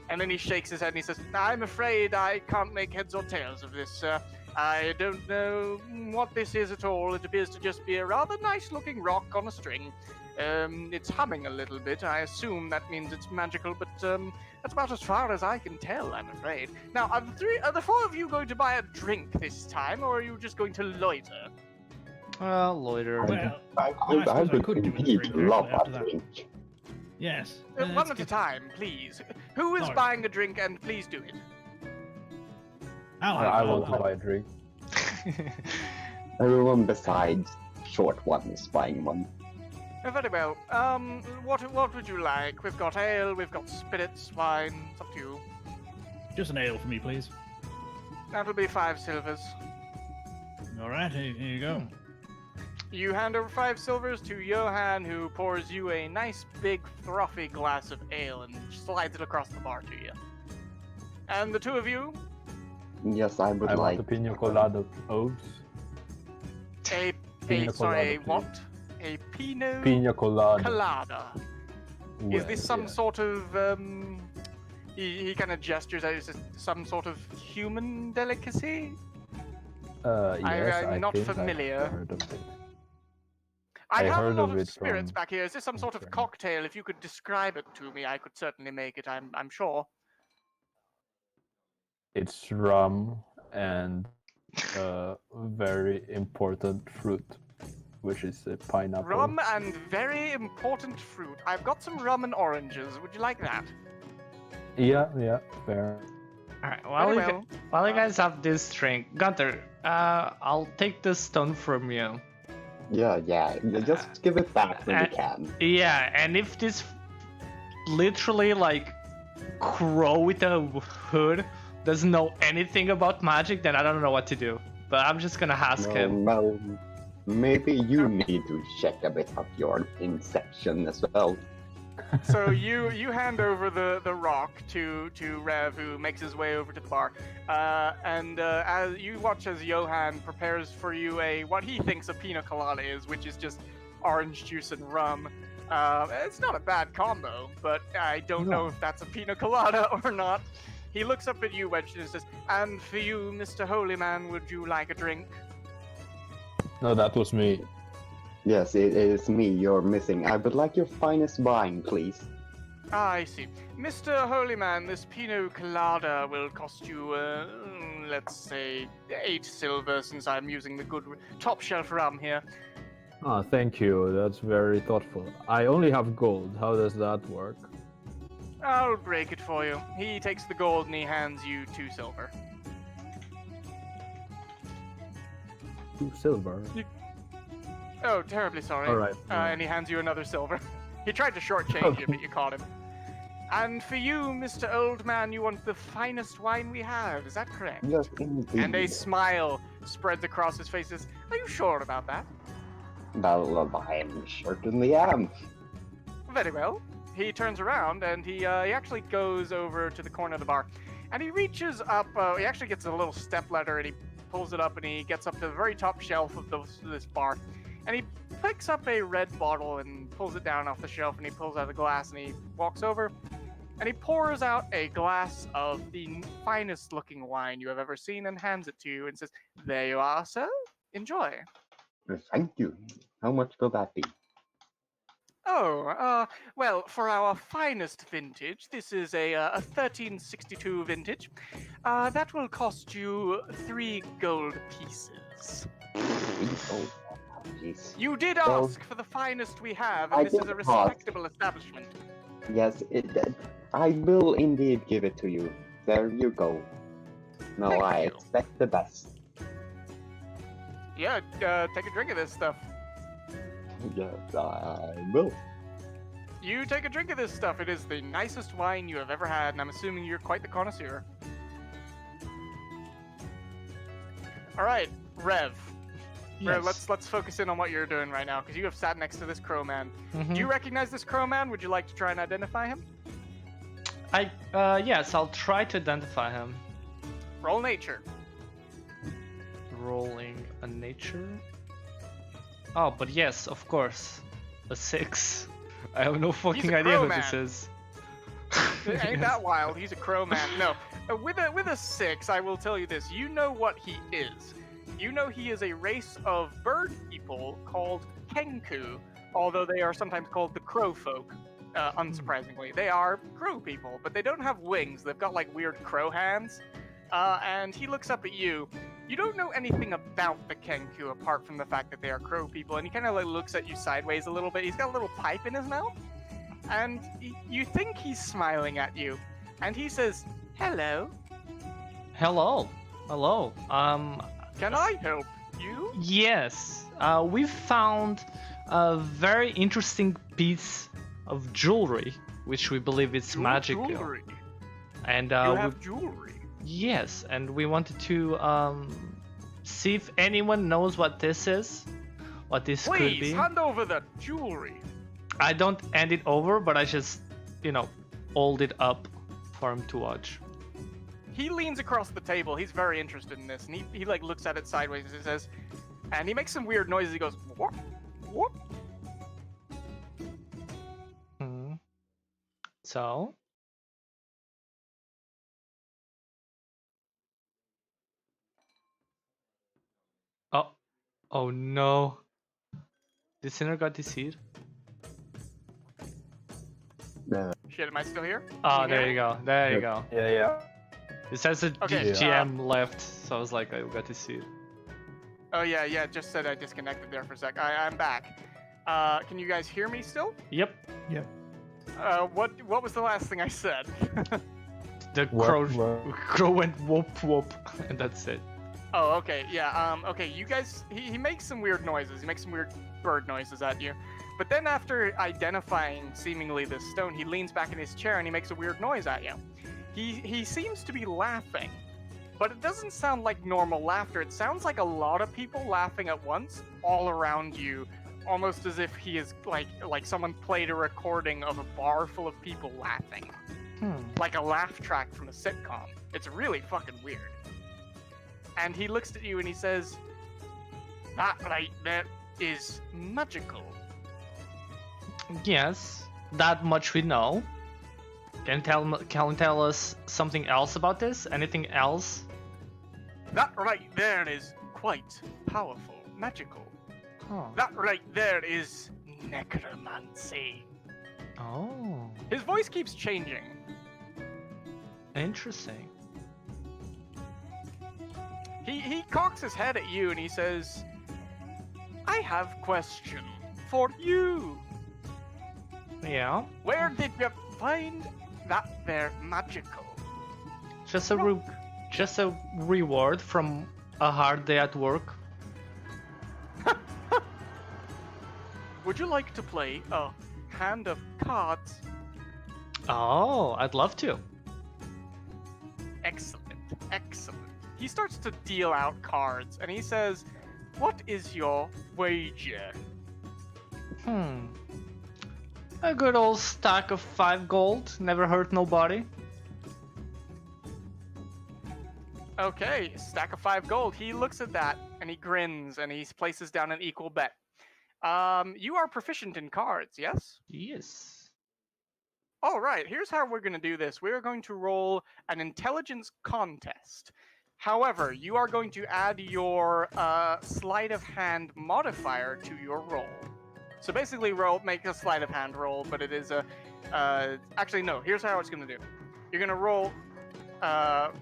and then he shakes his head and he says, "I'm afraid I can't make heads or tails of this, sir. I don't know what this is at all. It appears to just be a rather nice-looking rock on a string. It's humming a little bit. I assume that means it's magical, but that's about as far as I can tell, I'm afraid. Now, are the four of you going to buy a drink this time, or are you just going to loiter? Loiter. Well, I suppose I would could do with a indeed drink, love actually, after that that. drink. yes. One let's at a get- time, please. Who is Sorry. buying a drink, and please do it? I want to buy a drink. Everyone besides short one is buying one. Very well. What would you like? We've got ale, we've got spirits, wine. It's up to you. Just an ale for me, please. That'll be 5 silvers. All right, here you go. You hand over 5 silvers to Johan, who pours you a nice big frothy glass of ale and slides it across the bar to you. And the two of you, Yes, I would I like. want a pina colada oats. Pina colada, please. what? A Pinot Pina colada. Colada. Is Well, this some yeah. sort of he kind of gestures at it as some sort of human delicacy? Yes, I'm not think I've familiar. heard of it. I I have heard a lot of of it spirits from- back here. Is this some sort of Okay. cocktail? If you could describe it to me, I could certainly make it. I'm sure. It's rum and a very important fruit, which is a pineapple. Rum and very important fruit. I've got some rum and oranges. Would you like that? Yeah, fair. Alright, Very well. while you guys have this drink, Gunther, I'll take the stone from you. Yeah, just give it back when you Uh, can. Yeah, and if this literally like crow with a hood doesn't know anything about magic, then I don't know what to do. But I'm just gonna ask him. Well, maybe you need to check a bit of your inception as well. So you hand over the rock to Rev, who makes his way over to the bar, and as you watch as Johan prepares for you what he thinks a pina colada is, which is just orange juice and rum. It's not a bad combo, but I don't know if that's a pina colada or not. He looks up at you, Wedge, and says, "And for you, Mr. Holyman, would you like a drink?" No, that was me. Yes, it is me you're missing. I would like your finest wine, please. Ah, I see. Mr. Holyman, this Pinot Colada will cost you, let's say, 8 silver, since I'm using the good top shelf rum here. Ah, thank you. That's very thoughtful. I only have gold. How does that work? I'll break it for you. He takes the gold and he hands you 2 silver. 2 silver. Oh, terribly sorry. All right. And he hands you another silver. He tried to shortchange you, but you caught him. And for you, Mr. Old Man, you want the finest wine we have, is that correct? Yes, indeed. And a smile spreads across his face. Are you sure about that? Well, I certainly am. Very well. He turns around and he actually goes over to the corner of the bar, and he reaches up. He actually gets a little step ladder and he pulls it up, and he gets up to the very top shelf of this bar, and he picks up a red bottle and pulls it down off the shelf, and he pulls out a glass and he walks over and he pours out a glass of the finest looking wine you have ever seen and hands it to you and says, "There you are, sir. Enjoy." Thank you. How much will that be? Oh, well, for our finest vintage, this is a 1362 vintage. That will cost you 3 gold pieces. Oh, jeez. You did Well, ask for the finest we have, I and this is did a ask. respectable establishment. Yes, I will indeed give it to you. There you go. Now Thank I you. expect the best. Yeah, take a drink of this stuff. Yes, I will. You take a drink of this stuff. It is the nicest wine you have ever had, and I'm assuming you're quite the connoisseur. All right, Rev. Rev, let's focus in on what you're doing right now, because you have sat next to this crow man. Mhm. Do you recognize this crow man? Would you like to try and identify him? Yes, I'll try to identify him. Roll nature. Rolling a nature. Oh, but yes, of course. A 6. I have no fucking a idea crow who this man. is. It ain't that wild. He's a crow man. No. with a 6, I will tell you this. You know what he is. You know he is a race of bird people called Kenku, although they are sometimes called the crow folk, unsurprisingly. They are crow people, but they don't have wings. They've got like weird crow hands. And he looks up at you. You don't know anything about the Kenku apart from the fact that they are crow people, and he kind of like looks at you sideways a little bit. He's got a little pipe in his mouth, and you think he's smiling at you, and he says, "Hello, Hello. Hello. can I help you?" Yes. We found a very interesting piece of jewelry, which we believe is magical. Jewelry. And You we have jewelry. yes, and we wanted to see if anyone knows what this is, what this could Please be. hand over the jewelry. I don't hand it over, but I just, hold it up for him to watch. He leans across the table. He's very interested in this, and he like looks at it sideways and he says, and he makes some weird noises. He goes, "What? What?" Hmm. So, oh no, the sinner got deceived. Shit, am I still here? Oh, Can you hear there me? you go. There you go. Yeah. It says that Okay, GM left, so I was like, I got to see it. Oh yeah, it just said I disconnected there for a sec. I'm back. Can you guys hear me still? Yep. What was the last thing I said? The What? crow went whoop whoop, and that's it. Oh, okay, yeah. Okay, you guys. He makes some weird noises. He makes some weird bird noises at you. But then after identifying seemingly this stone, he leans back in his chair and he makes a weird noise at you. He seems to be laughing, but it doesn't sound like normal laughter. It sounds like a lot of people laughing at once all around you, almost as if he is like someone played a recording of a bar full of people laughing. Like a laugh track from a sitcom. It's really fucking weird. And he looks at you and he says, "That right there is magical." Yes, that much we know. Can you tell us something else about this? Anything else? That right there is quite powerful, magical. Oh. That right there is necromancy. Oh, His voice keeps changing. interesting. He cocks his head at you and he says, "I have question for you. Yeah, Where did you find that there magical?" just a reward from a hard day at work. Would you like to play a hand of cards? Oh, I'd love to. Excellent, excellent. He starts to deal out cards and he says, "What is your wager?" A good old stack of 5 gold. Never hurt nobody. Okay, stack of 5 gold. He looks at that and he grins and he places down an equal bet. You are proficient in cards, yes? Yes. All right, here's how we're going to do this. We're going to roll an intelligence contest. However, you are going to add your sleight of hand modifier to your roll. So basically, make a sleight of hand roll, but it is a. Actually, no. Here's how it's going to do. You're going to roll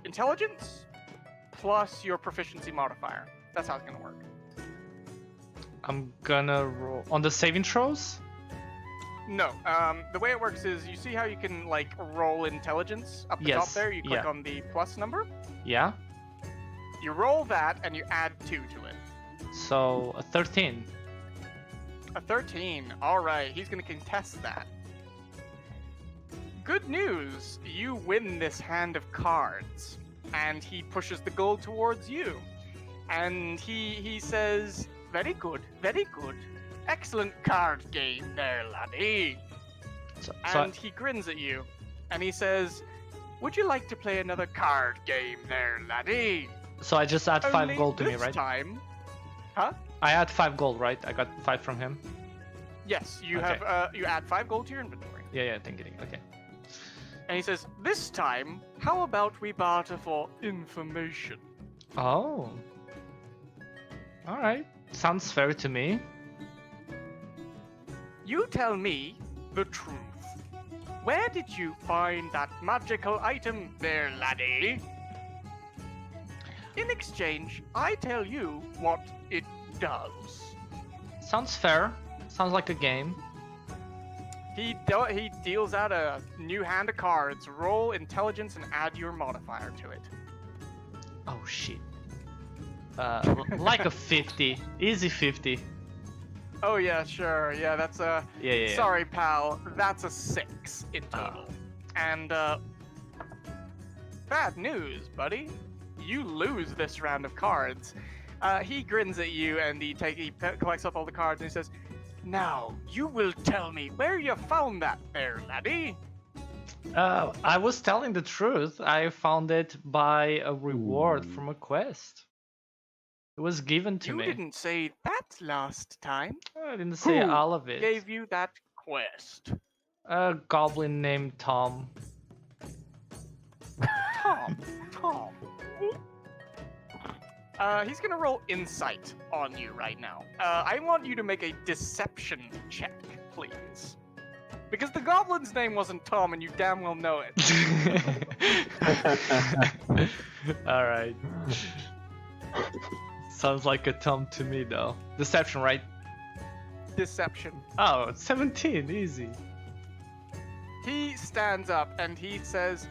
intelligence plus your proficiency modifier. That's how it's going to work. I'm gonna roll on the saving throws. No. The way it works is you see how you can like roll intelligence up the top Yes, there. You click yeah. on the plus number. Yeah. You roll that and you add 2 to it. So a 13. A 13. All right, he's going to contest that. Good news. You win this hand of cards. And he pushes the gold towards you. And he says, "Very good, very good. Excellent card game there, laddie." And he grins at you. And he says, "Would you like to play another card game there, laddie?" So I just add 5 Only gold to me, this right? time. Huh? I add 5 gold, right? I got 5 from him. Yes, you Okay. have. You add 5 gold to your inventory. Yeah, thinking. Okay. And he says, "This time, how about we barter for information?" Oh. Alright. Sounds fair to me. You tell me the truth. Where did you find that magical item there, laddie? In exchange, I tell you what it does. Sounds fair. Sounds like a game. He deals out a new hand of cards. Roll intelligence and add your modifier to it. Oh shit. Like a 50. Easy 50. Oh yeah, sure. Yeah, that's a. Yeah. Sorry, pal. That's a 6 in total. And bad news, buddy. You lose this round of cards. He grins at you and he collects up all the cards and he says, "Now you will tell me where you found that there, laddie." I was telling the truth. I found it by a reward from a quest. It was given to You me. didn't say that last time. I didn't say Who all of it. gave you that quest? A goblin named Tom. Tom. He's gonna roll insight on you right now. I want you to make a deception check, please. Because the goblin's name wasn't Tom, and you damn well know it. Alright. Sounds like a Tom to me, though. Deception, right? Deception. Oh, 17, easy. He stands up and he says,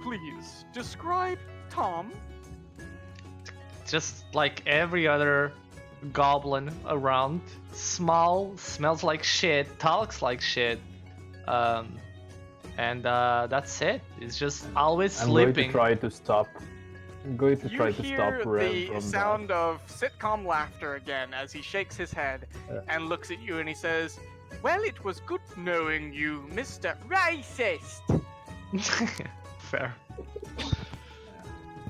"Please, describe Tom." Just like every other goblin around. Small, smells like shit, talks like shit. And that's it. It's just always I'm going sleeping. to try to stop. I'm going to You try to stop hear Rem the from sound of sitcom laughter again as he shakes his head Yeah. and looks at you and he says, "Well, it was good knowing you, Mr. Racist." Fair.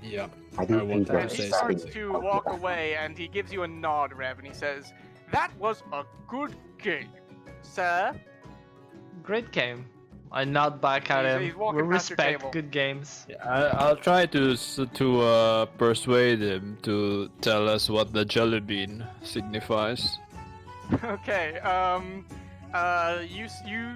Yeah. I do I think want to that And he say starts something. to walk away and he gives you a nod, Rev, and he says, "That was a good game, sir." Great game. I nod back at He's him. walking We past your respect table. good games. I'll try to persuade him to tell us what the jelly bean signifies. Okay,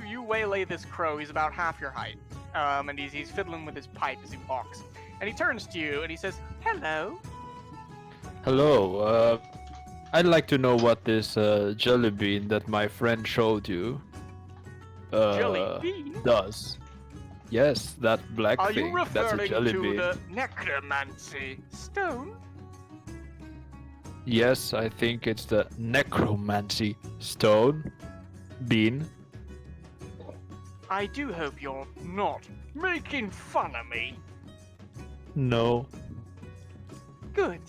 you waylay this crow. He's about half your height, and he's fiddling with his pipe as he walks. And he turns to you and he says, "Hello." Hello. I'd like to know what this jelly bean that my friend showed you Jelly bean? does. Yes, that black Are thing. you That's a referring jelly to bean. the necromancy stone? Yes, I think it's the necromancy stone bean. I do hope you're not making fun of me. No. Good.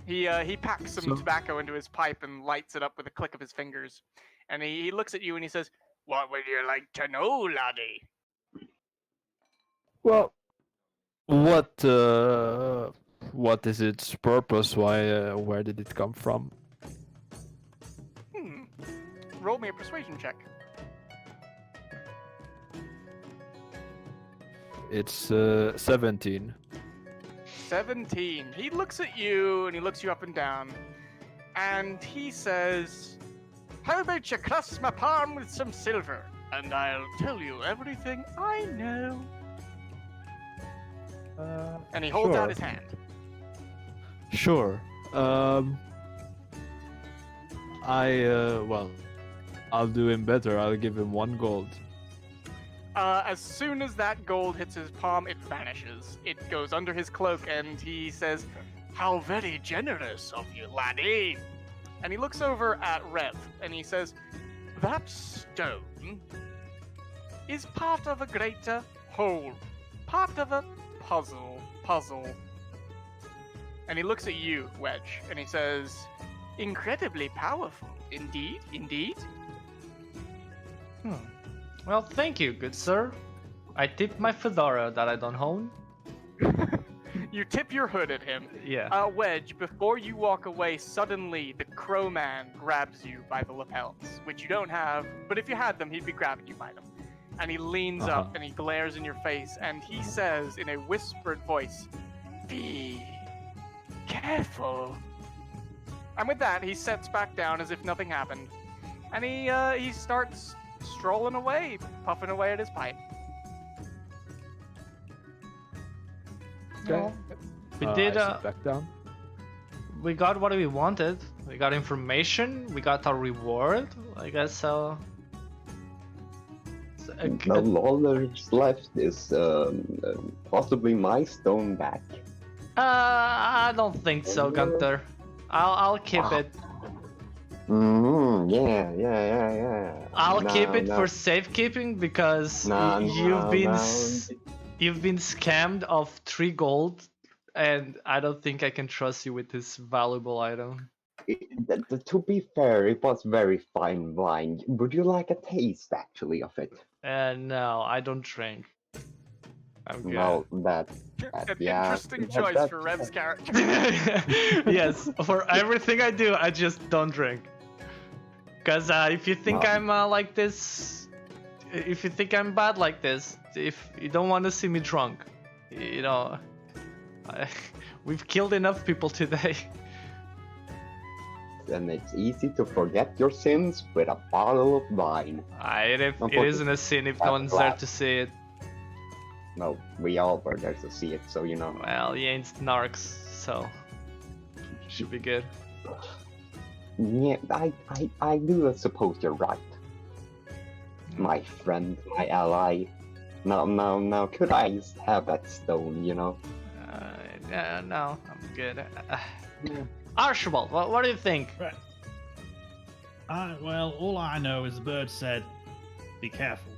He packs some tobacco into his pipe and lights it up with a click of his fingers. And he looks at you and he says, "What would you like to know, laddie?" Well, what is its purpose? Why? Where did it come from? Roll me a persuasion check. It's 17. 17. He looks at you and he looks you up and down. And he says, "How about you cross my palm with some silver? And I'll tell you everything I know." And he holds out his hand. Sure. Well, I'll do him better. I'll give him 1 gold. As soon as that gold hits his palm, it vanishes. It goes under his cloak, and he says, "How very generous of you, laddie." And he looks over at Rev, and he says, "That stone is part of a greater whole, part of a puzzle. And he looks at you, Wedge, and he says, "Incredibly powerful, indeed." Well, thank you, good sir. I tip my fedora that I don't own. You tip your hood at him. Yeah. Wedge, before you walk away, suddenly the crow man grabs you by the lapels, which you don't have, but if you had them, he'd be grabbing you by them. and he leans up and he glares in your face, and he says in a whispered voice, "Be careful." And with that, he sets back down as if nothing happened, and he starts strolling away, puffing away at his pipe. Okay. We did. I sit back down. We got what we wanted. We got information. We got our reward. I guess. Now all that's left is possibly my stone back. I don't think so, Gunther. I'll keep it. Yeah. I'll keep it for safekeeping because you've been scammed of 3 gold, and I don't think I can trust you with this valuable item. To be fair, it was very fine wine. Would you like a taste, actually, of it? No, I don't drink. I'm good. Well, Interesting choice for Rev's character. Yes, for everything I do, I just don't drink. Cause if you think I'm like this, if you think I'm bad like this, if you don't want to see me drunk, you know, we've killed enough people today. And it's easy to forget your sins with a bottle of wine. It isn't a sin if no one's there to see it. No, we all were there to see it, so you know. Well, you ain't narcs, so should be good. Yeah, I do suppose you're right. My friend, my ally. Now, could I have that stone, you know? No, I'm good. Archibald, what do you think? Right. Well, all I know is the bird said, "Be careful."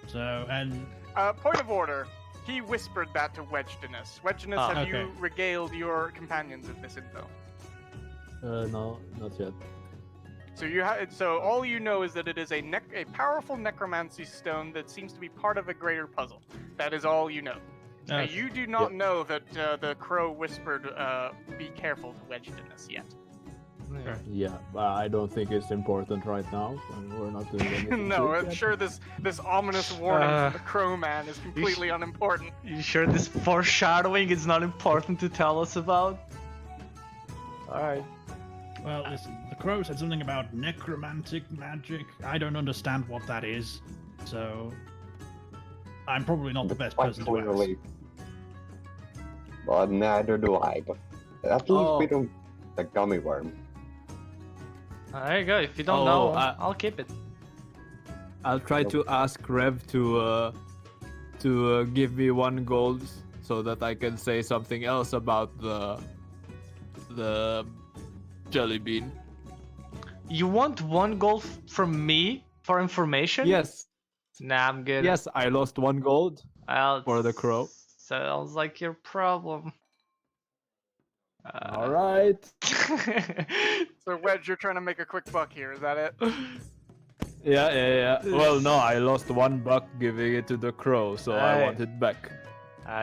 So, and Point of order. He whispered that to Wedgedinus. Wedgedinus, have you regaled your companions of this info? No, not yet. So all you know is that it is a powerful necromancy stone that seems to be part of a greater puzzle. That is all you know. You do not know that the crow whispered, "Be careful" to Wedgedinus yet. Yeah, I don't think it's important right now, and we're not doing anything. No, I'm sure this ominous warning from the crow man is completely unimportant. You sure this foreshadowing is not important to tell us about? Alright. well, listen, the crow said something about necromantic magic. I don't understand what that is, so I'm probably not the best person to ask. Well, neither do I, but at least we don't the gummy worm. There you go. If you don't know, I'll keep it. I'll try to ask Rev to give me 1 gold so that I can say something else about the jelly bean. You want 1 gold from me for information? Yes. Nah, I'm good. Yes, I lost 1 gold for the crow. Sounds like your problem. All right. So Wedge, you're trying to make a quick buck here, is that it? Yeah. Well, no, I lost 1 buck giving it to the crow, so I want it back.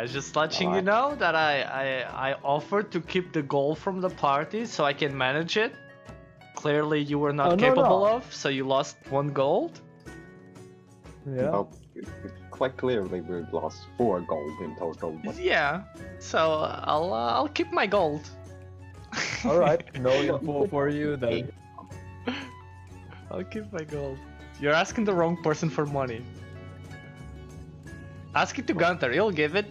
Just letting you know that I offered to keep the gold from the party so I can manage it. Clearly you were not capable of, so you lost 1 gold. Yeah. Well, quite clearly we've lost 4 gold in total. But... Yeah. So I'll keep my gold. All right. No info for you then. I'll keep my gold. You're asking the wrong person for money. Ask it to Gunther, he'll give it.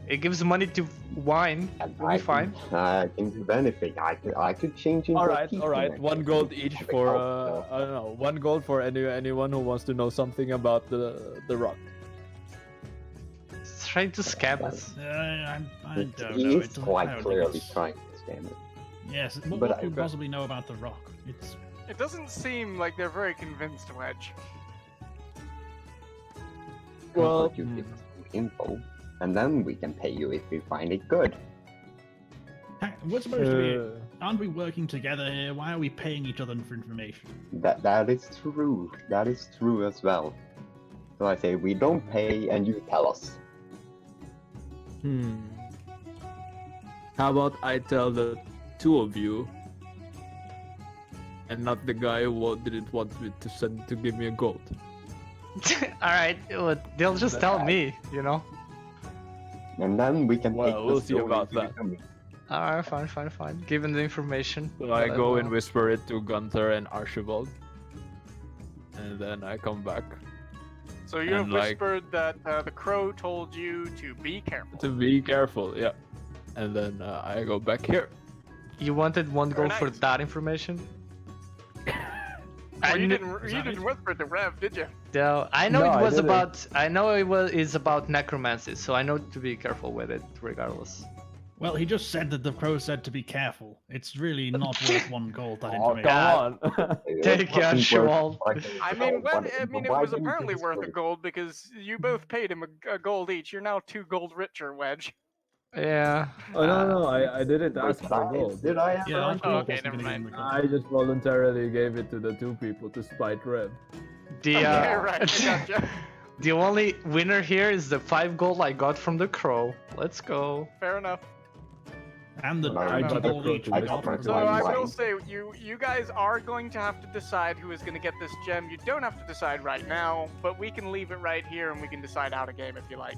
It gives money to wine. You'll be fine. I can do anything. I could change into All a right. 1 gold each for I don't know. 1 gold for anyone who wants to know something about the rock. He's trying to scam us. I don't know. He's quite clearly trying to scam it. Yes, what do you possibly know about the rock? It doesn't seem like they're very convinced, Wedge. Well, you give us some info, and then we can pay you if we find it good. We're supposed to be. Aren't we working together here? Why are we paying each other for information? That is true. That is true as well. So I say we don't pay, and you tell us. How about I tell the 2 of you, and not the guy who didn't want me to give me a gold? Alright, they'll just tell me, you know? And then we can Well, take we'll the see story about to the that. coming. Alright, fine. Given the information. So I that go know. and whisper it to Gunther and Archibald. And then I come back So you have And, like- whispered that the crow told you to be careful. to be careful, yeah. And then I go back here. You wanted one Very gold for nice. that information? Well, you kn- didn't whisper it to Rev, did you? No, I know No, it I was didn't. about. I know it is about necromancy, so I know to be careful with it, regardless. Well, he just said that the crow said to be careful. It's really not worth 1 gold, that Oh, information. come on. Take It it, wasn't Archibald. worth I mean, but it why was didn't you apparently worth a whisper it? gold because you both paid him a gold each. You're now 2 gold richer, Wedge. Yeah. Oh no, I didn't Wait, ask for gold. Did I ever? Yeah, Oh, Archibald okay, wasn't never gonna give him mind. the gold. I just voluntarily gave it to the 2 people to spite Rev. The Okay, right, I gotcha. the only winner here is the 5 gold I got from the crow. Let's go. Fair enough. And the No, I 20 got gold the each crow we to got whisper. from So Fine, I fine. will say, you guys are going to have to decide who is going to get this gem. You don't have to decide right now, but we can leave it right here and we can decide out a game if you like.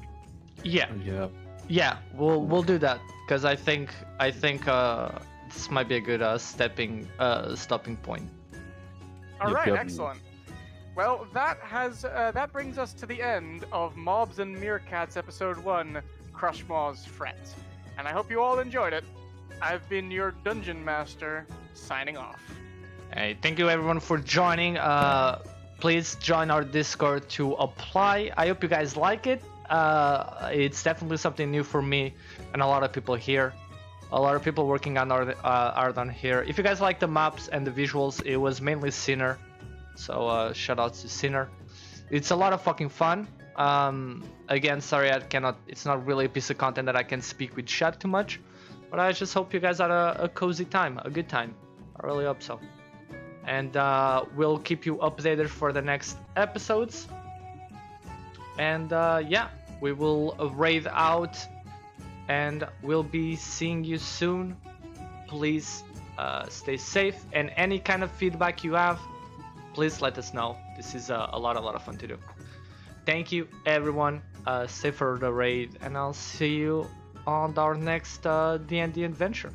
Yeah, Yeah. yeah, we'll do that because I think this might be a good stopping point. All Yep, right, yep. excellent. Well, that brings us to the end of Mobs and Meerkats episode 1, Crushmaw's Fret. And I hope you all enjoyed it. I've been your dungeon master, signing off. Hey, thank you everyone for joining. Please join our Discord to apply. I hope you guys like it. It's definitely something new for me and a lot of people here. A lot of people working on art on here. If you guys like the maps and the visuals, it was mainly Sinner. So shout out to Sinner. It's a lot of fucking fun. Again, sorry I cannot. It's not really a piece of content that I can speak with chat too much. But I just hope you guys had a cozy time, a good time. I really hope so. And we'll keep you updated for the next episodes. And yeah, we will raid out and we'll be seeing you soon. Please stay safe, and any kind of feedback you have, please let us know. This is a lot of fun to do. Thank you everyone. Stay for the raid, and I'll see you on our next D&D adventure.